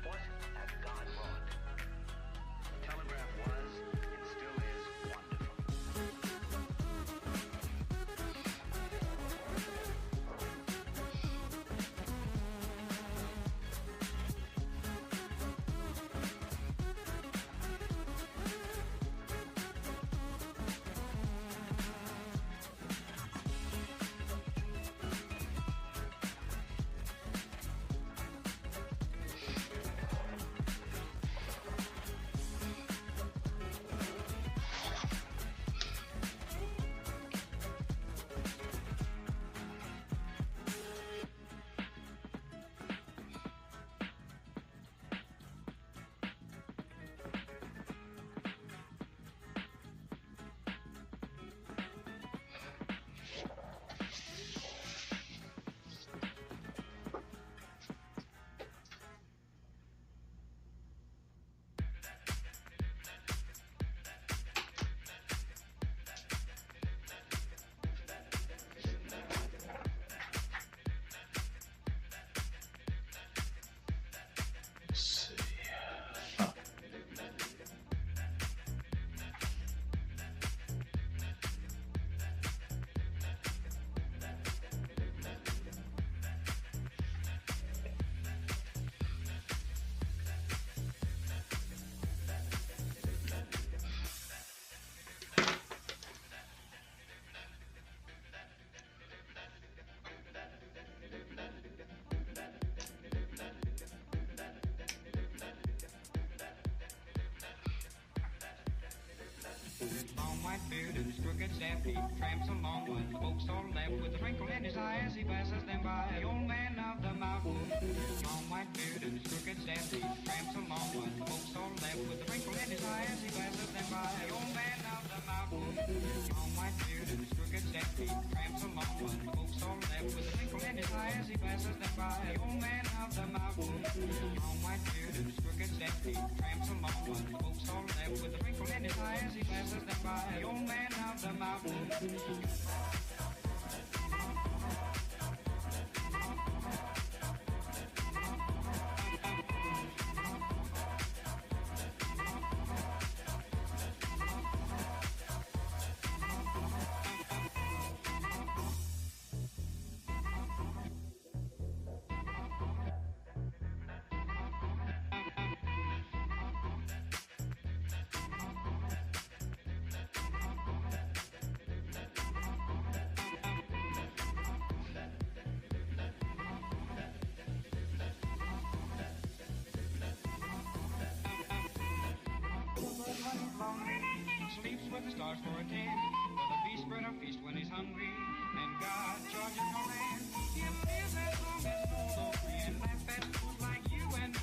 "What has God wrought?" The telegraph was, and still is, wonderful. Long white beard and his crooked staff, he tramps along with folks all left with a wrinkle in his eye as he passes them by. The old man of the mountain. Long white beard and his crooked staff, he tramps along with folks all left with a wrinkle in his eye as he passes them by. The old man of the mountain. Long white beard and his crooked staff, he tramps along with folks all left with a wrinkle in his eye as he passes them by. The old man of the mountain. Long white beard and his crooked staff, he tramps along with folks all left with a wrinkle in his eye as he passes them by. The old man of the mountain. Sleeps with the stars for a tent. For the beast spread a feast when he's hungry. And God charges no man. He lives as long as those are free. And laugh at fools like you and me.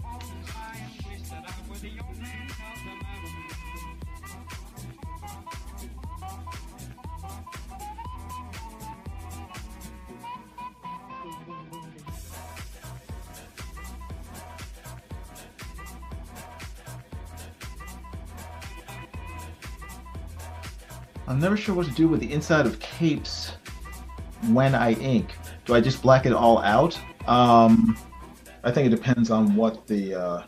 All high and twisted out with the old man of the mountain. I'm never sure what to do with the inside of capes when I ink. Do I just black it all out? I think it depends on what the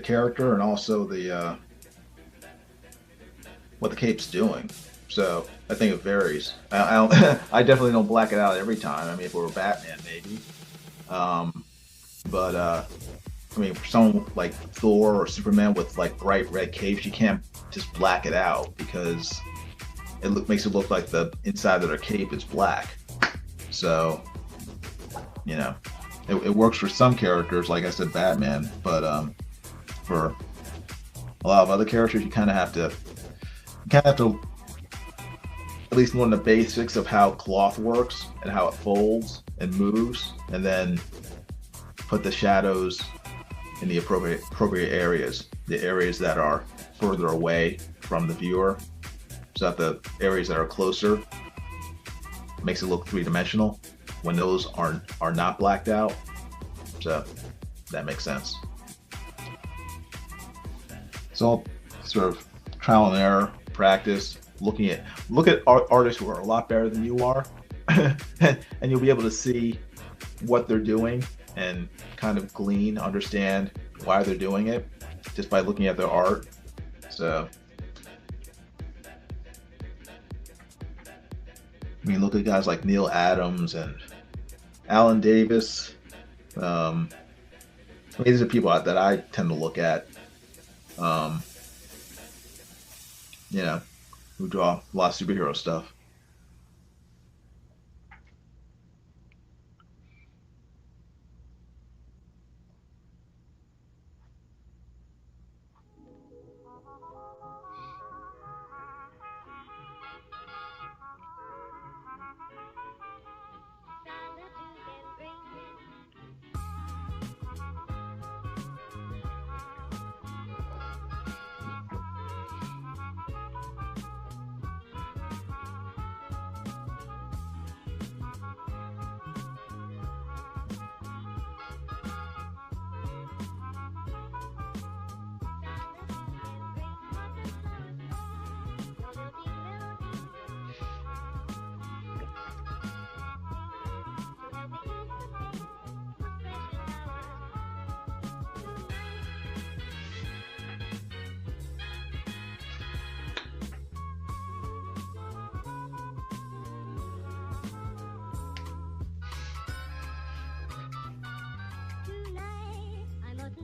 character and also the what the cape's doing. So I think it varies. I don't, I definitely don't black it out every time. I mean, if it were Batman, maybe. I mean, for someone like Thor or Superman with like bright red capes, you can't just black it out because it makes it look like the inside of their cape is black. So, you know, it works for some characters, like I said, Batman, but for a lot of other characters, you kind of have to at least learn the basics of how cloth works and how it folds and moves, and then put the shadows in the appropriate areas. the areas that are further away from the viewer, so that the areas that are closer makes it look three-dimensional when those are not blacked out. So that makes sense. So sort of trial and error, practice, look at artists who are a lot better than you are, and you'll be able to see what they're doing and kind of understand why they're doing it just by looking at their art. So I mean, look at guys like Neil Adams and Alan Davis. I mean, these are people that I tend to look at, you know, who draw a lot of superhero stuff.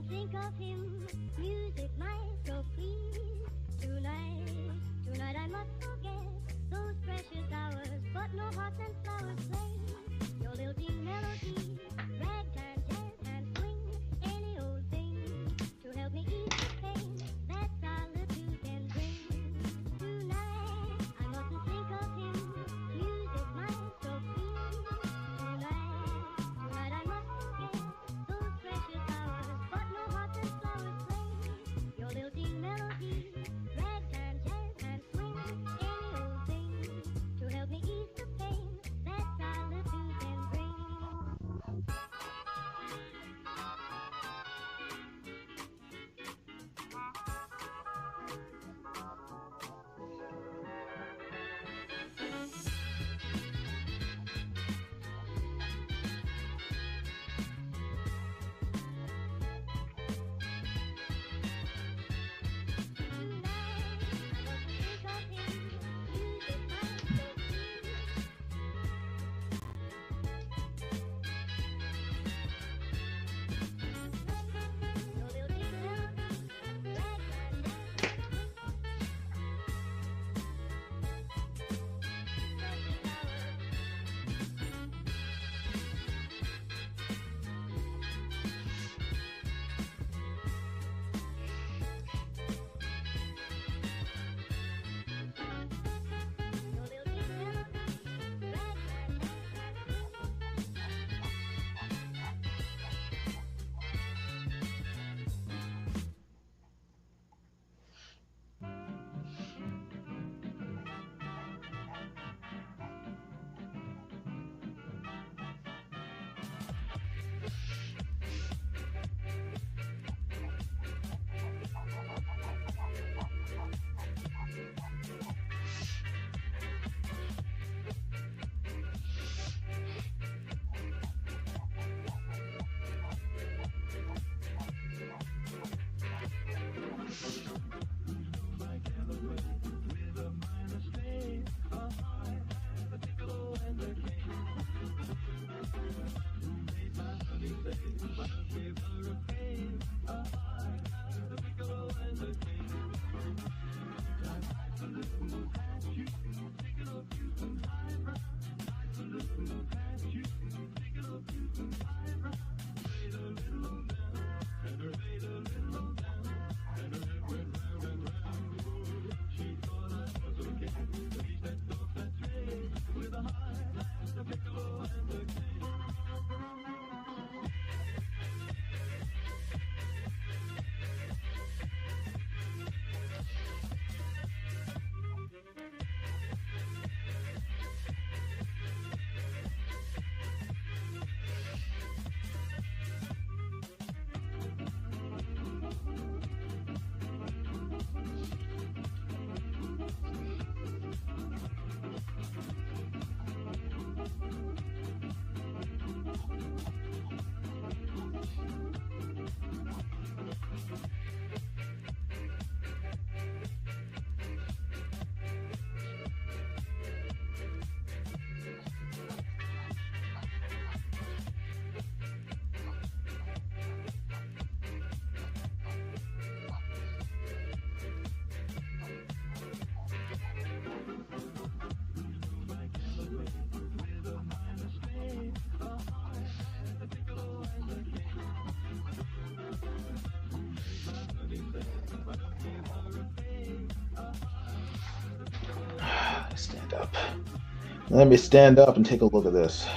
Think of him, music might so please. Tonight I must forget those precious hours, but no hearts and flowers play. Your lilting melody, ragtime, jazz and swing, any old thing to help me ease the pain that solitude can bring. Tonight I mustn't think of him, music might so please. Tonight I must forget those precious hours, but no hearts and flowers play. Your lilting melody, ragtime, jazz and swing, any old thing to help me ease the pain that solitude can bring. stand up. Let me stand up and take a look at this.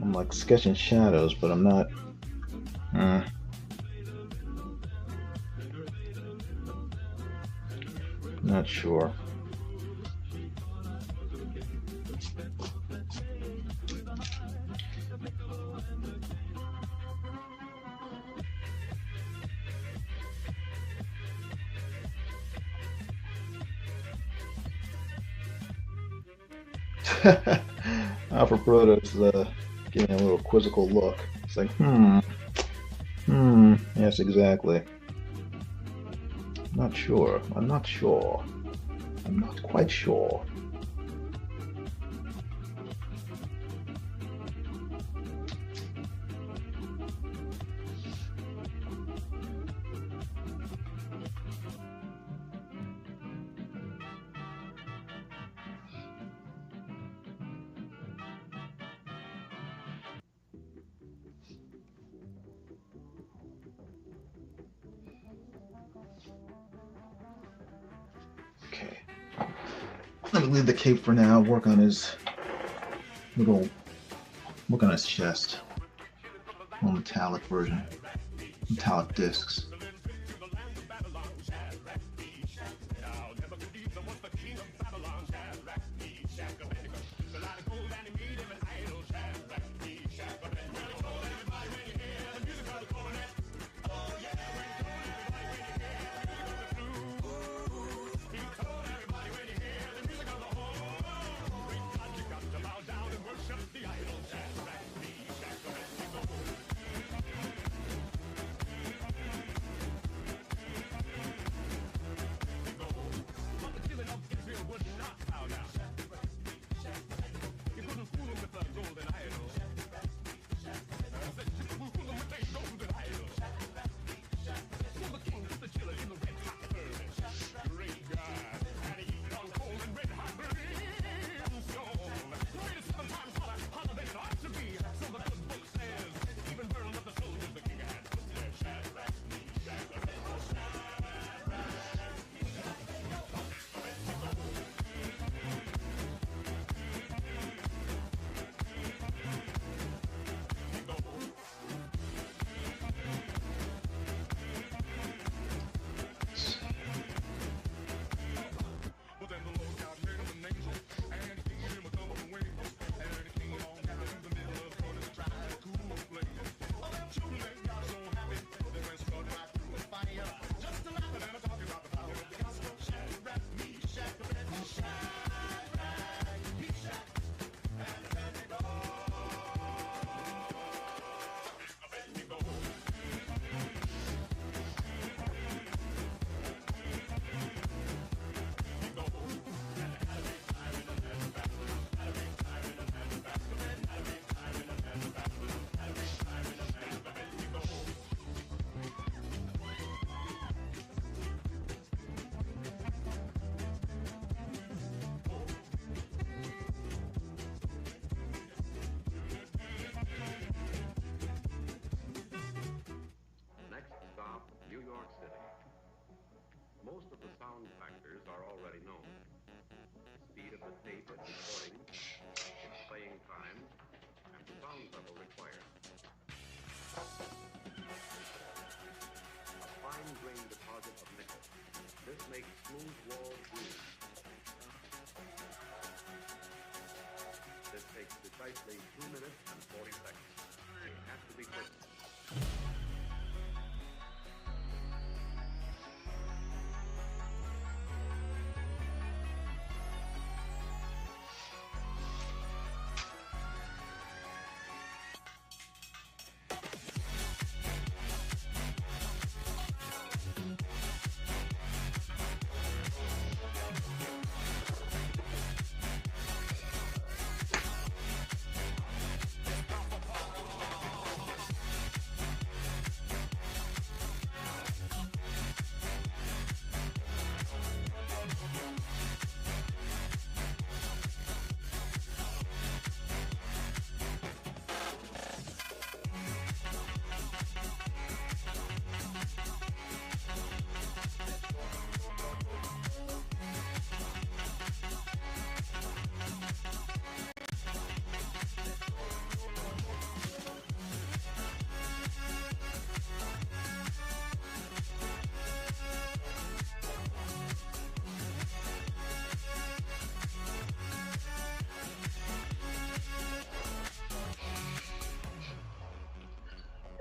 I'm like sketching shadows, but I'm not. Not sure. Alpha Proto's giving a little quizzical look. It's like, yes, exactly. Not sure. I'm not sure. I'm not quite sure. Okay. Let me leave the cape for now. Work on his chest. Little metallic version. Metallic discs. Most of the sound factors are already known. Speed of the tape at recording, its playing time, and the sound level required. A fine-grained deposit of nickel. This makes smooth wall grooves. This takes precisely 2 minutes and 40 seconds. It has to be quick.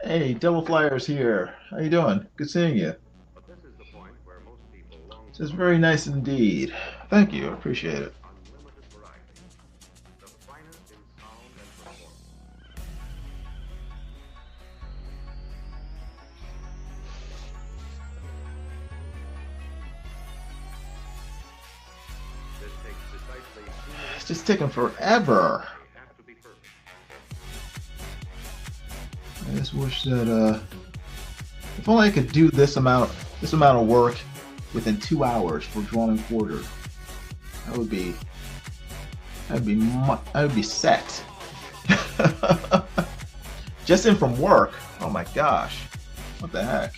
Hey, Double Flyers here. How you doing? Good seeing you. But this is the point where most people long This is very nice indeed. Thank you. I appreciate it. unlimited variety. The finest in sound and performance. This takes precisely 2 minutes. It's just taking forever. They have to be perfect. I just wish that if only I could do this amount of work within 2 hours for drawn and quartered. I would be set. Just in from work. Oh my gosh. What the heck?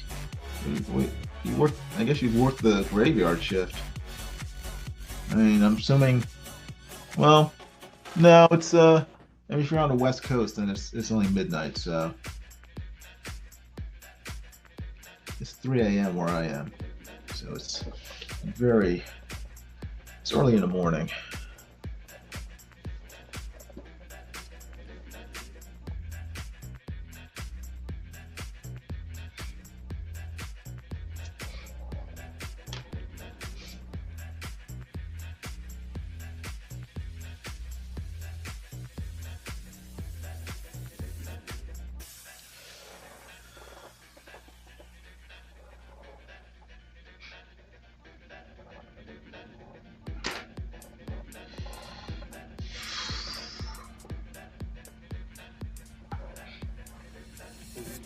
You work, I guess you've worked the graveyard shift. I mean, I'm assuming, well, no, it's I mean, if you're on the West Coast, then it's only midnight, so it's 3 a.m. where I am, so it's early in the morning.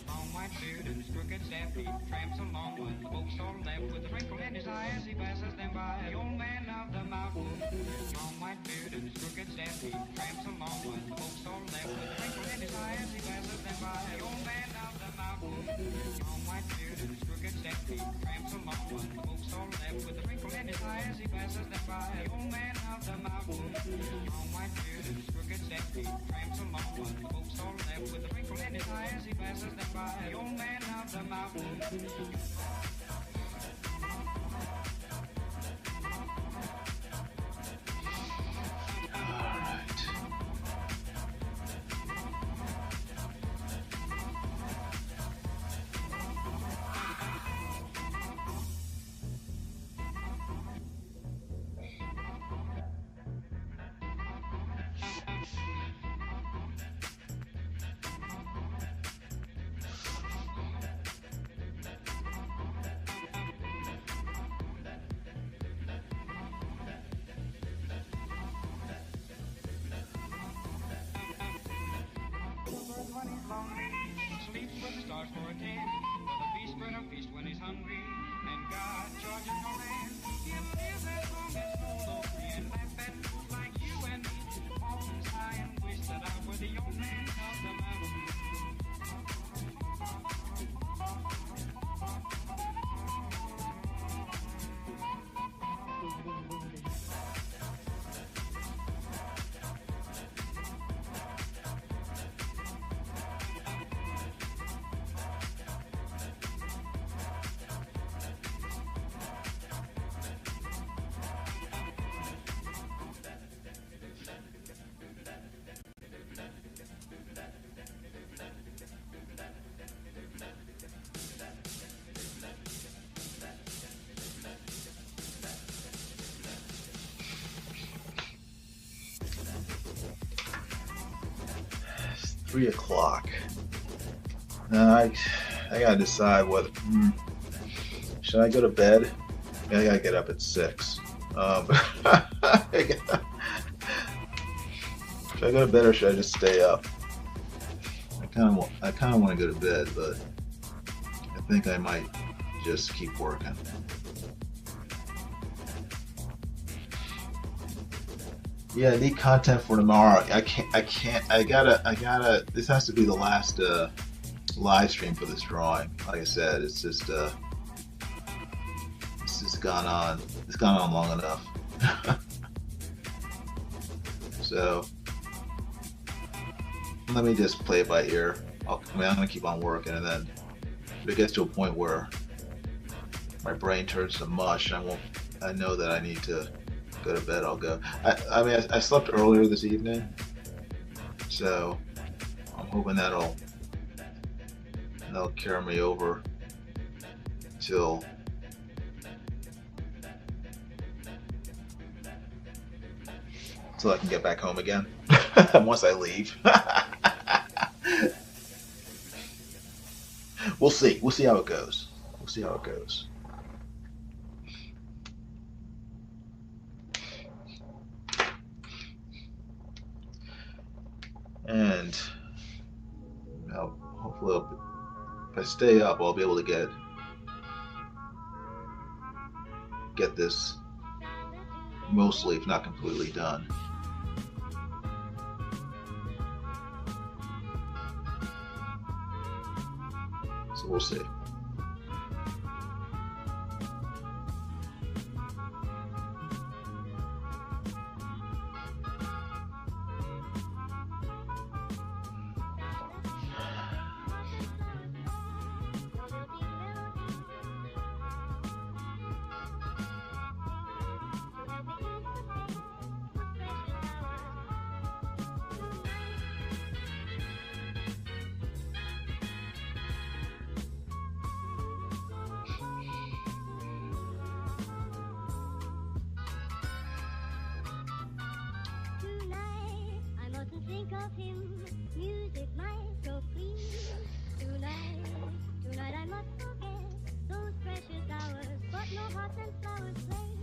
Long white beard and his crooked staff, he tramps along with the folks all left with a wrinkle in his eye as he passes them by. The old man of the mountain. Long white beard and his crooked staff, he tramps along with the folks all left with a wrinkle in his eye as he passes them by. The old man of the mountain. Long white beard and his crooked staff, he tramps along with the folks all left with a wrinkle in his eye as he passes them by. The old man of the mountain. Long white beard and his crooked staff, he tramps along with the folks all left with a wrinkle in his eye as he passes them by. The old man of the mountain. Sleeps with the stars for a tent. For the beast spread a feast when he's hungry. And God charges no man. He'll live as long as snow free and laugh at fools like you and me. Fall and sigh and wish that I were the old man of the mountain. It's 3 o'clock. Now I gotta decide whether should I go to bed? I gotta get up at 6. Should I go to bed or should I just stay up? I kind of want to go to bed, but I think I might just keep working. Yeah, I need content for tomorrow. I gotta, this has to be the last live stream for this drawing. Like I said, it's just gone on long enough. So let me just play it by ear. I'm gonna keep on working, and then if it gets to a point where my brain turns to mush, I know that I need to go to bed. I'll go. I mean, I slept earlier this evening, so I'm hoping that'll that'll carry me over till I can get back home again once I leave. We'll see. We'll see how it goes. We'll see how it goes. And hopefully, if I stay up, I'll be able to get this mostly, if not completely, done. So we'll see. Of him, music might so please. Tonight I must forget those precious hours, but no hearts and flowers play.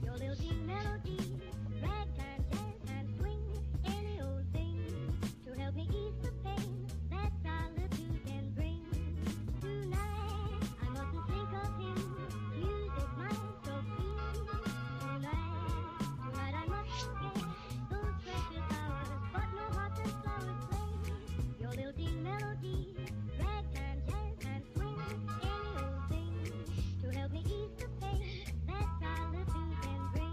Your lilting melody, ragtime, jazz and swing, any old thing to help me ease the pain that solitude can bring. Tonight I mustn't think of him, music might so please. Tonight I must forget those precious hours, but no hearts and flowers play. Your lilting melody, ragtime, jazz and swing, any old thing to help me ease the pain that solitude can bring.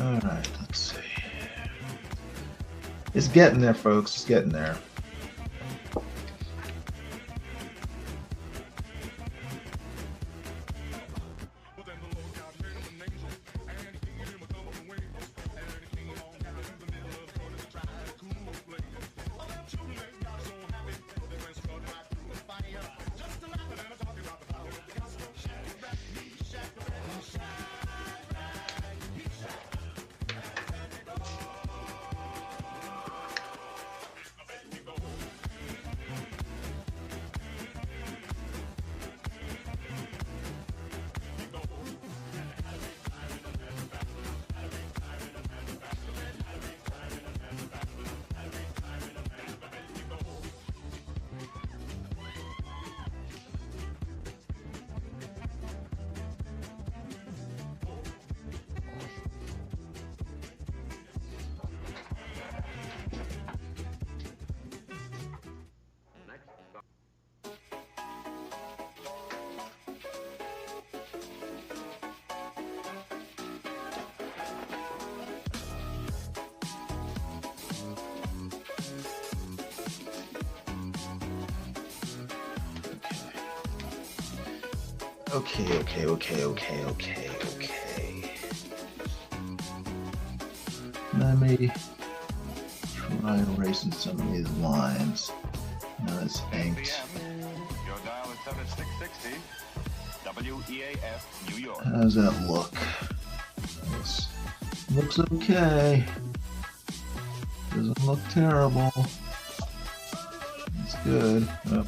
All right, let's see. It's getting there, folks. It's getting there. Okay. Let me try erasing some of these lines. Now it's inked. Your dial is 7660 WEAF, New York. How does that look? This looks okay. Doesn't look terrible. It's good. Oh,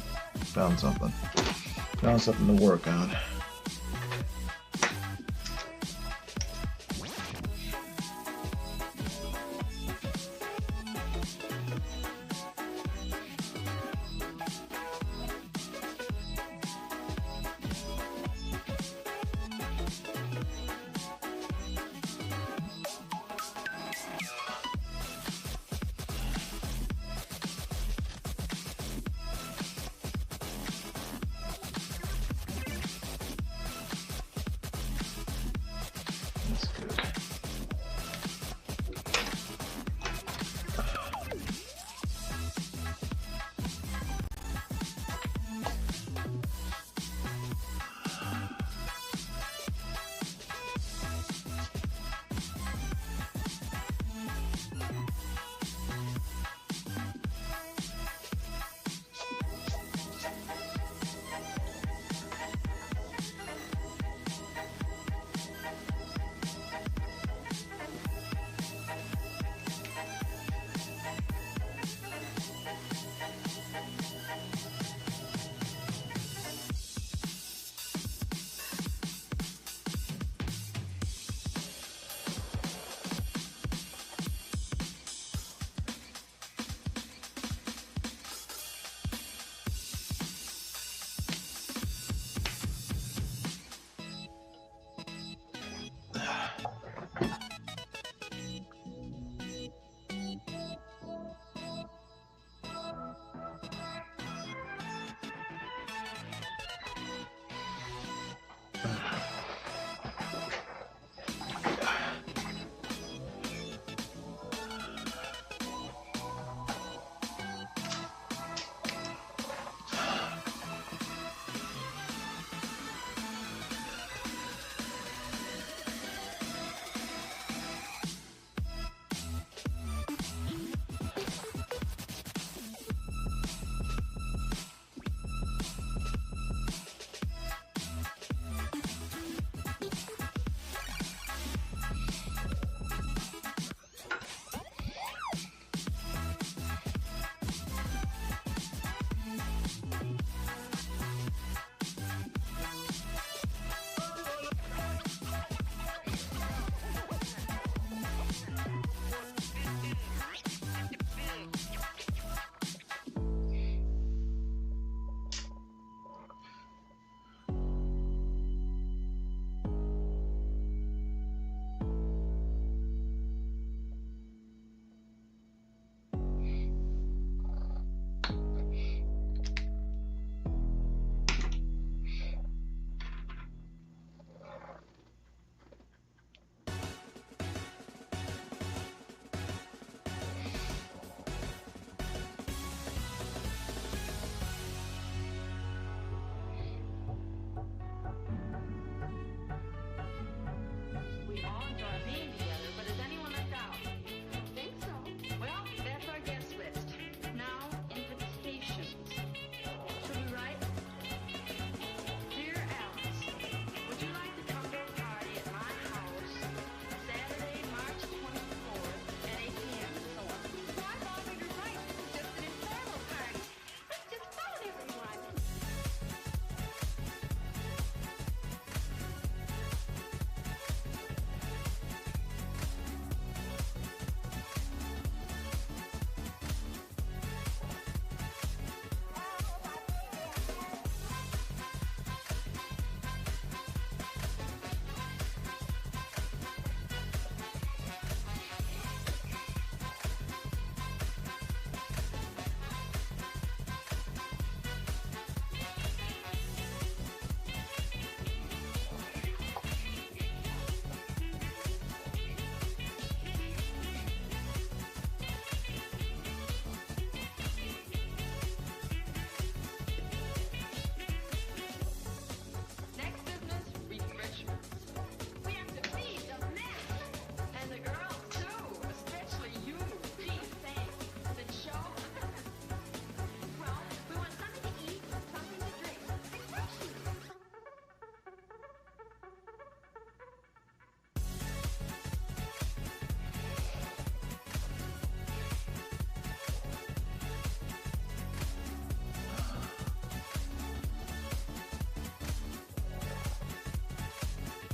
found something. Found something to work on.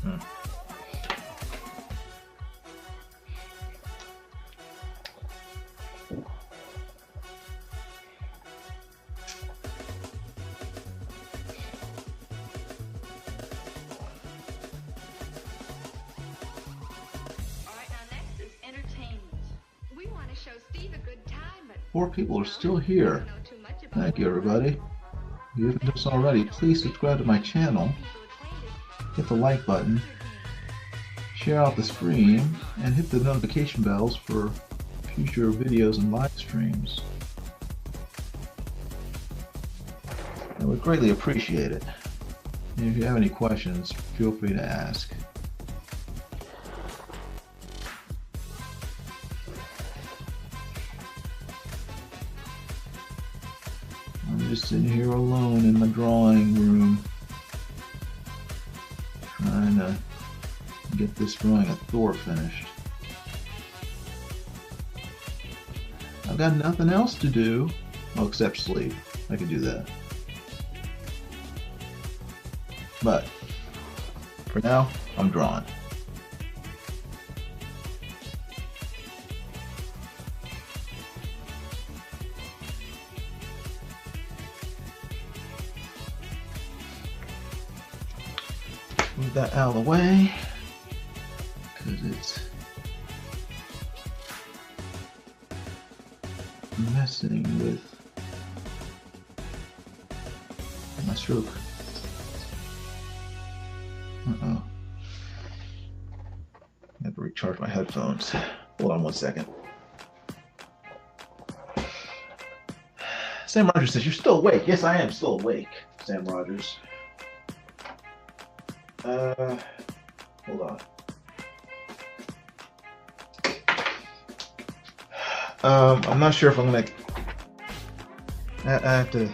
Alright, now next is entertainment. We want to show Steve a good time, but 4 people are still here. Thank you, everybody. If you haven't done so already, please subscribe to my channel, hit the like button, share out the stream, and hit the notification bells for future videos and live streams. I would greatly appreciate it. And if you have any questions, feel free to ask. I'm just sitting here alone in my drawing room, trying to get this drawing of Thor finished. I've got nothing else to do, well, except sleep. I could do that. But for now, I'm drawing. Move that out of the way, because it's messing with my stroke. Uh-oh. I have to recharge my headphones. Hold on one second. Sam Rogers says, "You're still awake." Yes, I am still awake, Sam Rogers. Hold on. I'm not sure if I'm gonna. I have to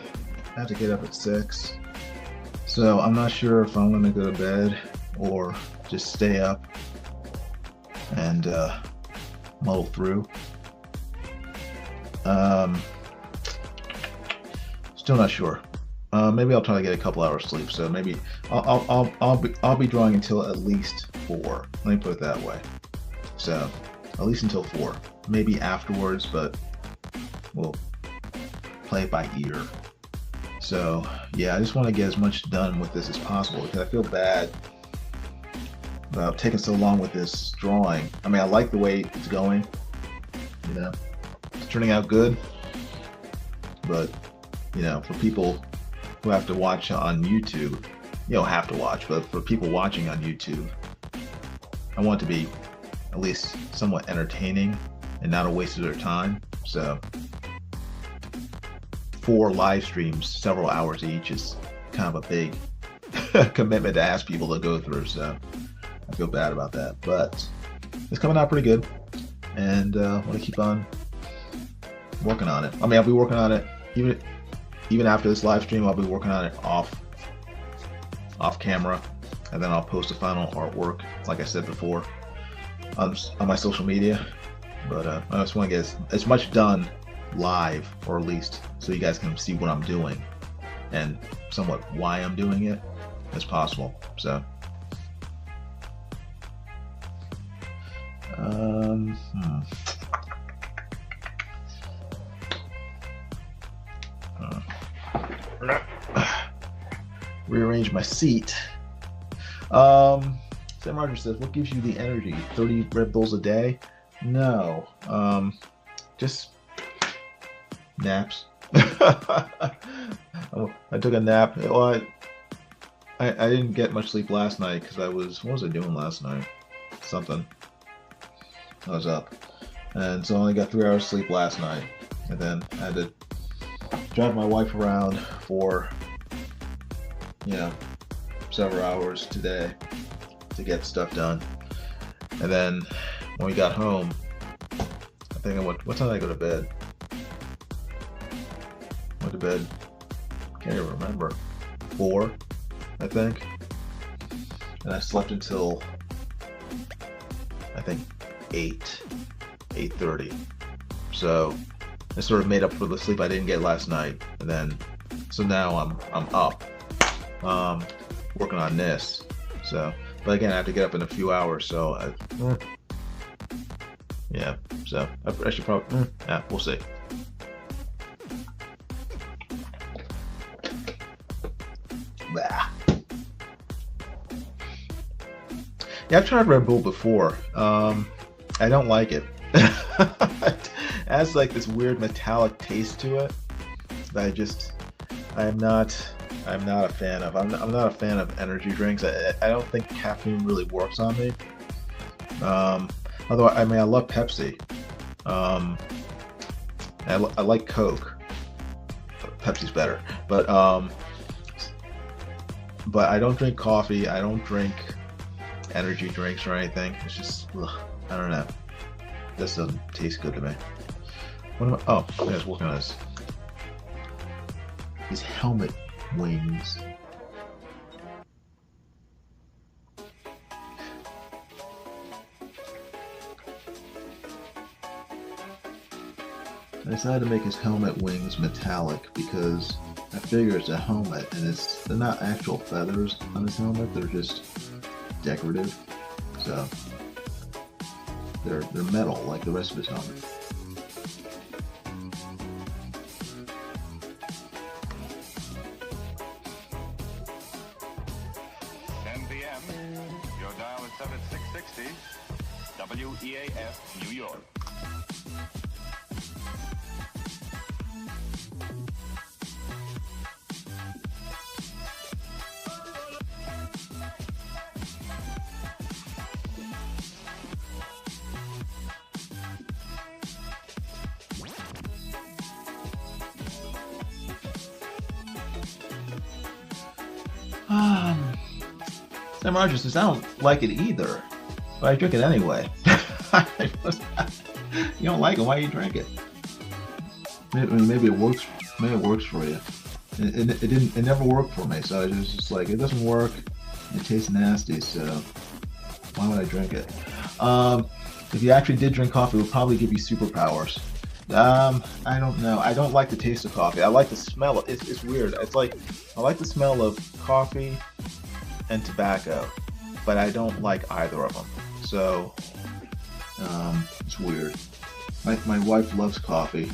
get up at 6, so I'm not sure if I'm gonna go to bed or just stay up and muddle through. Still not sure. Maybe I'll try to get a couple hours sleep. So maybe I'll be drawing until at least 4. Let me put it that way. So at least until 4. Maybe afterwards, but we'll play it by ear. So yeah, I just want to get as much done with this as possible because I feel bad about taking so long with this drawing. I mean, I like the way it's going. You know, it's turning out good. But you know, for people who have to watch on YouTube, you don't have to watch, but for people watching on YouTube, I want it to be at least somewhat entertaining and not a waste of their time. So 4 live streams, several hours each, is kind of a big commitment to ask people to go through. So I feel bad about that, but it's coming out pretty good, and I want to keep on working on it. I mean, I'll be working on it even after this live stream. I'll be working on it off camera, and then I'll post the final artwork, like I said before, on my social media. But I just want to get as much done live, or at least so you guys can see what I'm doing and somewhat why I'm doing it as possible. So rearrange my seat. Sam Rogers says, "What gives you the energy? 30 Red Bulls a day?" No, just naps. Oh, I took a nap. Well, I didn't get much sleep last night because what was I doing last night? Something. I was up, and so I only got 3 hours sleep last night, and then I had to drive my wife around for, you know, several hours today to get stuff done. And then when we got home, I think what time did I go to bed? Went to bed, can't even remember, 4, I think. And I slept until, I think, 8:30. So I sort of made up for the sleep I didn't get last night. And then, so now I'm up, working on this. So But again, I have to get up in a few hours, so yeah. So I should probably yeah, we'll see. Bah. Yeah, I've tried Red Bull before. I don't like it. It has like this weird metallic taste to it that I'm not a fan of. I'm not a fan of energy drinks. I don't think caffeine really works on me. Although I mean I love Pepsi. I like Coke. Pepsi's better, but I don't drink coffee. I don't drink energy drinks or anything. It's just I don't know. This doesn't taste good to me. What am I? Oh, I was working on this. These helmet wings. I decided to make his helmet wings metallic because I figure it's a helmet and they're not actual feathers on his helmet, they're just decorative. So they're metal like the rest of his helmet. 10 p.m. Your dial is set at 660. WEAF, New York. Sam Rogers says, I don't like it either, but I drink it anyway. You don't like it, why do you drink it? Maybe it works. Maybe it works for you. It never worked for me, so I was just like, it doesn't work. It tastes nasty, so why would I drink it? If you actually did drink coffee, it would probably give you superpowers. I don't know. I don't like the taste of coffee. I like the smell. It's weird. It's like I like the smell of coffee and tobacco, but I don't like either of them. So it's weird. My wife loves coffee.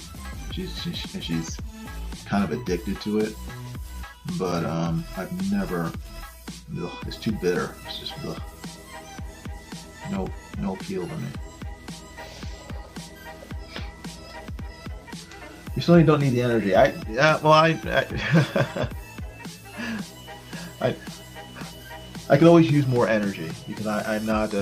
She's kind of addicted to it, but I've never. Ugh, it's too bitter. It's just ugh. No appeal to me. You certainly don't need the energy. I could always use more energy because I'm not.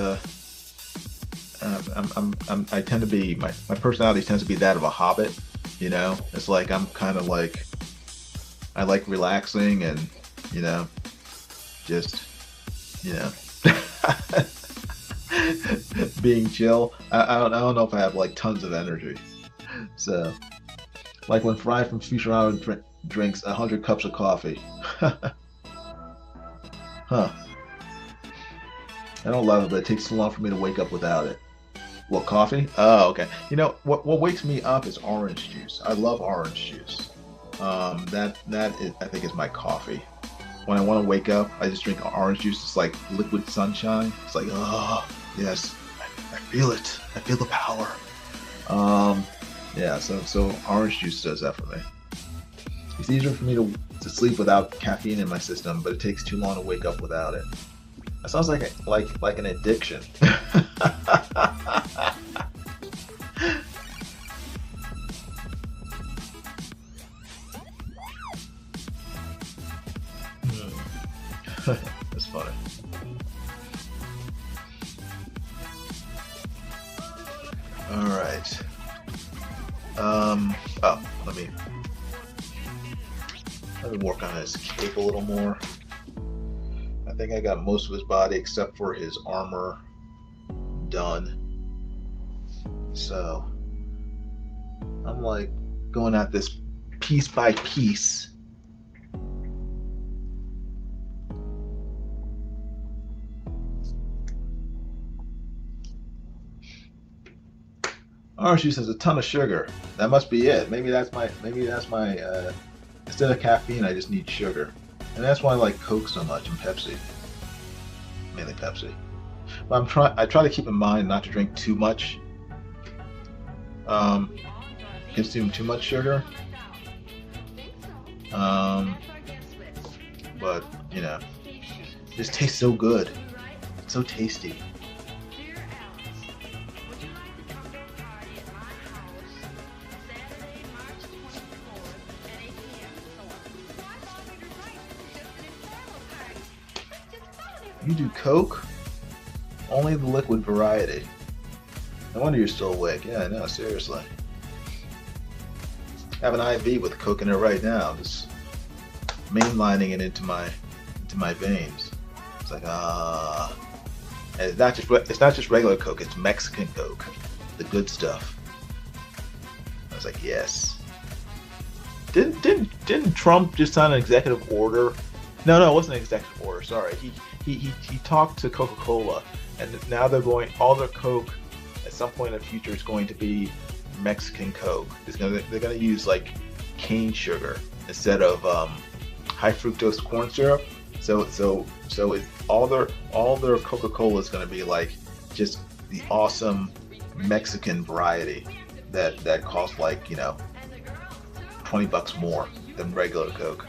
I tend to be my personality tends to be that of a hobbit. You know, it's like I'm kind of like I like relaxing and just being chill. I don't know if I have like tons of energy. So, like when Fry from Futurama drinks 100 cups of coffee. Huh. I don't love it, but it takes too long for me to wake up without it. What, coffee? Oh, okay. You know, what wakes me up is orange juice. I love orange juice. That is, I think, is my coffee. When I want to wake up, I just drink orange juice. It's like liquid sunshine. It's like, oh, yes, I feel it. I feel the power. Yeah, so orange juice does that for me. It's easier for me to sleep without caffeine in my system, but it takes too long to wake up without it. That sounds like an addiction. That's funny. All right. Oh, let me work on his cape a little more. I think I got most of his body except for his armor done. So I'm like going at this piece by piece. Orange juice has a ton of sugar. That must be it. Maybe that's my instead of caffeine, I just need sugar. And that's why I like Coke so much and Pepsi. mainly Pepsi. But I try to keep in mind not to drink too much, consume too much sugar. But you know, it just tastes so good, it's so tasty. You do Coke? Only the liquid variety. No wonder you're still awake. Yeah, no, seriously. I have an IV with Coke in it right now, just mainlining it into my veins. It's like and it's not just regular Coke. It's Mexican Coke, the good stuff. I was like, yes. Didn't Trump just sign an executive order? No, it wasn't an executive order. Sorry, he talked to Coca-Cola, and now they're going, all their Coke at some point in the future is going to be Mexican Coke. They're gonna use like cane sugar instead of high fructose corn syrup. So all their Coca-Cola is gonna be like just the awesome Mexican variety that costs like, $20 more than regular Coke.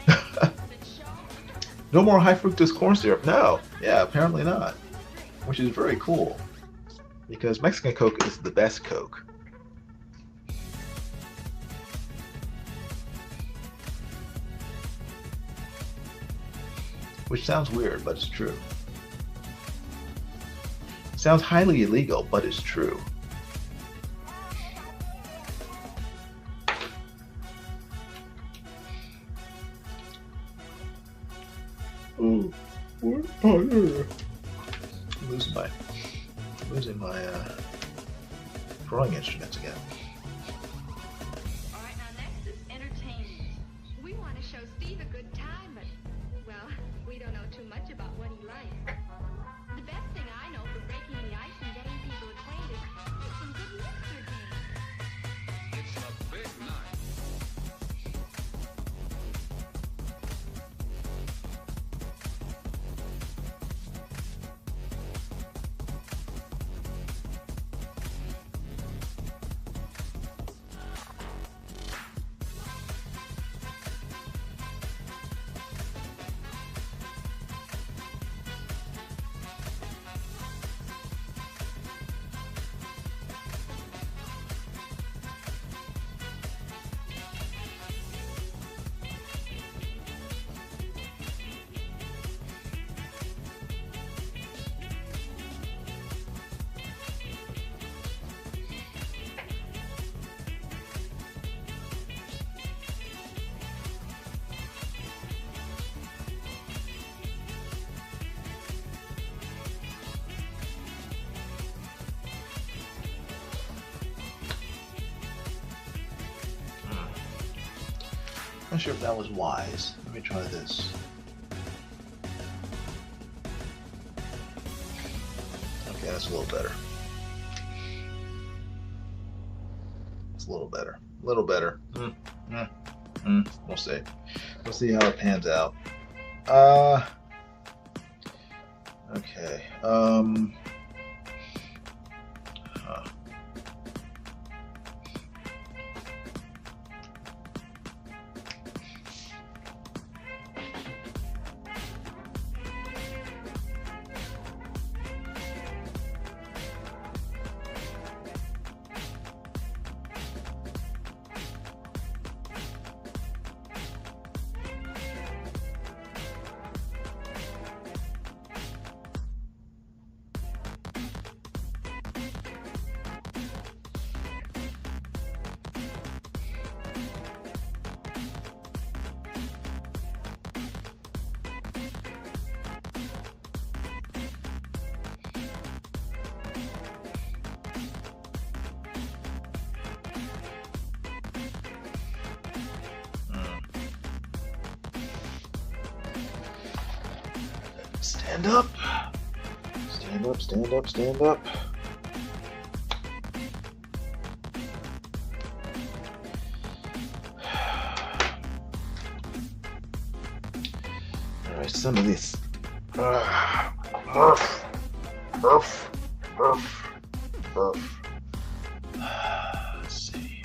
No more high fructose corn syrup. No, yeah, apparently not, which is very cool because Mexican Coke is the best Coke. Which sounds weird, but it's true. It sounds highly illegal, but it's true. Oh, what? Oh, yeah. Losing my drawing instruments again. All right, now next is entertainment. We want to show Steve a good time, but, well, we don't know too much about what he likes. The best thing I know for breaking the ice and getting people acquainted is some good mixer games. It's a big night. Not sure if that was wise. Let me try this. Okay, that's a little better. It's a little better. A little better. We'll see. We'll see how it pans out. Okay. Stand up. Stand up, stand up, stand up. Alright, some of this. Murph. Murph. Murph. Murph. Let's see.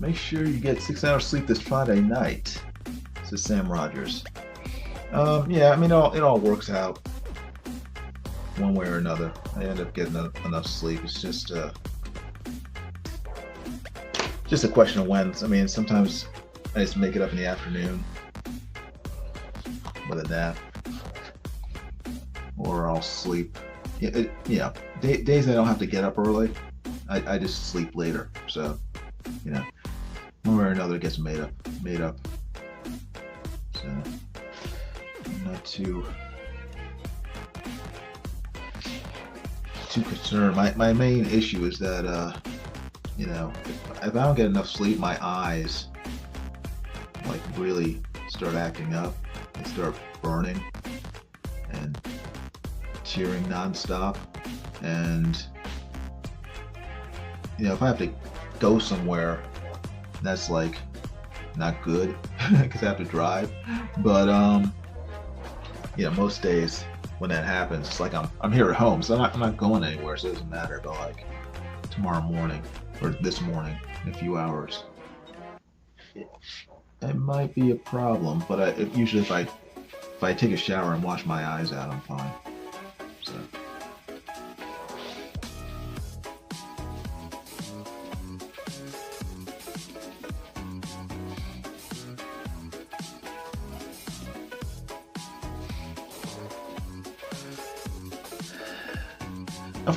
Make sure you get 6 hours sleep this Friday night, says Sam Rogers. Yeah, I mean, it all works out one way or another. I end up getting enough sleep. It's just a question of when. I mean, sometimes I just make it up in the afternoon with a nap, or I'll sleep. Yeah, days I don't have to get up early, I just sleep later. So, you know, one way or another it gets made up. So, I'm not too concerned. My main issue is that you know, if I don't get enough sleep, my eyes like really start acting up. They start burning and tearing nonstop. And you know, if I have to go somewhere, that's like not good because I have to drive. But you know, most days when that happens, it's like I'm here at home, so I'm not going anywhere, so it doesn't matter. But like tomorrow morning or this morning in a few hours, it might be a problem. But usually if I take a shower and wash my eyes out, I'm fine. So.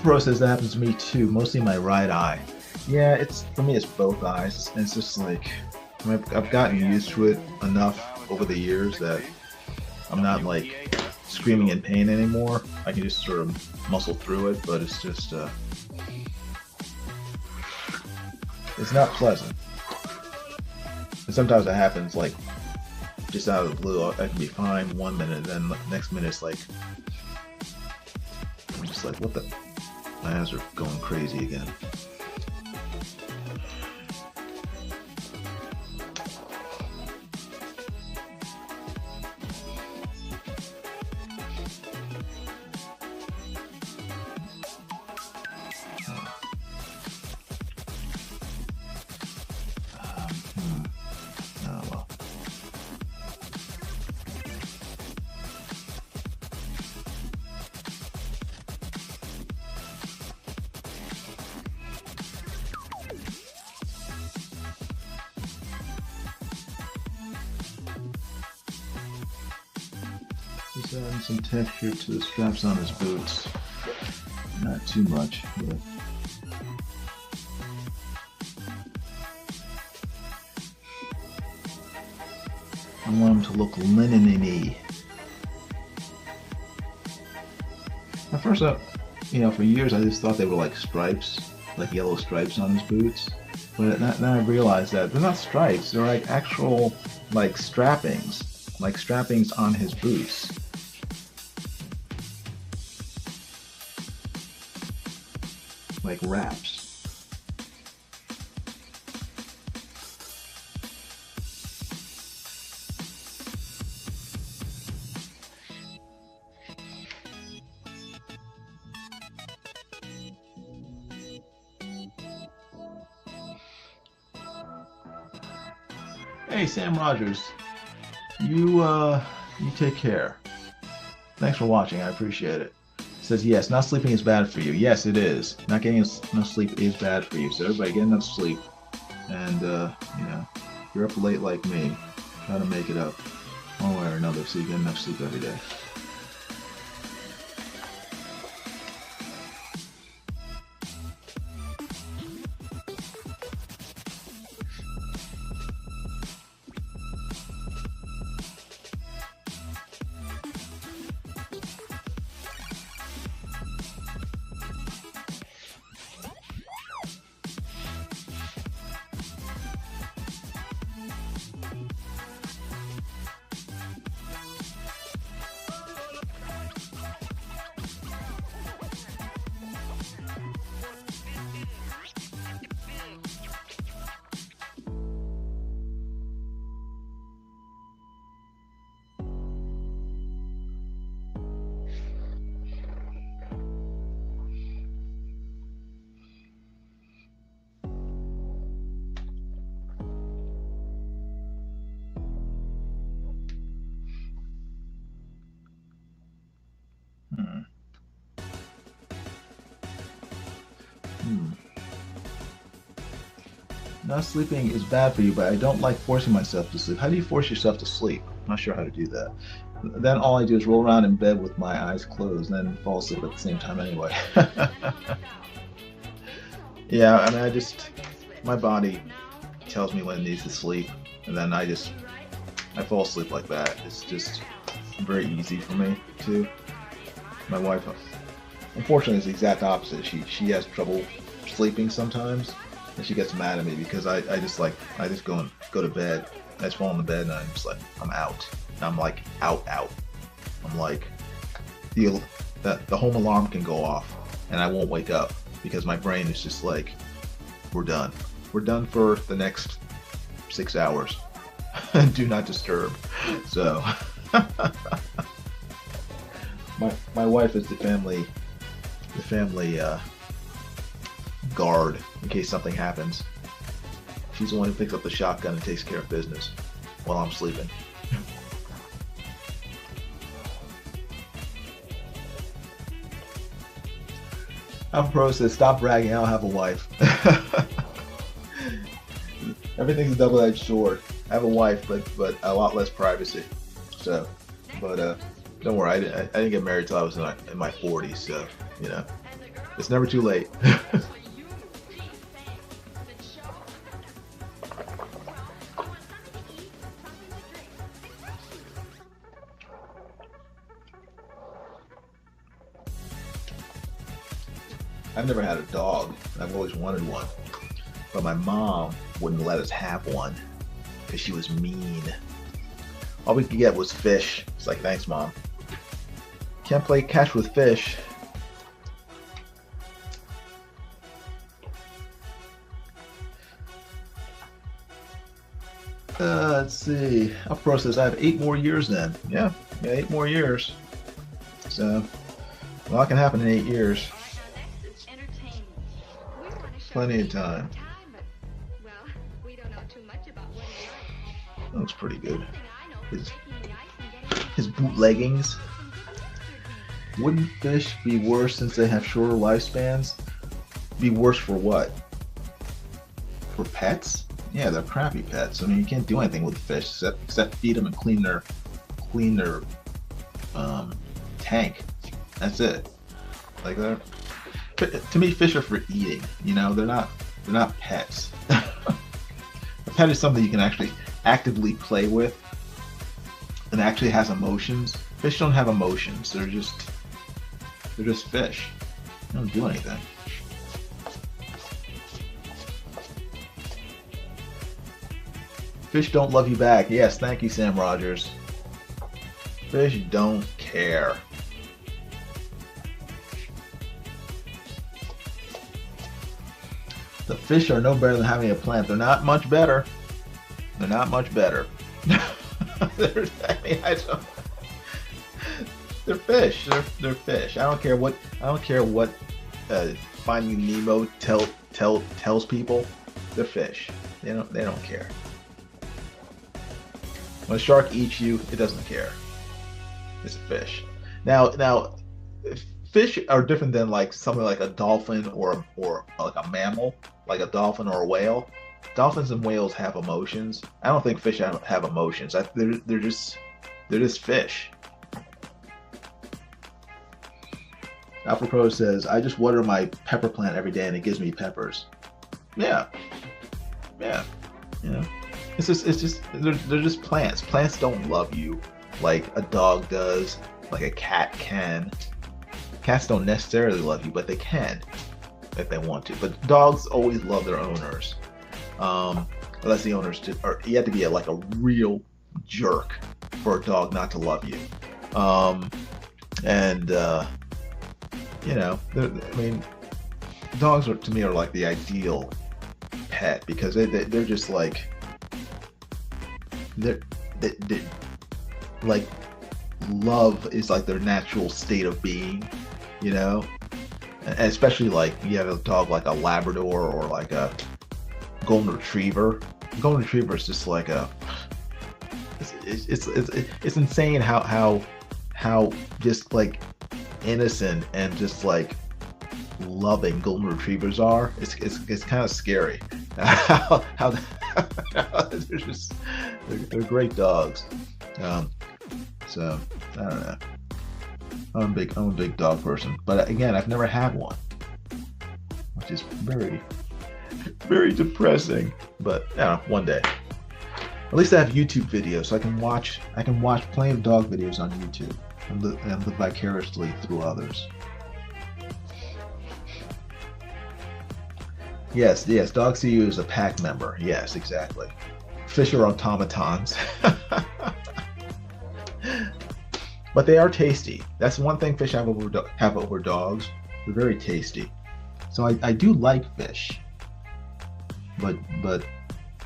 Pro says that happens to me too, mostly my right eye. Yeah, for me it's both eyes. It's just like I've gotten used to it enough over the years that I'm not like screaming in pain anymore. I can just sort of muscle through it, but it's just it's not pleasant. And sometimes it happens like just out of the blue. I can be fine 1 minute, then the next minute it's like I'm just like, what the. My eyes are going crazy again. Oh well. Just adding some texture to the straps on his boots. Not too much, but I want him to look linen-y. At first, you know, for years I just thought they were like stripes, like yellow stripes on his boots. But now I realized that they're not stripes; they're like actual, like strappings on his boots. Like wraps. Hey, Sam Rogers. You take care. Thanks for watching. I appreciate it. Says yes, not sleeping is bad for you. Yes, it is. Not getting enough sleep is bad for you. So everybody get enough sleep. And you know, if you're up late like me, try to make it up one way or another so you get enough sleep every day. Not sleeping is bad for you, but I don't like forcing myself to sleep. How do you force yourself to sleep? I'm not sure how to do that. Then all I do is roll around in bed with my eyes closed and then fall asleep at the same time anyway. Yeah, I mean, my body tells me when it needs to sleep, and then I fall asleep like that. It's just very easy for me too. My wife, unfortunately, is the exact opposite. She has trouble sleeping sometimes, and she gets mad at me because I just go to bed. I just fall in the bed and I'm just like, I'm out. And I'm like out. I'm like the home alarm can go off and I won't wake up because my brain is just like, we're done. We're done for the next 6 hours. Do not disturb. So my wife is the family guard in case something happens. She's the one who picks up the shotgun and takes care of business while I'm sleeping. Alpha Pro says, stop bragging, I don't have a wife. Everything's a double-edged sword. I have a wife, but a lot less privacy. So, but don't worry, I didn't get married till I was in my 40s, so, you know, it's never too late. I've never had a dog. I've always wanted one. But my mom wouldn't let us have one because she was mean. All we could get was fish. It's like, thanks, Mom. Can't play catch with fish. Let's see. Up process. I have 8 more years then. Yeah, 8 more years. So, a lot can happen in 8 years. Plenty of time. That looks pretty good. His bootleggings. Wouldn't fish be worse since they have shorter lifespans? Be worse for what? For pets? Yeah, they're crappy pets. I mean, you can't do anything with fish except feed them and clean their tank. That's it. Like they're. To me, fish are for eating. You know, they're not pets. A pet is something you can actually actively play with and actually has emotions. Fish don't have emotions. They're just fish. They don't do anything. Fish don't love you back. Yes, thank you, Sam Rogers. Fish don't care. The fish are no better than having a plant. They're not much better. They're not much better. They're fish. They're fish. I don't care what Finding Nemo tells people. They're fish. They don't care. When a shark eats you, it doesn't care. It's a fish. Now, fish are different than like something like a dolphin or like a mammal, like a dolphin or a whale. Dolphins and whales have emotions. I don't think fish have emotions. They're just fish. Alpha Pro says, I just water my pepper plant every day and it gives me peppers. Yeah. You know, it's just they're just plants. Plants don't love you like a dog does, like a cat can. Cats don't necessarily love you, but they can if they want to. But dogs always love their owners, unless the owners or you have to be like a real jerk for a dog not to love you. You know, I mean, dogs to me are like the ideal pet because they're just like they like love is like their natural state of being, you know, and especially like you have a dog like a Labrador or like a Golden Retriever. Golden Retriever is just like it's insane how just like innocent and just like loving Golden Retrievers are. It's kind of scary how they're great dogs. So I don't know. I'm a big dog person, but again, I've never had one, which is very depressing. But one day. At least I have YouTube videos, so I can watch plenty of dog videos on YouTube and live vicariously through others. Yes, dogs see you as a pack member. Yes, exactly. Fish are automatons. But they are tasty. That's one thing fish have over dogs. They're very tasty. So I do like fish, but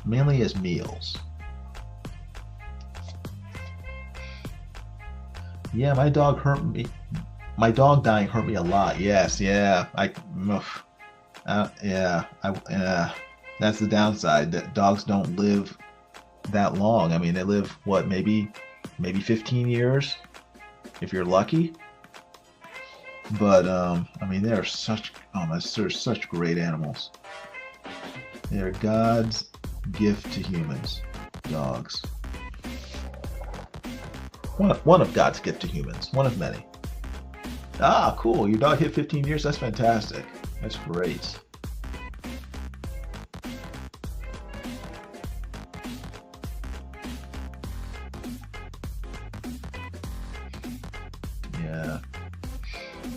mainly as meals. Yeah, my dog hurt me. My dog dying hurt me a lot. Yes, yeah. That's the downside. That dogs don't live that long. I mean, they live what, maybe 15 years, if you're lucky. But I mean, they're such great animals. They're God's gift to humans. Dogs. One of God's gift to humans. One of many. Ah, cool. Your dog hit 15 years. That's fantastic. That's great.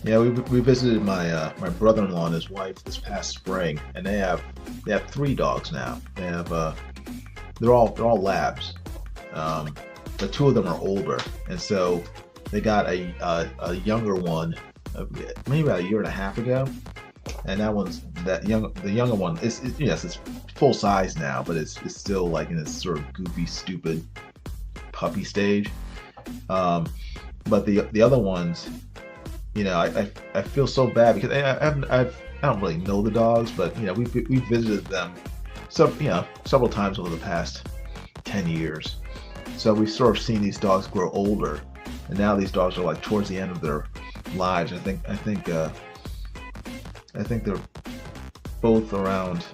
Yeah. We visited my brother-in-law and his wife this past spring, and they have 3 dogs now. They have they're all labs. But 2 of them are older, and so they got a younger one maybe about a year and a half ago, and the younger one is it's full size now, but it's still like in its sort of goofy, stupid puppy stage. But the other ones, I feel so bad because I don't really know the dogs, but we visited them several times over the past 10 years. So we've sort of seen these dogs grow older, and now these dogs are like towards the end of their lives. I think they're both around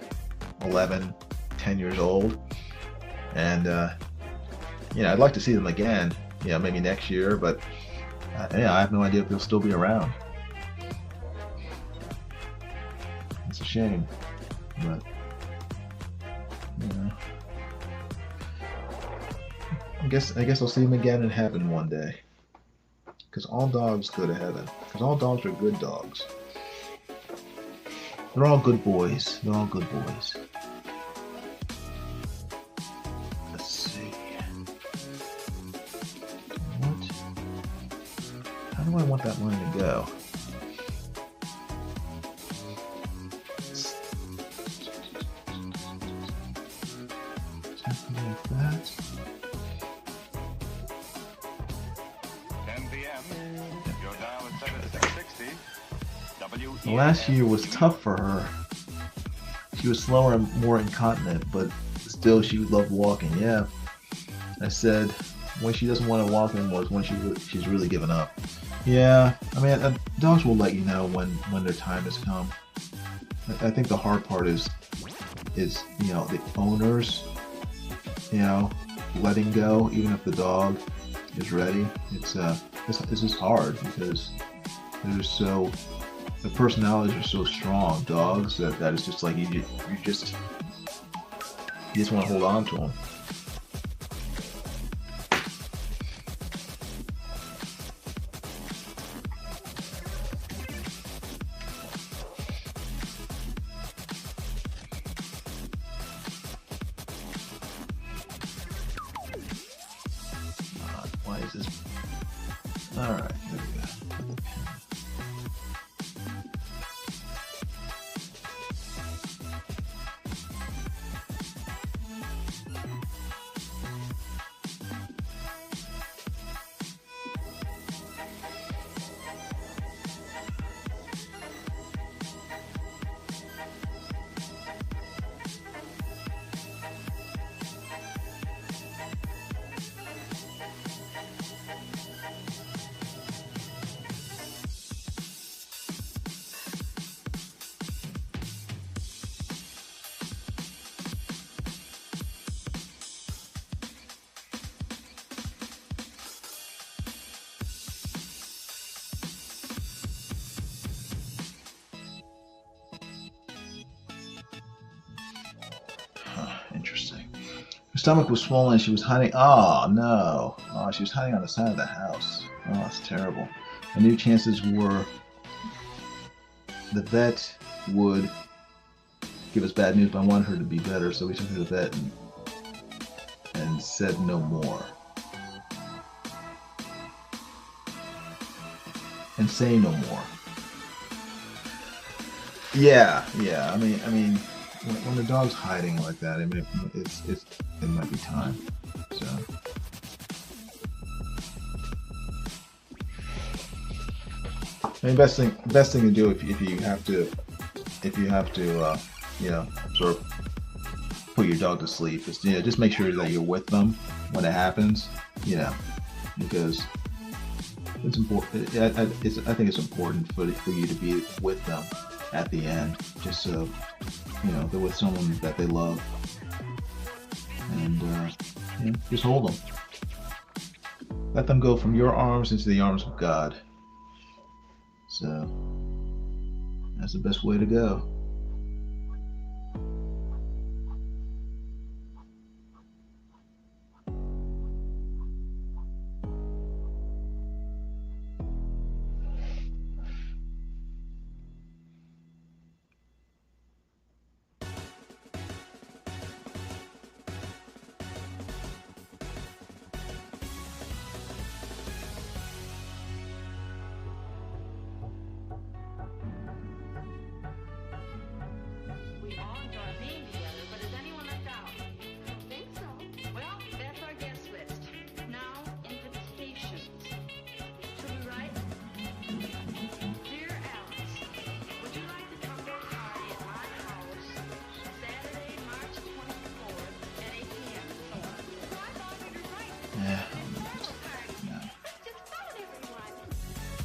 11, 10 years old, and I'd like to see them again. Maybe next year, but I have no idea if they'll still be around. It's a shame, but I guess I'll see them again in heaven one day. Because all dogs go to heaven. Because all dogs are good dogs. They're all good boys. They're all good boys. Let's see. How do I want that line to go? Something like that. The last year was tough for her. She was slower and more incontinent, but still she loved walking. Yeah. I said when she doesn't want to walk anymore is when she's really given up. Yeah, I mean, dogs will let you know when their time has come. I think the hard part is you know, the owners, you know, letting go even if the dog is ready. It's just hard because the personalities are so strong. Dogs that it's just like you just want to hold on to them. Why is this? All right, there we go. Interesting. Her stomach was swollen. She was hiding. Oh no! Oh, she was hiding on the side of the house. Oh, that's terrible. I knew chances were the vet would give us bad news, but I wanted her to be better, so we took her to the vet and said no more. And say no more. Yeah. I mean. When the dog's hiding like that, it might be time. So, I mean, best thing to do if you have to, you know, sort of put your dog to sleep is, you know, just make sure that you're with them when it happens, you know, because it's important. I think it's important for you to be with them at the end, just so. You know, they're with someone that they love, and you know, just hold them. Let them go from your arms into the arms of God. So that's the best way to go.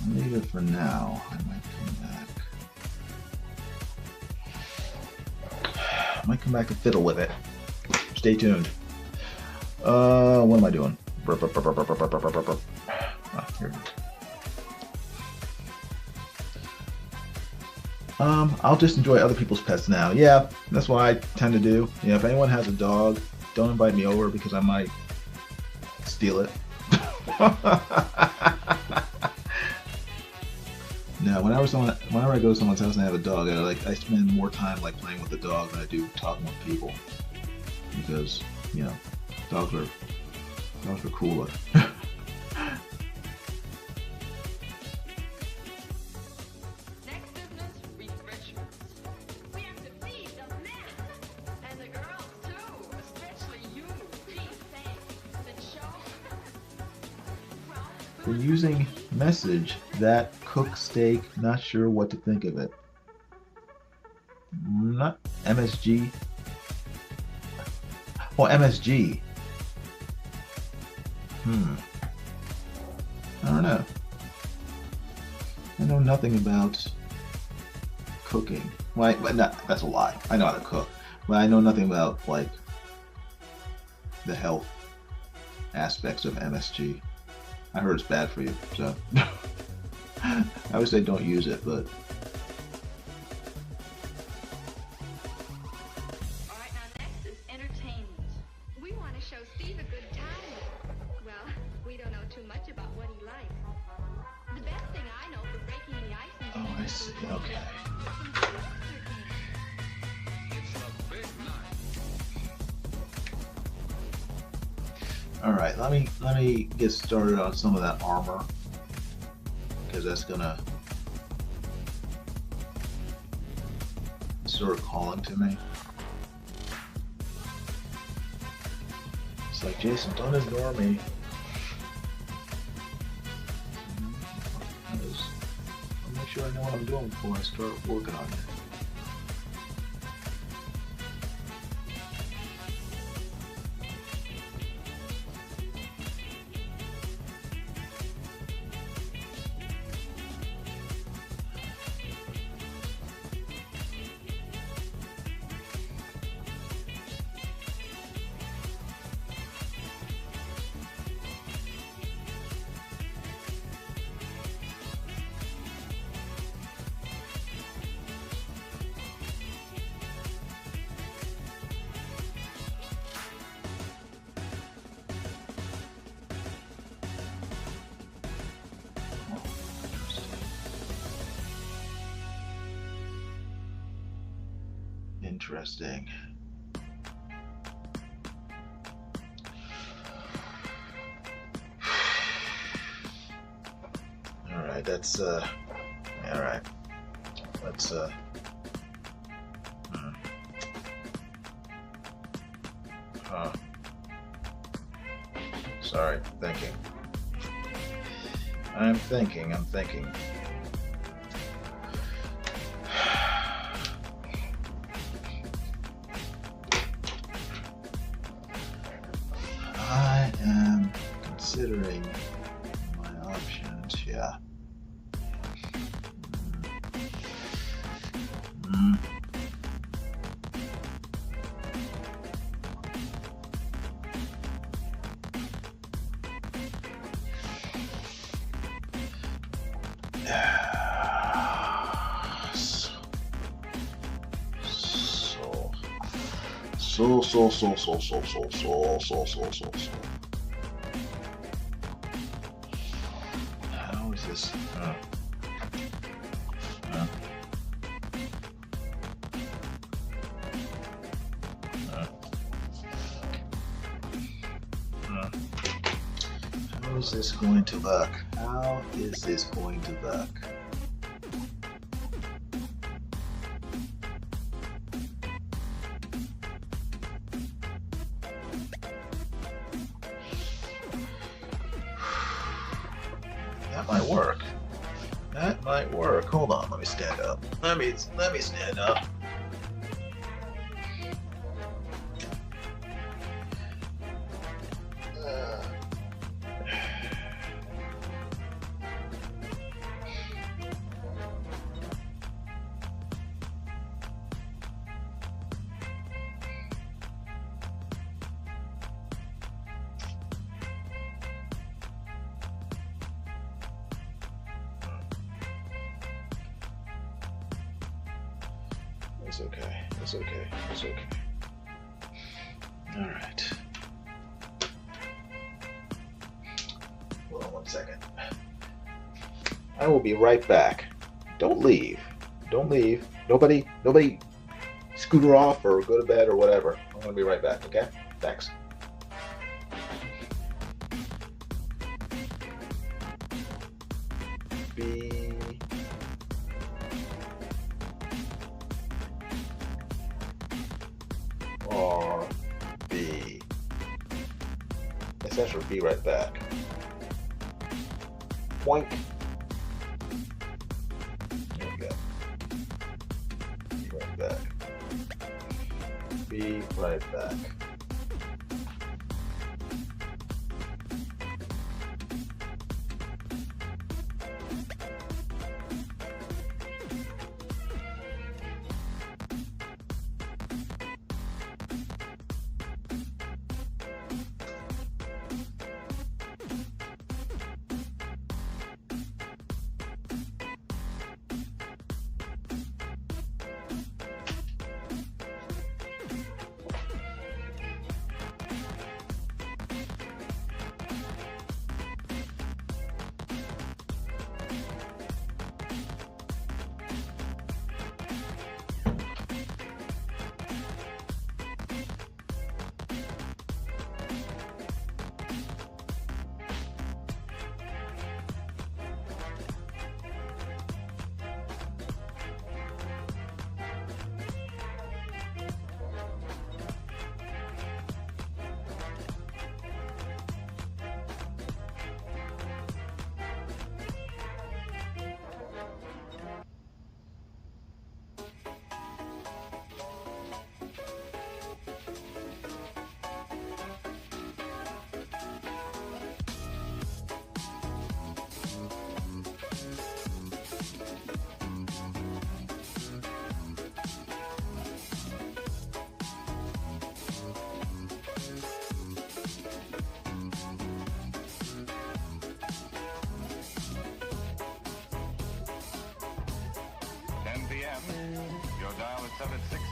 Leave it for now. I might come back and fiddle with it. Stay tuned. What am I doing? Oh, here it is. I'll just enjoy other people's pets now. Yeah, that's what I tend to do. You know, if anyone has a dog, don't invite me over because I might steal it. No, whenever I go to someone's house and I have a dog, I spend more time like playing with the dog than I do talking with people, because you know, dogs are cooler. Next business, refreshments. We have to feed the men and the girls too, especially you. Gee, thanks. The show. For using message that cook steak, not sure what to think of it. Not MSG. Oh, MSG. I don't know. I know nothing about cooking. Well, that's a lie. I know how to cook, but I know nothing about like the health aspects of MSG. I heard it's bad for you, so I would say don't use it, but Alright, now next is entertainment. We want to show Steve a good time. Well, we don't know too much about what he likes. The best thing I know for breaking the ice and oh, I see. Okay. It's a big night. All right, let me get started on some of that armor, because that's gonna sort of calling to me. It's like, Jason, don't ignore me. I'll make sure I know what I'm doing before I start working on it. Interesting. All right, that's all right. Let's sorry, thinking. I'm thinking. I am considering my options, yeah. So. How is this? How is this going to look? How is this going to look? That might work. That might work. Hold on, let me stand up. Let me stand up. It's okay. It's okay. It's okay. All right. Hold on 1 second. I will be right back. Don't leave. Don't leave. Nobody scooter off or go to bed or whatever. I'm gonna be right back. Okay? Thanks. Be right back. Poink. There we go. Be right back. Be right back.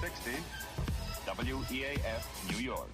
660 WEAF, New York.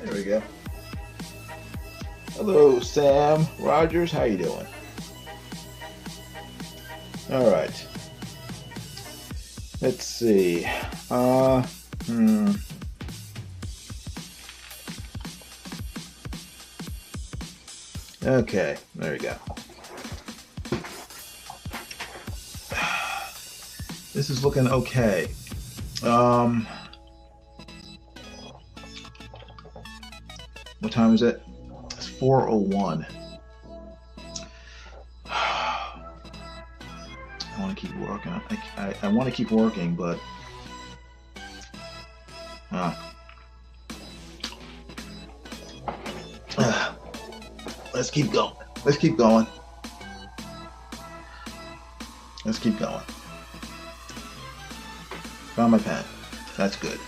There we go. Hello, Sam Rogers. How you doing? All right. Let's see. Okay, there we go. This is looking okay. What time is it? It's 4:01. I want to keep working. I want to keep working, but let's keep going. Let's keep going. Let's keep going. Found my pen. That's good.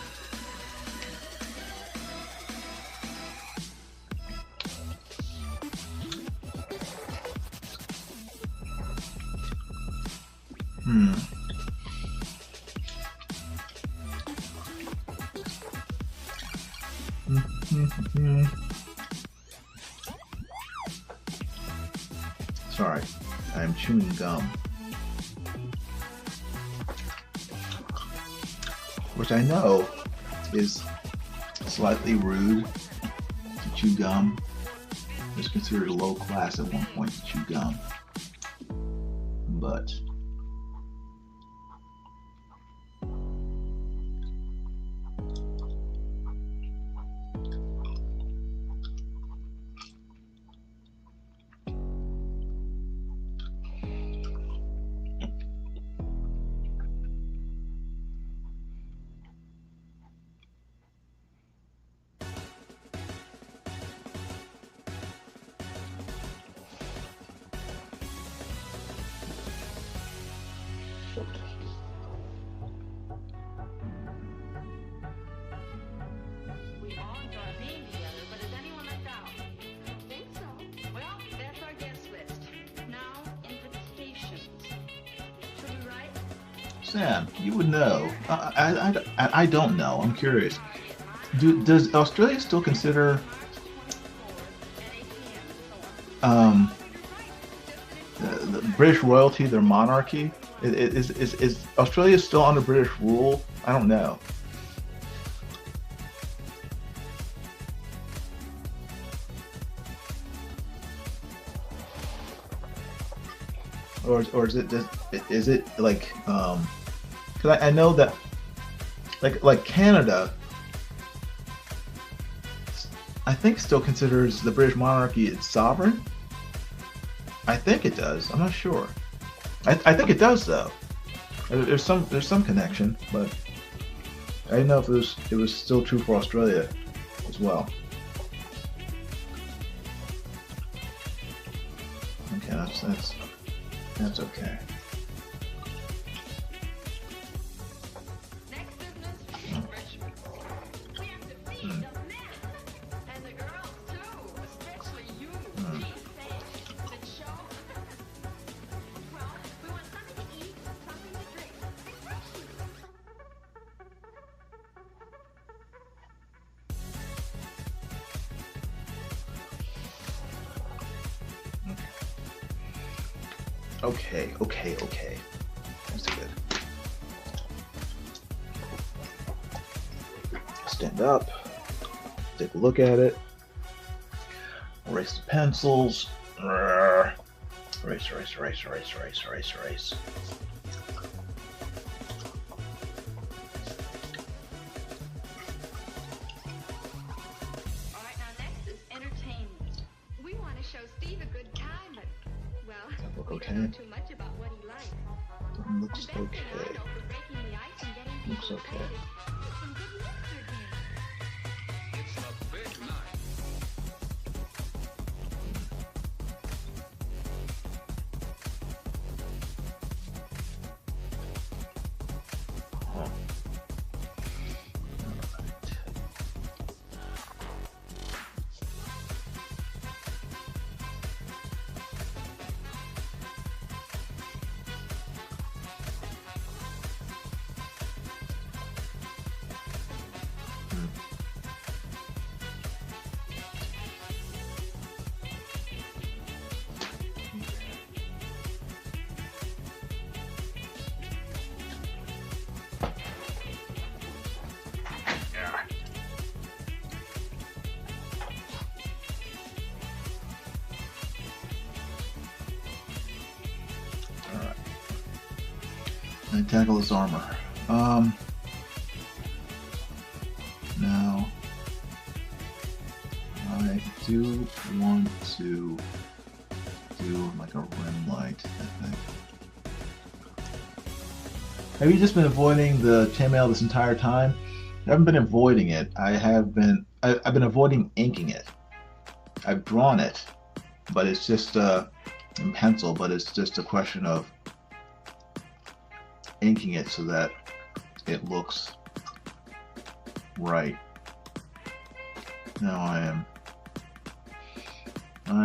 Sorry, I'm chewing gum. Which I know is slightly rude to chew gum. It was considered low class at one point to chew gum. But We all enjoy being together, but is anyone left out? I think so. Well, that's our guest list. Now, invitations. Should we write? Sam, you would know. I don't know. I'm curious. Does Australia still consider the British royalty their monarchy? Is Australia still under British rule? I don't know. Or is it like because I know that like Canada, I think still considers the British monarchy its sovereign. I think it does. I'm not sure. I think it does though. There's some connection, but I didn't know if it was still true for Australia as well. Okay, that's okay. Next business, refreshment. We have to feed the men. And the girls too, especially you. The show. Well, we want something to eat, something to drink. Refreshment. Okay. That's good. Stand up. Take a look at it. Erase the pencils. Erase. Alright, now next is entertainment. We want to show Steve a good time, but, well, Look we okay. don't know too much about what he likes. Looks The best thing I okay. know for breaking the ice and getting Looks people okay. excited is put some good mixer in. It's a big night. Huh. Alright. And tackle his armor. Now I do want to do like a rim light, I think. Have you just been avoiding the chainmail this entire time? I haven't been avoiding it. I've been avoiding inking it. I've drawn it, but it's just in pencil, but it's just a question of inking it so that it looks right. Now I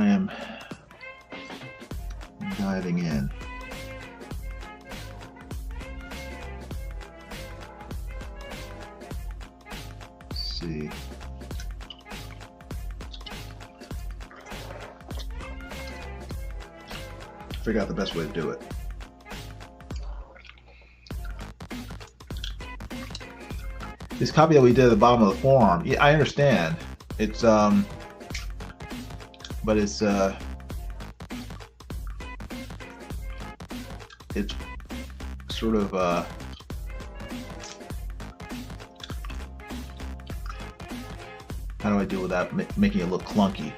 am diving in. Let's see. Figure out the best way to do it. This copy that we did at the bottom of the forearm, yeah, I understand. It's but it's sort of how do I deal with that, making it look clunky?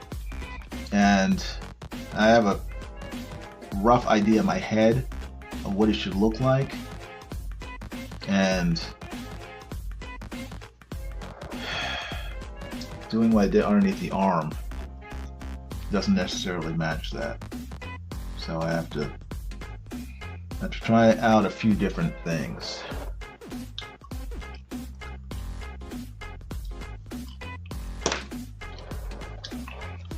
And I have a rough idea in my head of what it should look like, and doing what I did underneath the arm doesn't necessarily match that. So I have to try out a few different things.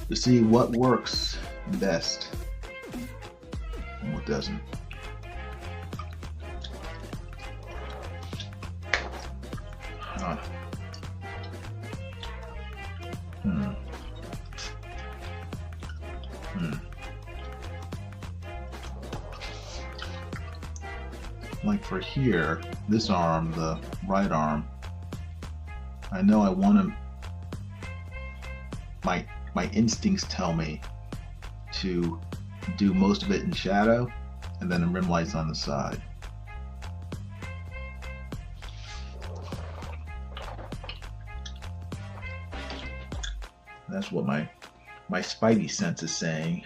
To see what works best and what doesn't. Huh. Like for here, this arm, the right arm, I know I want to, my instincts tell me to do most of it in shadow and then the rim lights on the side. That's what my spidey sense is saying.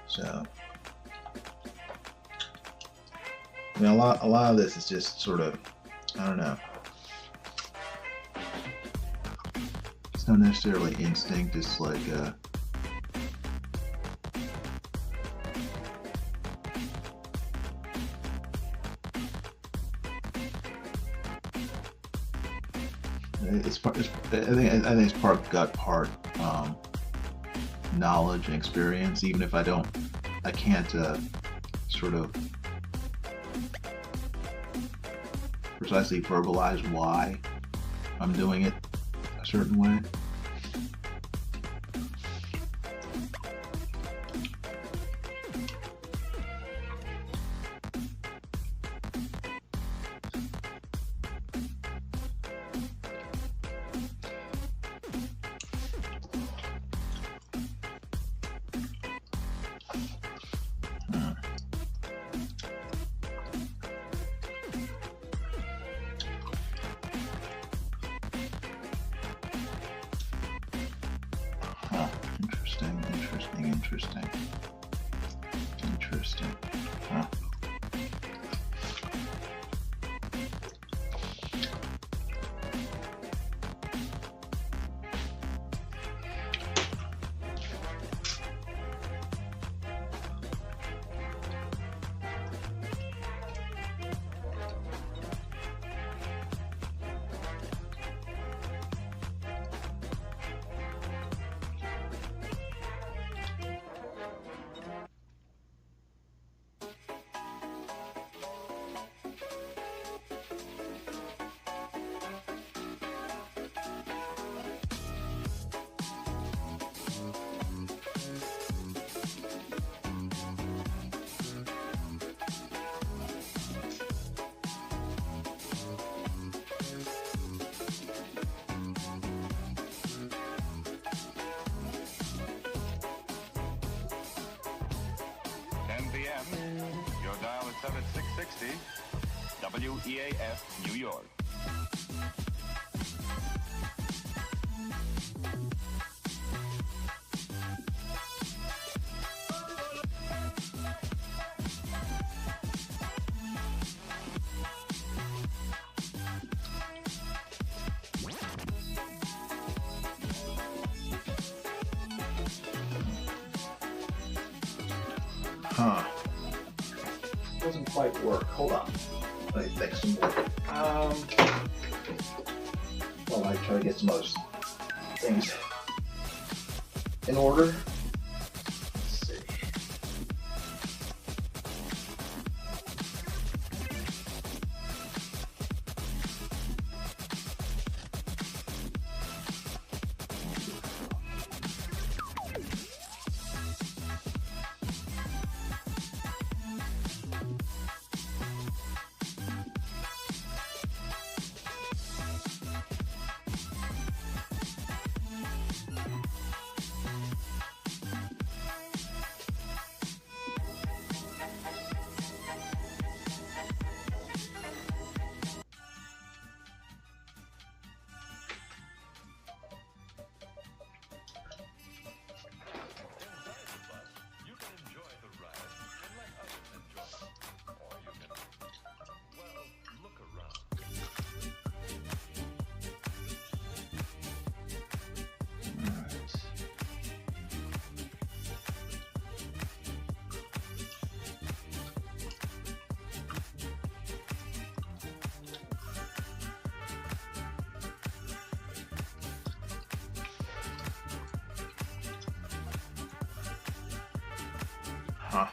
So, I mean, a lot of this is just sort of, I don't know. It's not necessarily instinct. It's like I think it's part gut, part knowledge and experience. Even if I can't sort of precisely verbalize why I'm doing it a certain way. Interesting. Interesting. Huh. Your dial is set at 660 WEAF, New York. Huh. Doesn't quite work. Hold on. Let me fix some more. Well, I try to get some other things in order. Let's see. Huh.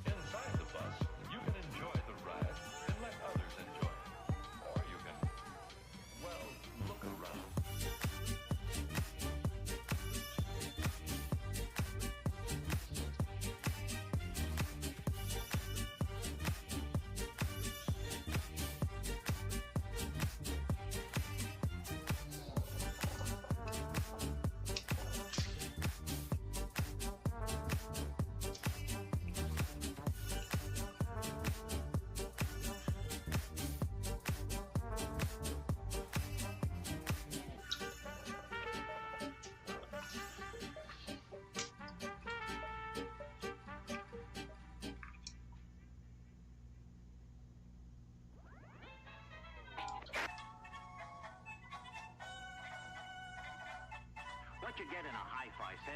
Inside the bus,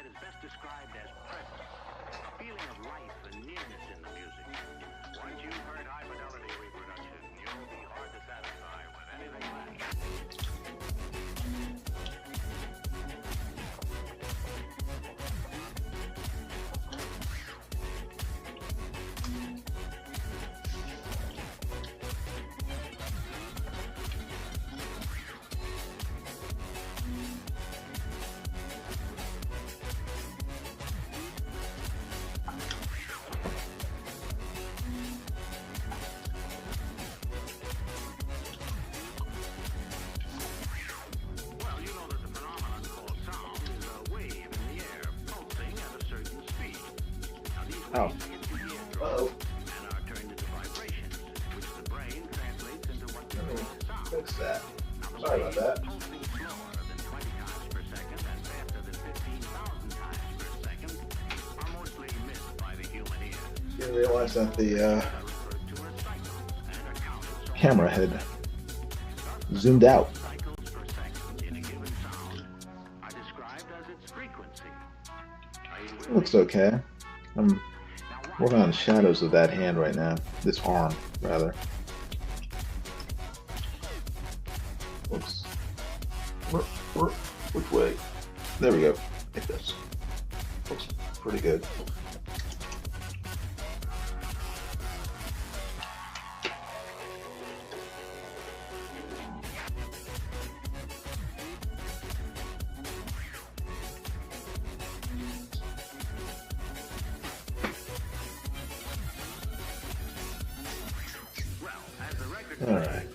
said is best described as presence, a feeling of life and nearness in the music. Once you've heard high fidelity reproduction, you'll be hard to satisfy with anything less. Oh. Uh-oh. Fix that. Sorry about that. Didn't realize that the camera had zoomed out. It looks okay. I'm working on the shadows of that hand right now. This arm, rather. Oops. Which way? There we go. Like this. Looks pretty good. All right.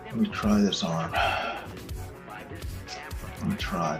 Let me try this arm. Let me try.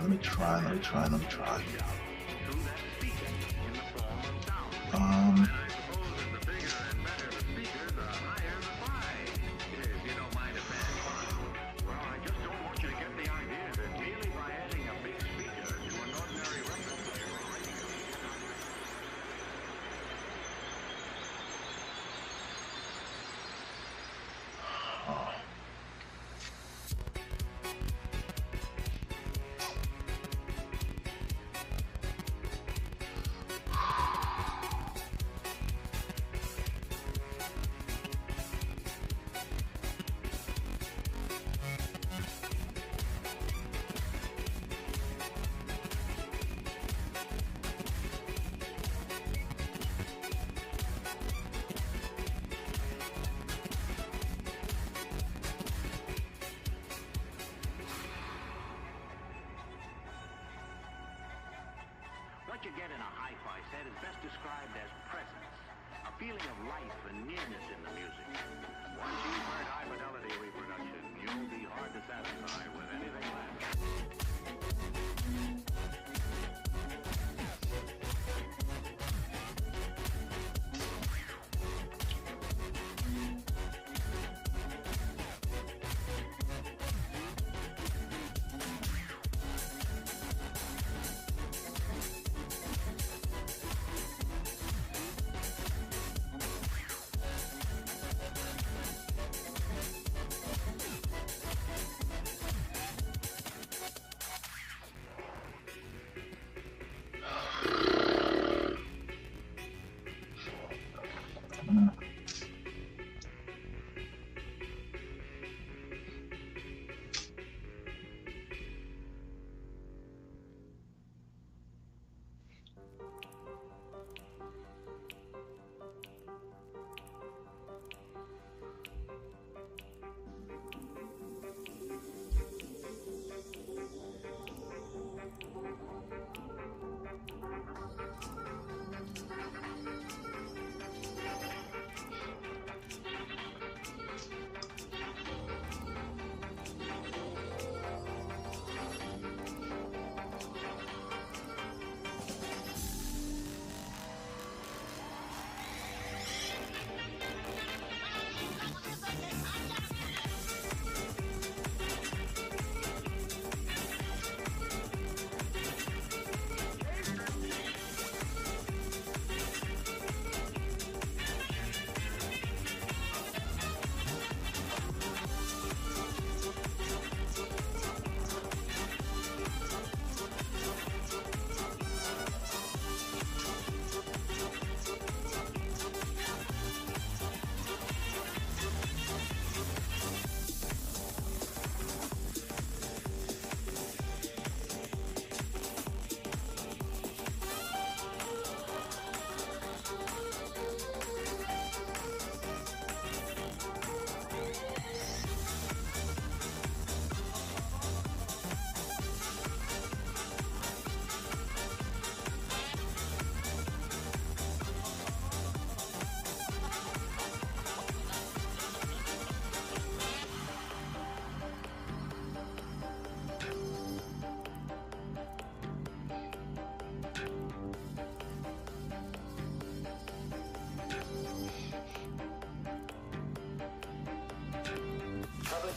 What you get in a hi-fi set is best described as presence, a feeling of life and nearness in the music. Once you've heard high fidelity reproduction, you'll be hard to satisfy with anything less.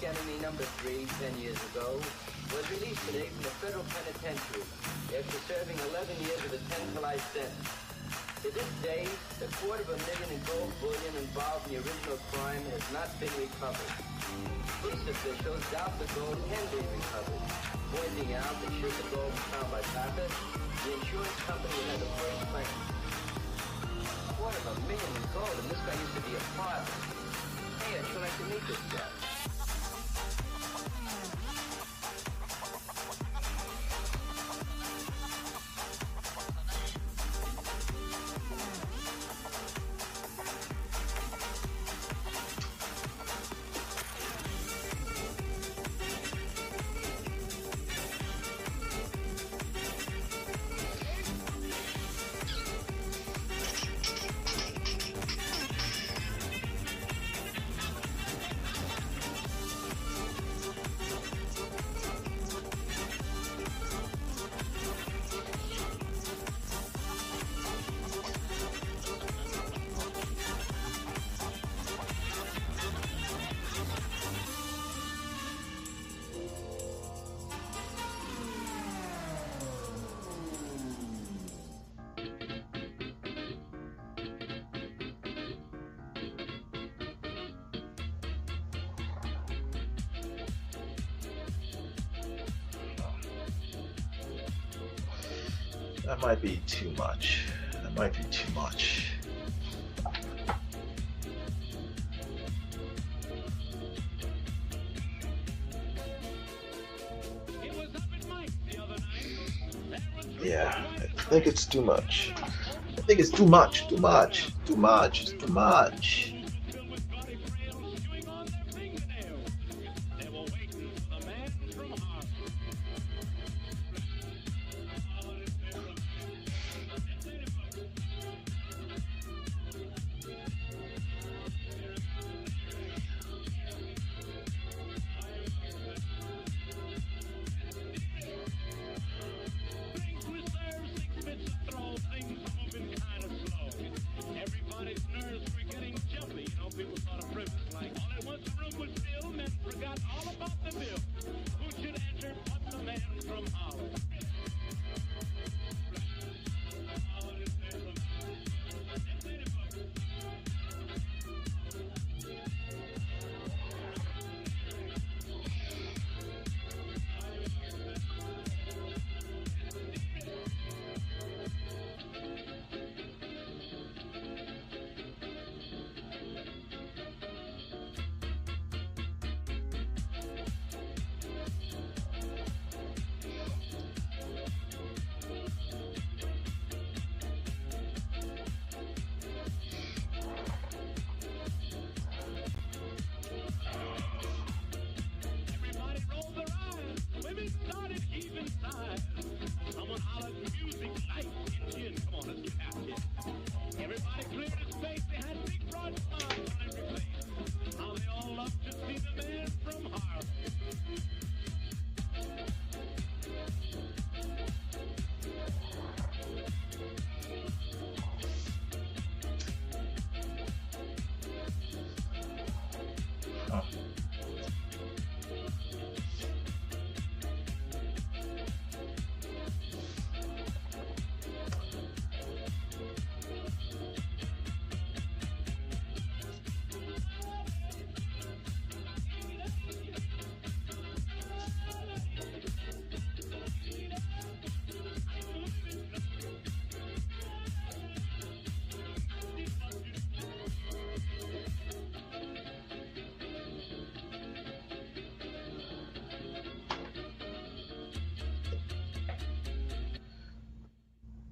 enemy number 3 10 years ago, was released today from the federal penitentiary after serving 11 years of a 10-to-life sentence. To this day, the $250,000 in gold bullion involved in the original crime has not been recovered. Police officials doubt the gold can be recovered, pointing out that should the gold be found by Pappas, the insurance company would have the first claim. $250,000 in gold, and this guy used to be a partner. Hey, I'd sure like to meet this guy. That might be too much. That might be too much. Yeah, I think it's too much. I think it's too much, too much, too much, it's too much.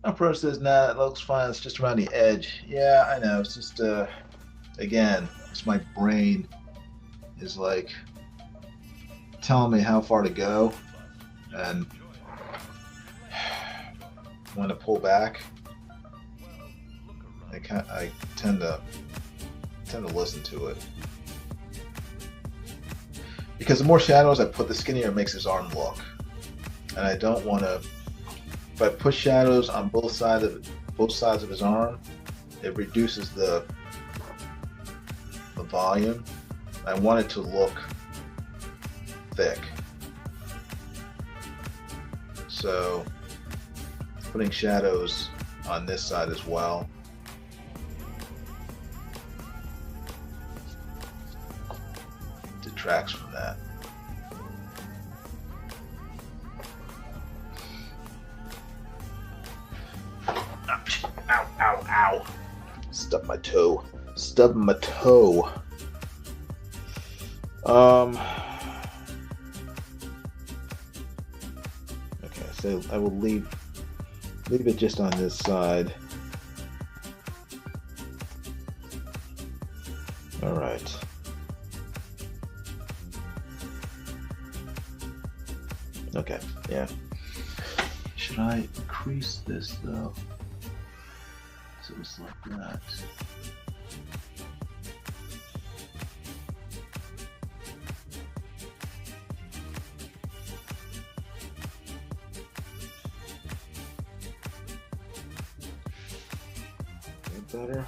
My pro says, nah, it looks fine. It's just around the edge. Yeah, I know. It's just, again, it's my brain is like telling me how far to go and when to pull back. I tend to listen to it because the more shadows I put, the skinnier it makes his arm look, and I don't want to. If I put shadows on both sides of his arm, it reduces the volume. I want it to look thick. So putting shadows on this side as well. Detracts from that. Ow, ow, ow. Stubbed my toe. Stubbed my toe. Okay, so I will leave it just on this side. All right. Okay, yeah. Should I increase this though? So it's like that. Better?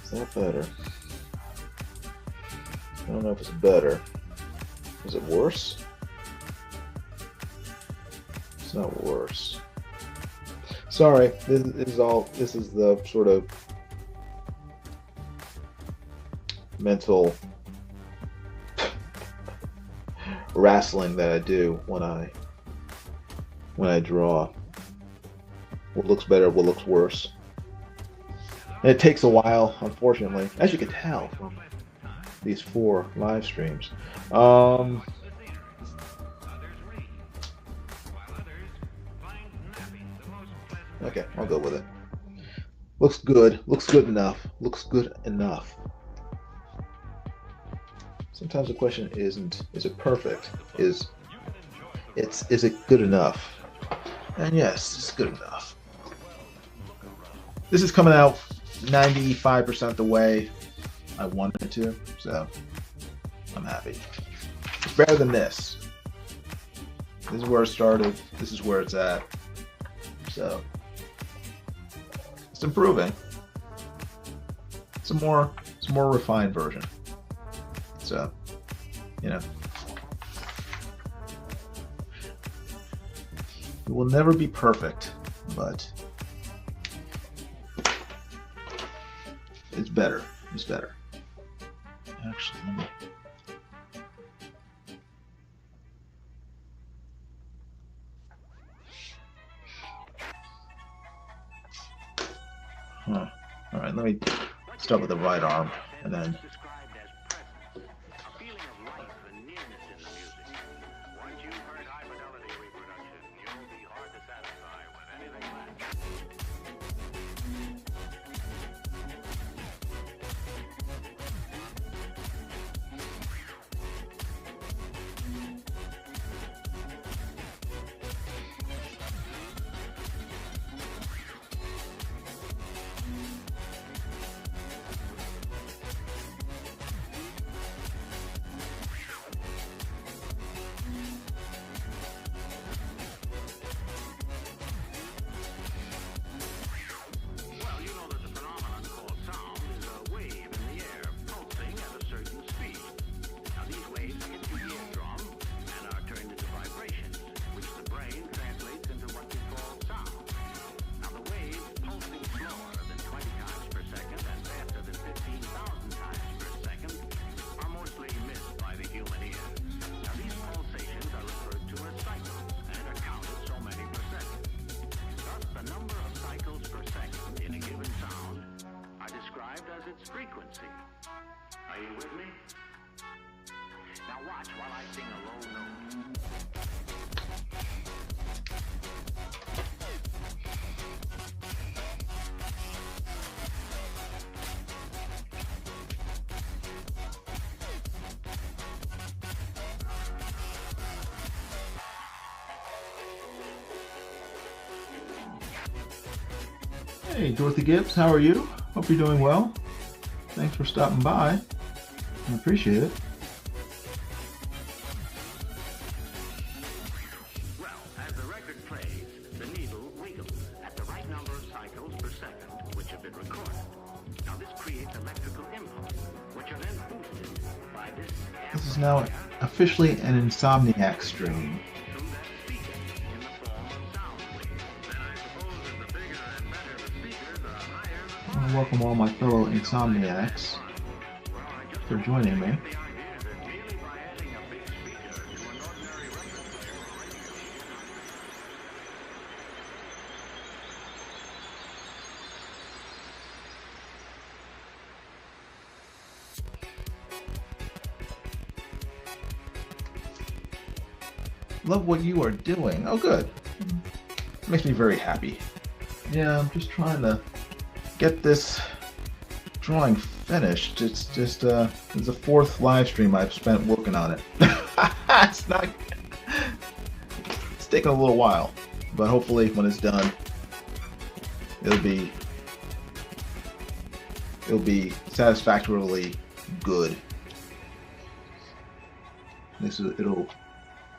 Is that better? I don't know if it's better. Is it worse? It's not worse. Sorry, this is the sort of mental wrestling that I do when I draw. What looks better, what looks worse. And it takes a while, unfortunately, as you can tell from these 4 live streams. Okay, I'll go with it. Looks good. Looks good enough. Looks good enough. Sometimes the question isn't, is it perfect? Is it good enough? And yes, it's good enough. This is coming out 95% the way I wanted it to, so I'm happy. It's better than this. This is where it started. This is where it's at. So it's improving. It's a more refined version. So, you know, it will never be perfect, but it's better. It's better. Actually, let me. All right, let me start with the right arm, and then. Frequency. Are you with me? Now watch while I sing a low note. Hey, Dorothy Gibbs, how are you? Hope you're doing well. Thanks for stopping by. I appreciate it. Well, as the record plays, the needle wiggles at the right number of cycles per second, which have been recorded. Now this creates electrical impulses, which are then boosted by this. This is now officially an Insomniac stream. I want to welcome all my fellow Insomniacs for joining me. Love what you are doing. Oh, good. Makes me very happy. Yeah, I'm just trying to get this drawing finished. It's just it's the 4th live stream I've spent working on it. It's taking a little while, but hopefully when it's done, it'll satisfactorily good.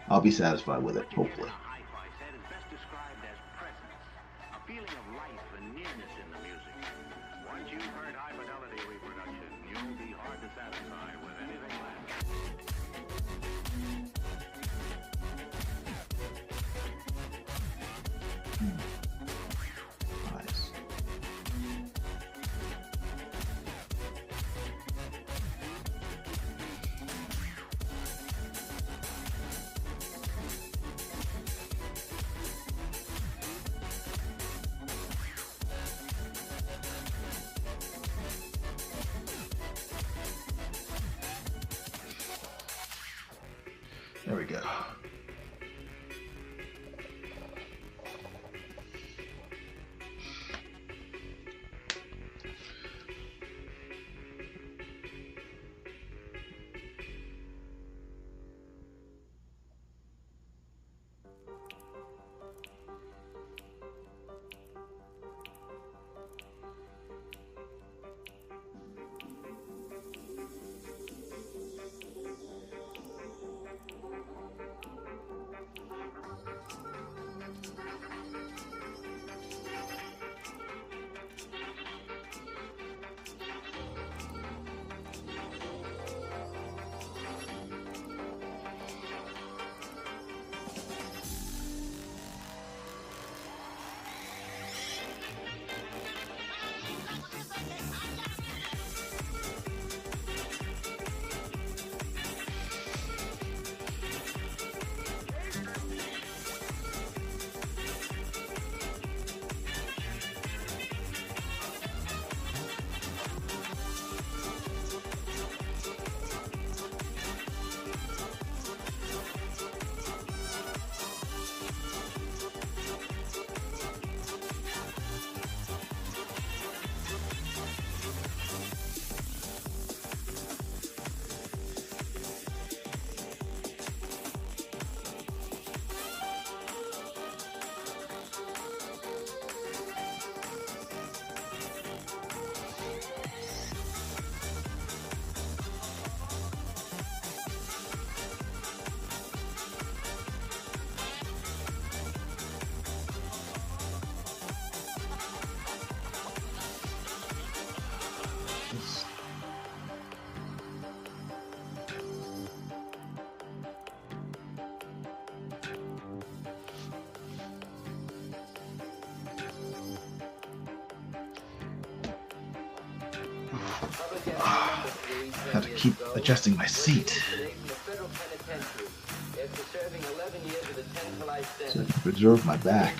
I'll be satisfied with it, hopefully. Hi-fi set is best described as presence, a feeling of life and nearness in the music. Once you've heard high-fidelity reproduction, you'll be hard to satisfy with anything less. Nice. There we go. I have to keep adjusting my seat so I can preserve my back.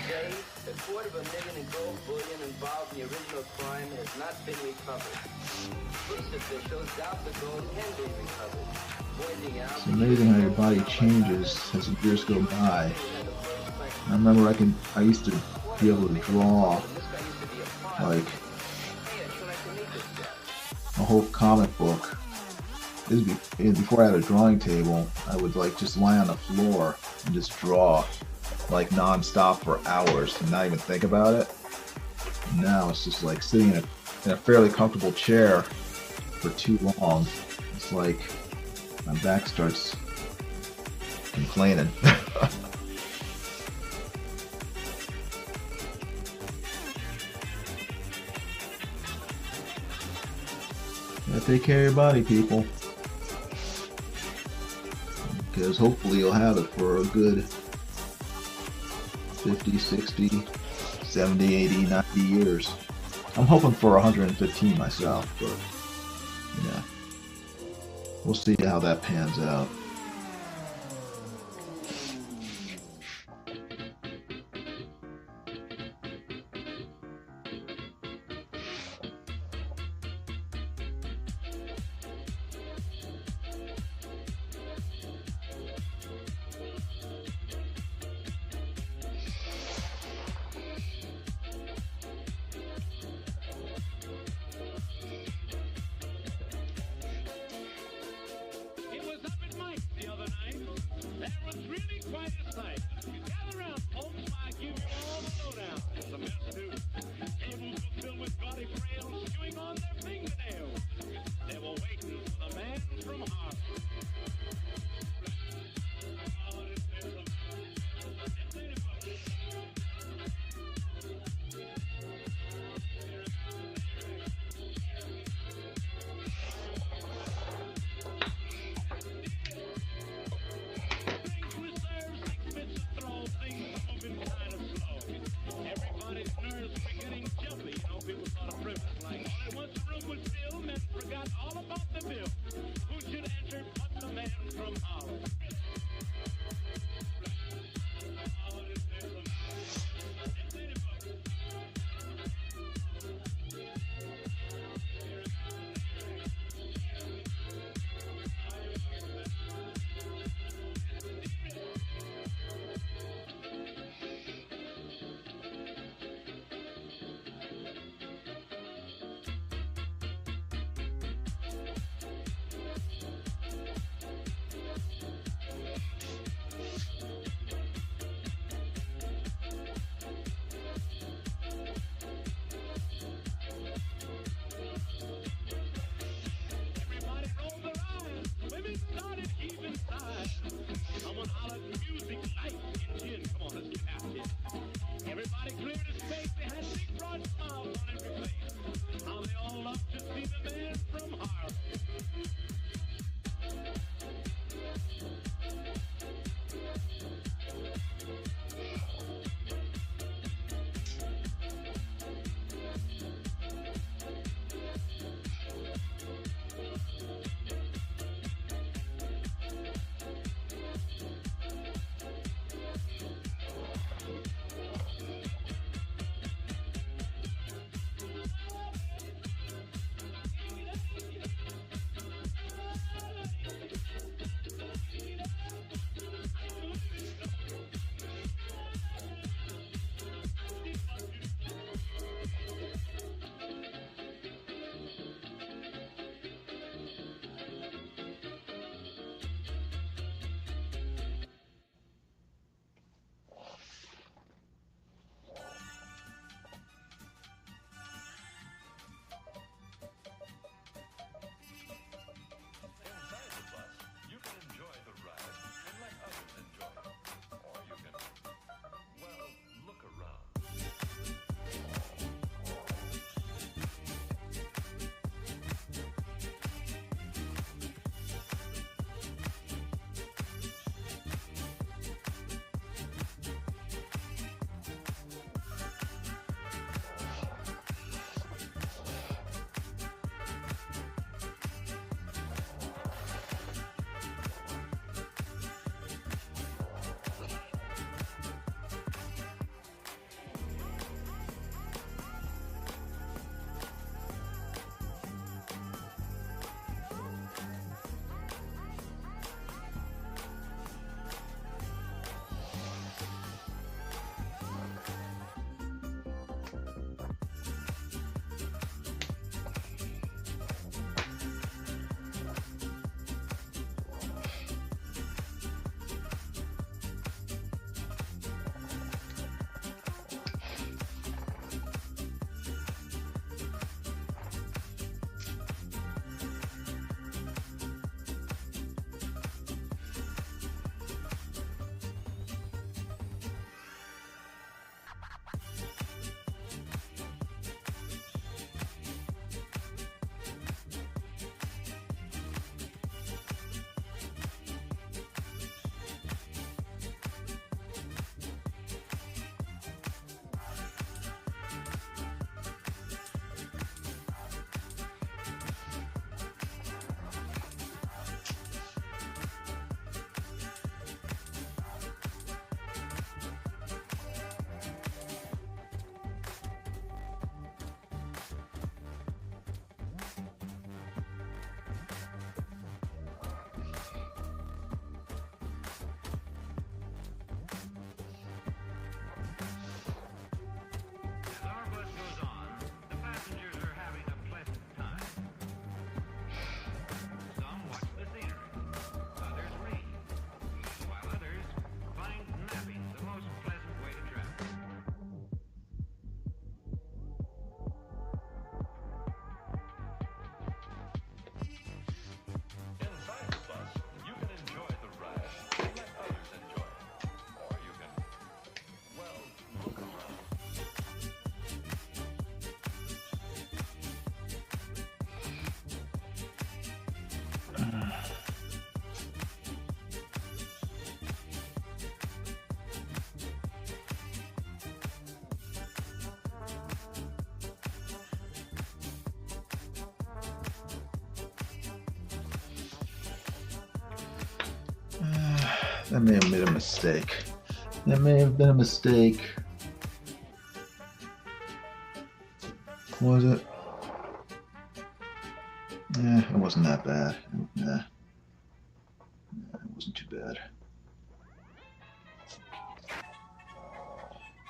$250,000 in gold bullion involved in the original crime has not been recovered. Police officials doubt the gold can be recovered, pointing out It's amazing how your body changes as the years go by. I remember I used to be able to draw like a whole comic book. This is before I had a drawing table. I would like just lie on the floor and just draw like non-stop for hours and not even think about it. Now it's just like sitting in a fairly comfortable chair for too long. It's like my back starts complaining. Gotta take care of your body, people. because hopefully you'll have it for a good 50, 60, 70, 80, 90 years. I'm hoping for 115 myself, but yeah, we'll see how that pans out. It was up in Mike. That may have made a mistake. That may have been a mistake. Was it? It wasn't that bad. It wasn't too bad.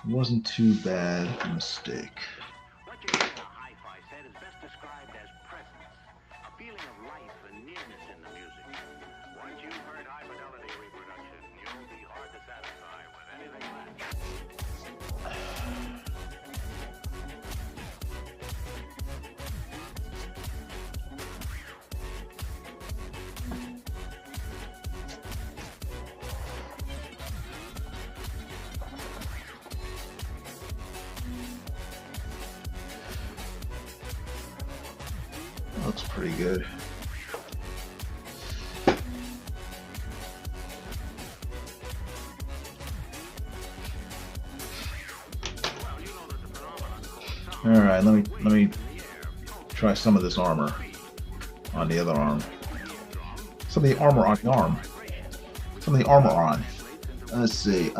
It wasn't too bad a mistake. What you hear in a hi-fi set is best described as presence, a feeling of life and nearness in the music. Once you've heard high-fidelity reproduction, you'll be hard to satisfy with anything less. Looks pretty good. All right, let me try some of this armor on the other arm. Some of the armor on the arm. Some of the armor on. Let's see.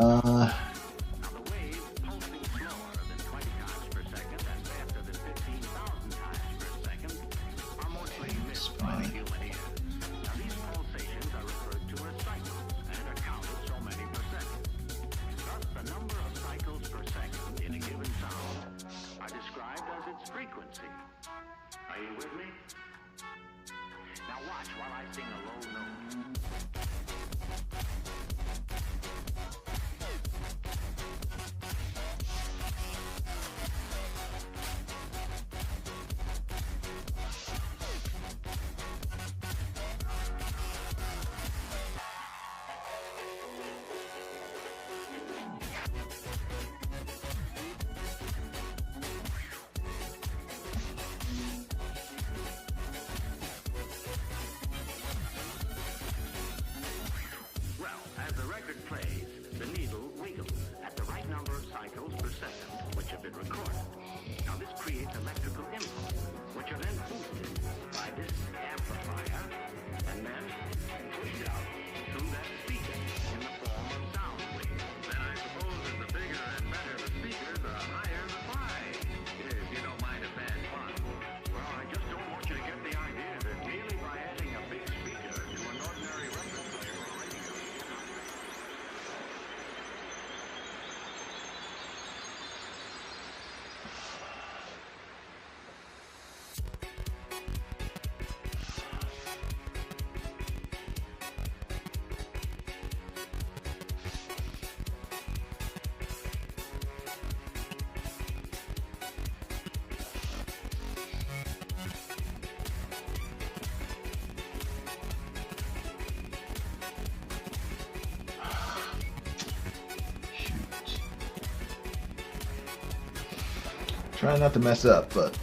Trying not to mess up, but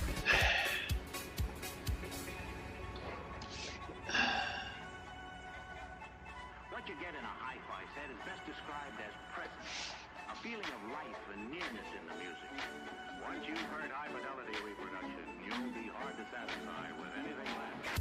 What you get in a hi-fi set is best described as presence, a feeling of life and nearness in the music. Once you've heard high-fidelity reproduction, you'll be hard to satisfy with anything less.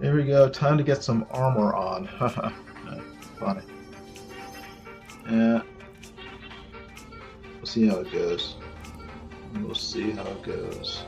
here we go. Time to get some armor on. Funny. Yeah. We'll see how it goes. We'll see how it goes.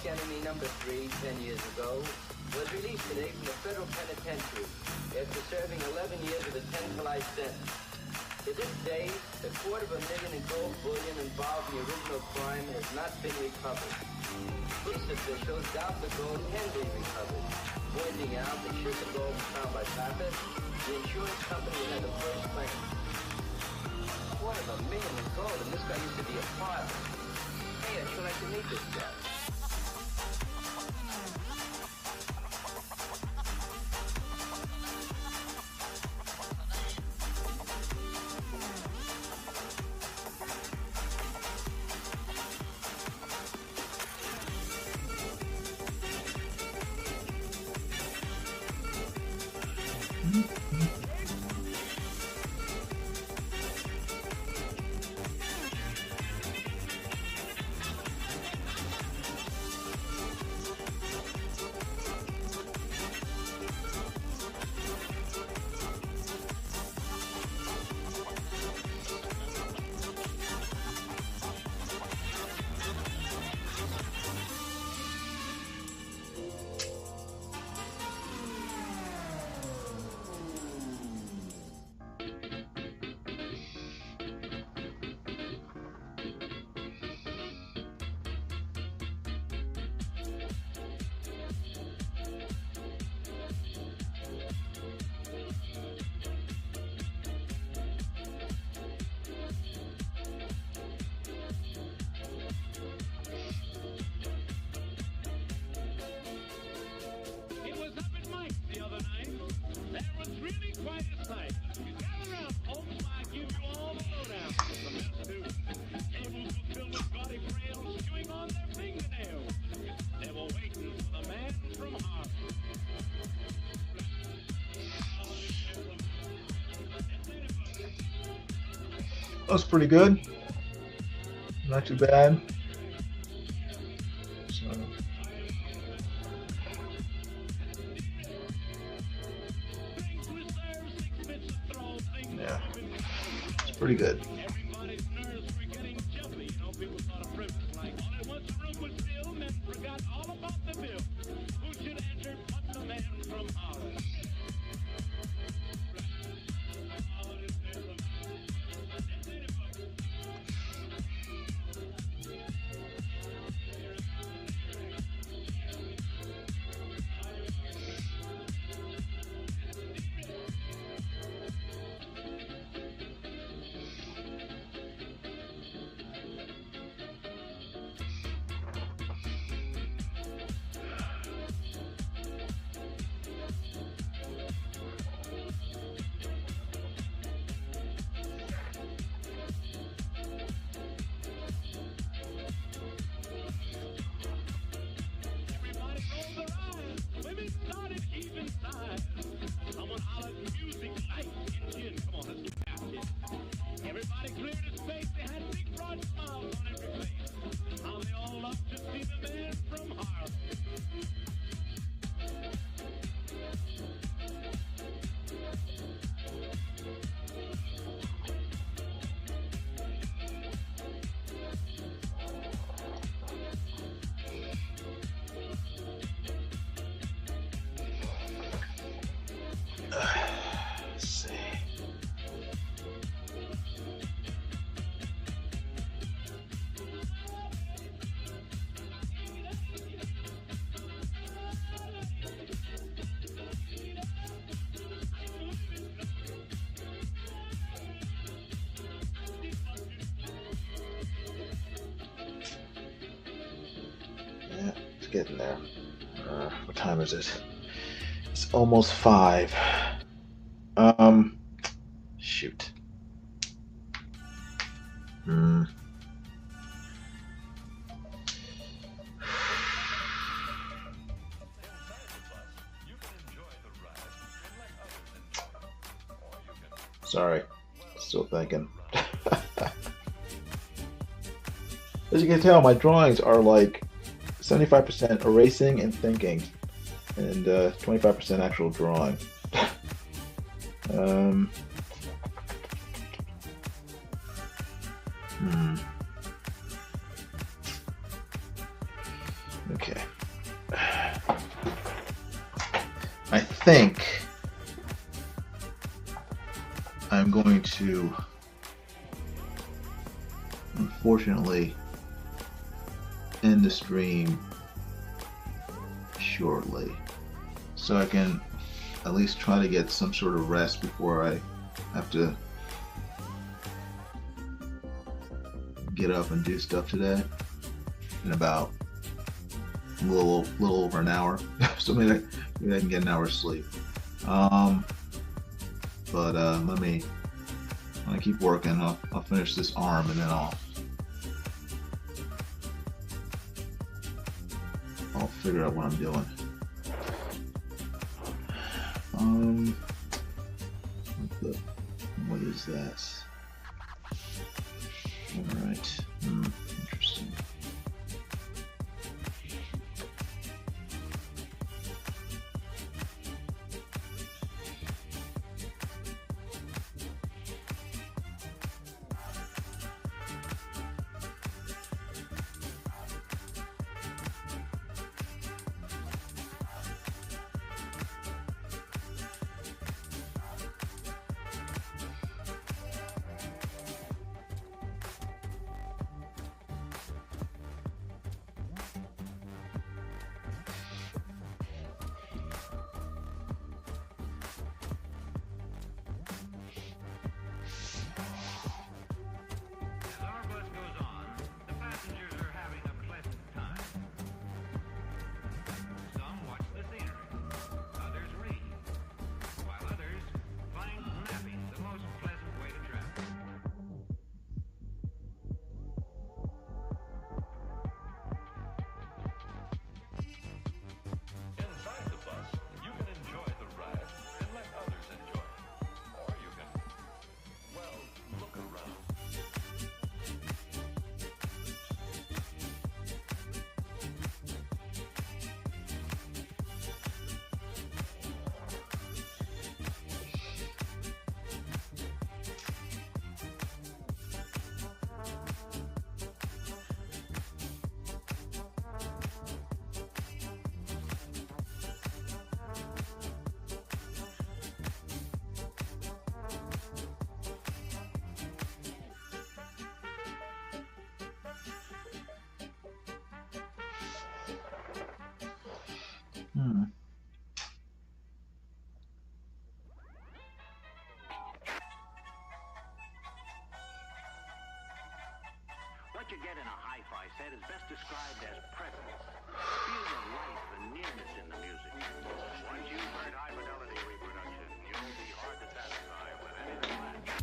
Public Enemy number 3, 10 years ago, was released today from the federal penitentiary after serving 11 years with a 10-to-life sentence. To this day, the $250,000 in gold bullion involved in the original crime has not been recovered. Police officials doubt the gold can be recovered, pointing out that should the gold be found by Pappas, the insurance company would have the first claim. $250,000 in gold, and this guy used to be a father. Hey, I'd sure like to meet this guy. It was up in Mike's the other night. That was really quite a sight. Gather around, folks, I give you all the lowdown. The best too. Tables were filled with gaudy frails chewing on their fingernails. They were waiting for the man from Harvard. That's pretty good. Not too bad. So, yeah, it's pretty good. Everybody's nerves were getting jumpy. You know, people thought of privilege like all at once the room was filled and forgot all about the bill. Who should enter but the man from Holland? Everybody rolled their eyes. Women started even sighs. Someone hollered music, light, engine. Come on, let's get past it. Everybody cleared his face. They had big broad smiles on every face. How they all loved to see the man from Harvard. Let's see. Yeah, it's getting there. What time is it? It's almost 5. Shoot. Sorry, still thinking. As you can tell, my drawings are like 75% erasing and thinking, and 25% actual drawing. Okay. I think I'm going to, unfortunately, end the stream shortly, so I can at least try to get some sort of rest before I have to get up and do stuff today in about a little over an hour. So maybe I can get an hour's sleep. But let me keep working. I'll finish this arm and then I'll figure out what I'm doing. What is that? All right. Interesting. What you get in a hi-fi set is best described as presence. A feeling of life and nearness in the music. Once you've heard high-fidelity reproduction, you'll be hard to satisfy with anything less.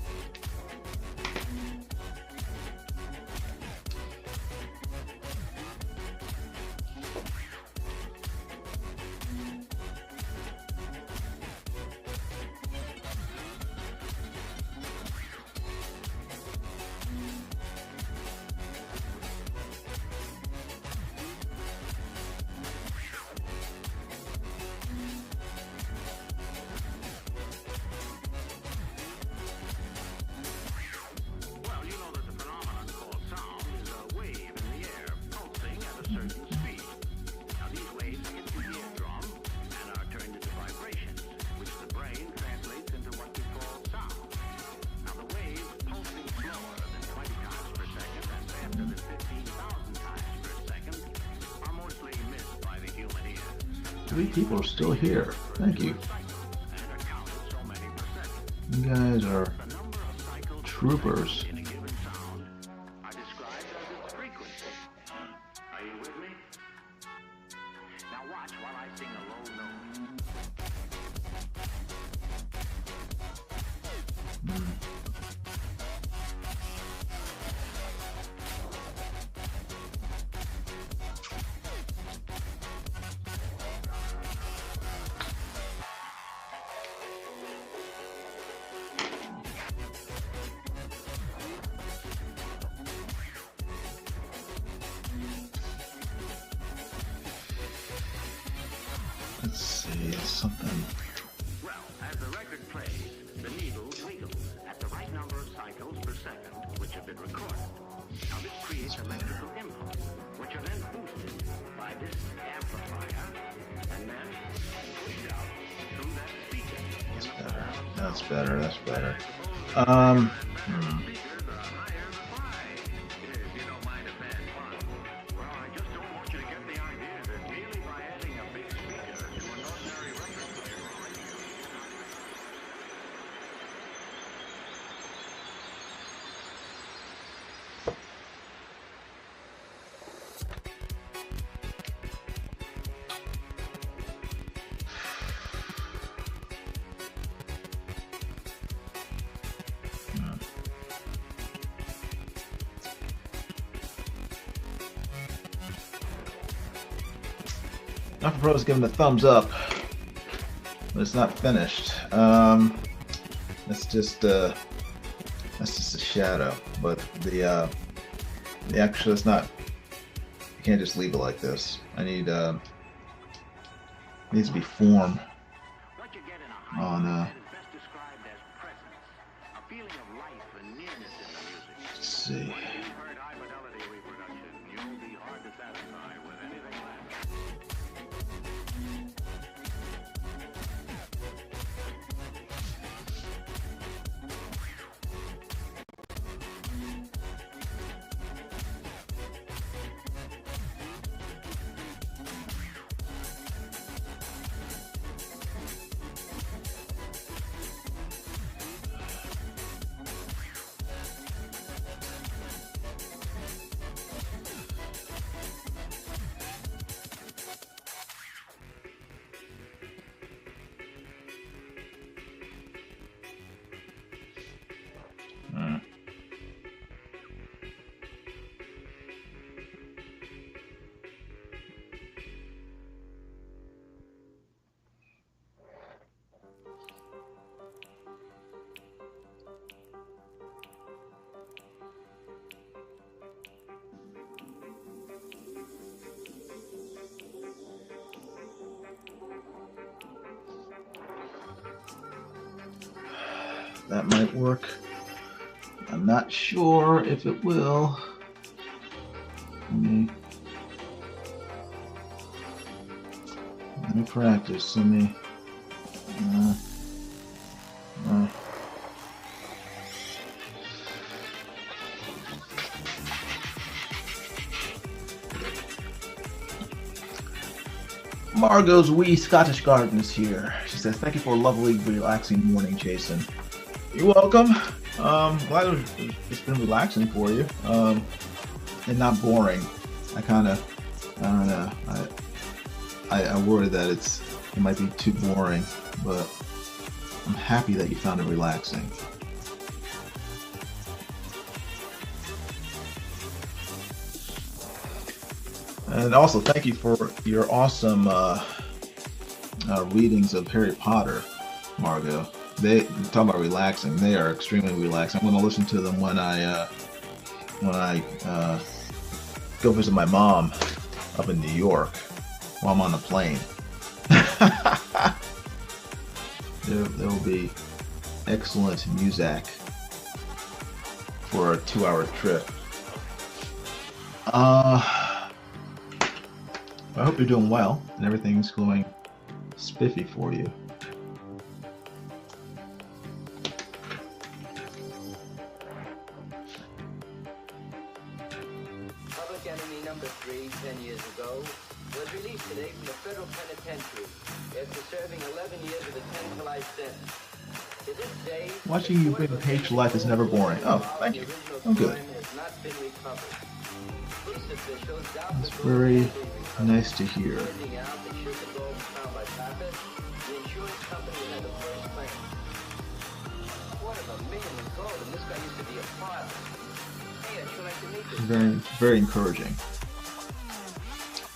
Three people are still here. Thank you. You guys are troopers. Let's see, something. Well, as the record plays, the needle wiggles at the right number of cycles per second, which have been recorded. Now this creates electrical impulse, which are then boosted by this better. That's better. I propose giving a thumbs up, but it's not finished. That's just a shadow, but the actual it's not. You can't just leave it like this. I need it needs to be formed on. Let's see. That might work. I'm not sure if it will. Let me practice. Let me. Margot's wee Scottish Garden is here. She says, "Thank you for a lovely, relaxing morning, Jason." You're welcome. Glad it's been relaxing for you, and not boring. I don't know. I worry that it might be too boring, but I'm happy that you found it relaxing. And also, thank you for your awesome readings of Harry Potter, Margot. They talk about relaxing. They are extremely relaxing. I'm going to listen to them when I go visit my mom up in New York while I'm on the plane. There will be excellent music for a 2-hour trip. I hope you're doing well and everything's going spiffy for you. Public Enemy number 3, 10 years ago, was released today from the federal penitentiary after serving 11 years of a 10 to life sentence. To this day, watching you bring page to life is never boring. Oh, thank you. Oh, good. It's very nice to hear. Very, very encouraging.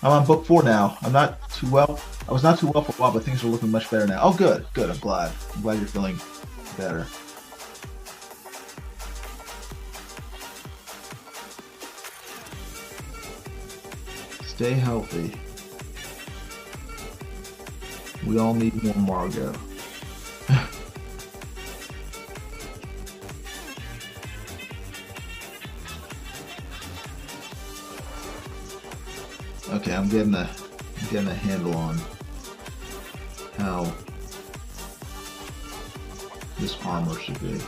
I'm on book 4 now. I'm not too well. I was not too well for a while, but things are looking much better now. Oh, good, good. I'm glad. I'm glad you're feeling better. Stay healthy. We all need more Margot. Okay, I'm getting a handle on how this armor should be.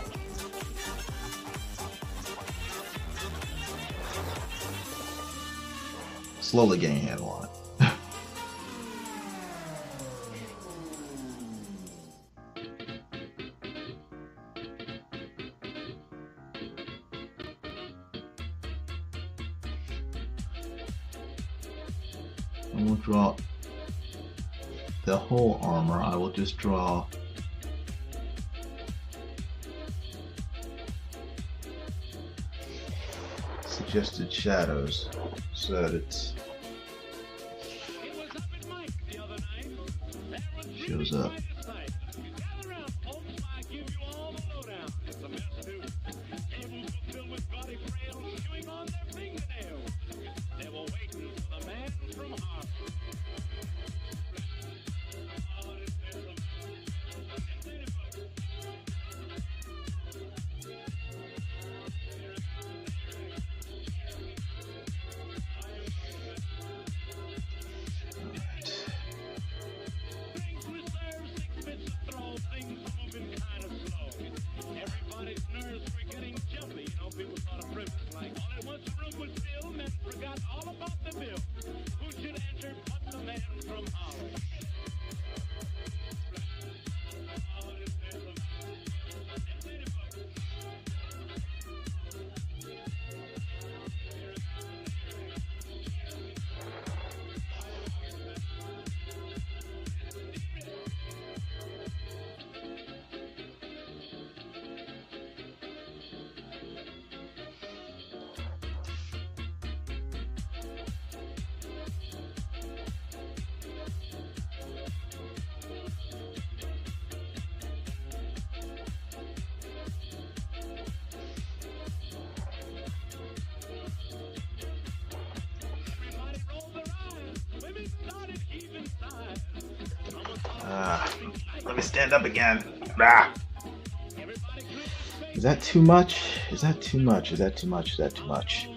Slowly getting a handle on it. I won't draw the whole armor, I will just draw suggested shadows so that it shows up. Let me stand up again. Is that too much? Is that too much? Is that too much? Is that too much?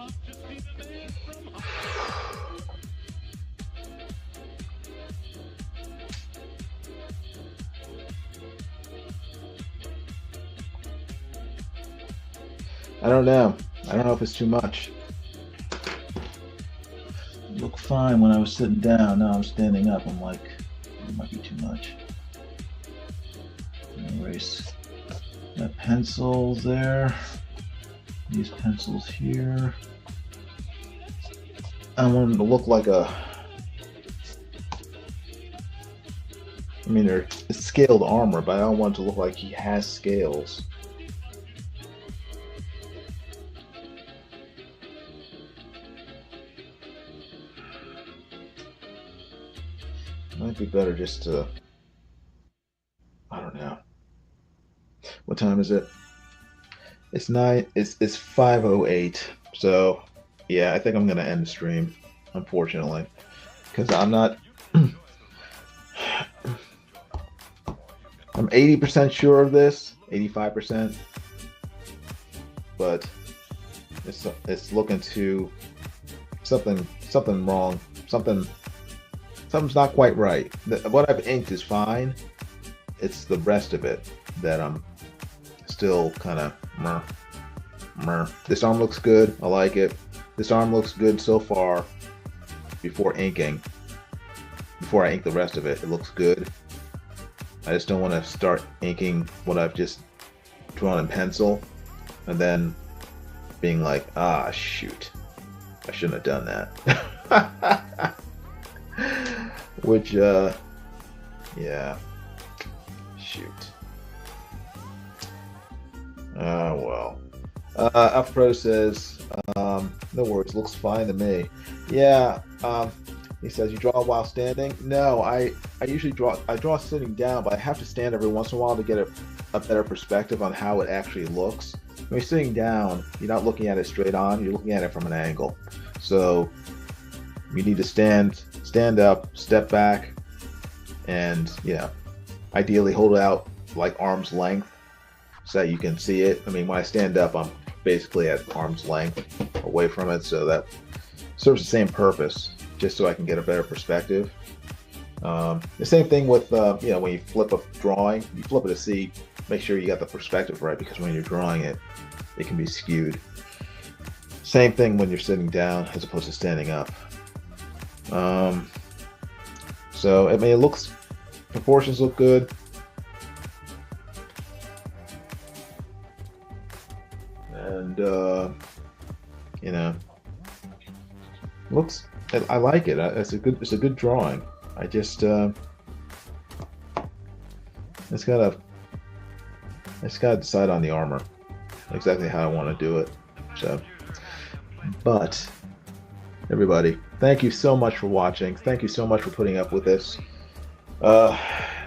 I don't know. I don't know if it's too much. It looked fine when I was sitting down. Now I'm standing up. I'm like, it might be too much. Erase that pencil there. These pencils here. I want him to look like a. I mean, it's scaled armor, but I don't want it to look like he has scales. Might be better just to. I don't know. What time is it? It's 9. It's 5:08. So, yeah, I think I'm gonna end the stream, unfortunately, because I'm not. I'm 80% sure of this, 85%, but it's looking to something wrong. Something's not quite right. What I've inked is fine. It's the rest of it that I'm still kind of meh. This arm looks good. I like it. This arm looks good so far. Before inking, before I ink the rest of it, it looks good. I just don't want to start inking what I've just drawn in pencil and then being like, ah, shoot, I shouldn't have done that. Which, yeah, shoot. Well. Upro says, no worries, looks fine to me. Yeah, he says, you draw while standing? No, I usually draw sitting down, but I have to stand every once in a while to get a better perspective on how it actually looks. When you're sitting down, you're not looking at it straight on, you're looking at it from an angle. So you need to stand up, step back, and ideally hold it out like arm's length so that you can see it. I mean, when I stand up, I'm basically at arm's length away from it, so that serves the same purpose, just so I can get a better perspective. The same thing with when you flip a drawing, you flip it to see, make sure you got the perspective right, because when you're drawing it, it can be skewed. Same thing when you're sitting down as opposed to standing up. So I mean, it looks, proportions look good. And looks, I like it. It's a good drawing. I just gotta decide on the armor, exactly how I want to do it. So, but everybody, thank you so much for watching. Thank you so much for putting up with this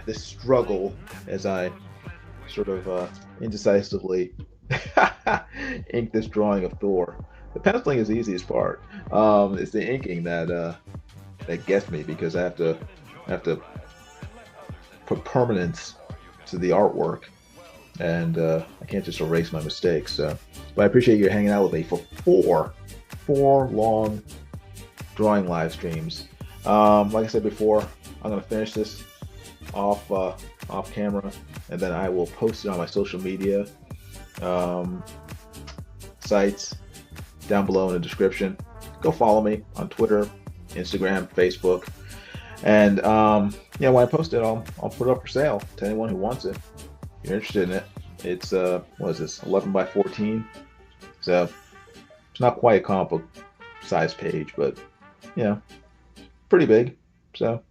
this struggle as I sort of indecisively ink this drawing of Thor. The penciling is the easiest part. It's the inking that gets me, because I have to put permanence to the artwork, and I can't just erase my mistakes. So, but I appreciate you hanging out with me for four long drawing live streams. Like I said before, I'm gonna finish this off camera, and then I will post it on my social media sites down below in the description. Go follow me on Twitter, Instagram, Facebook, and when I post it, I'll put it up for sale to anyone who wants it. If you're interested in it, it's what is this, 11 by 14? So it's not quite a comic book size page, but pretty big. So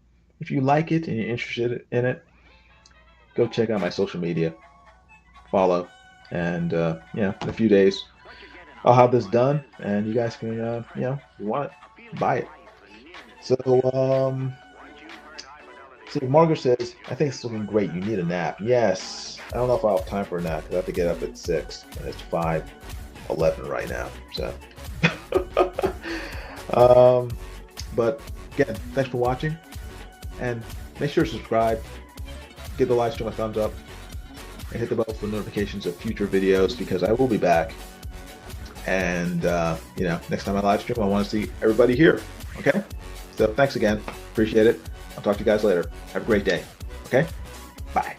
if you like it and you're interested in it, go check out my social media, follow, and in a few days I'll have this done, and you guys can if you want it, buy it. So see, Margaret says, I think it's looking great. You need a nap. Yes, I don't know if I'll have time for a nap, because I have to get up at 6, and it's 5:11 right now. So but again, thanks for watching, and make sure to subscribe, give the live stream a thumbs up, and hit the bell for notifications of future videos, because I will be back. And next time I live stream, I want to see everybody here. Okay, so thanks again, appreciate it. I'll talk to you guys later. Have a great day. Okay, bye.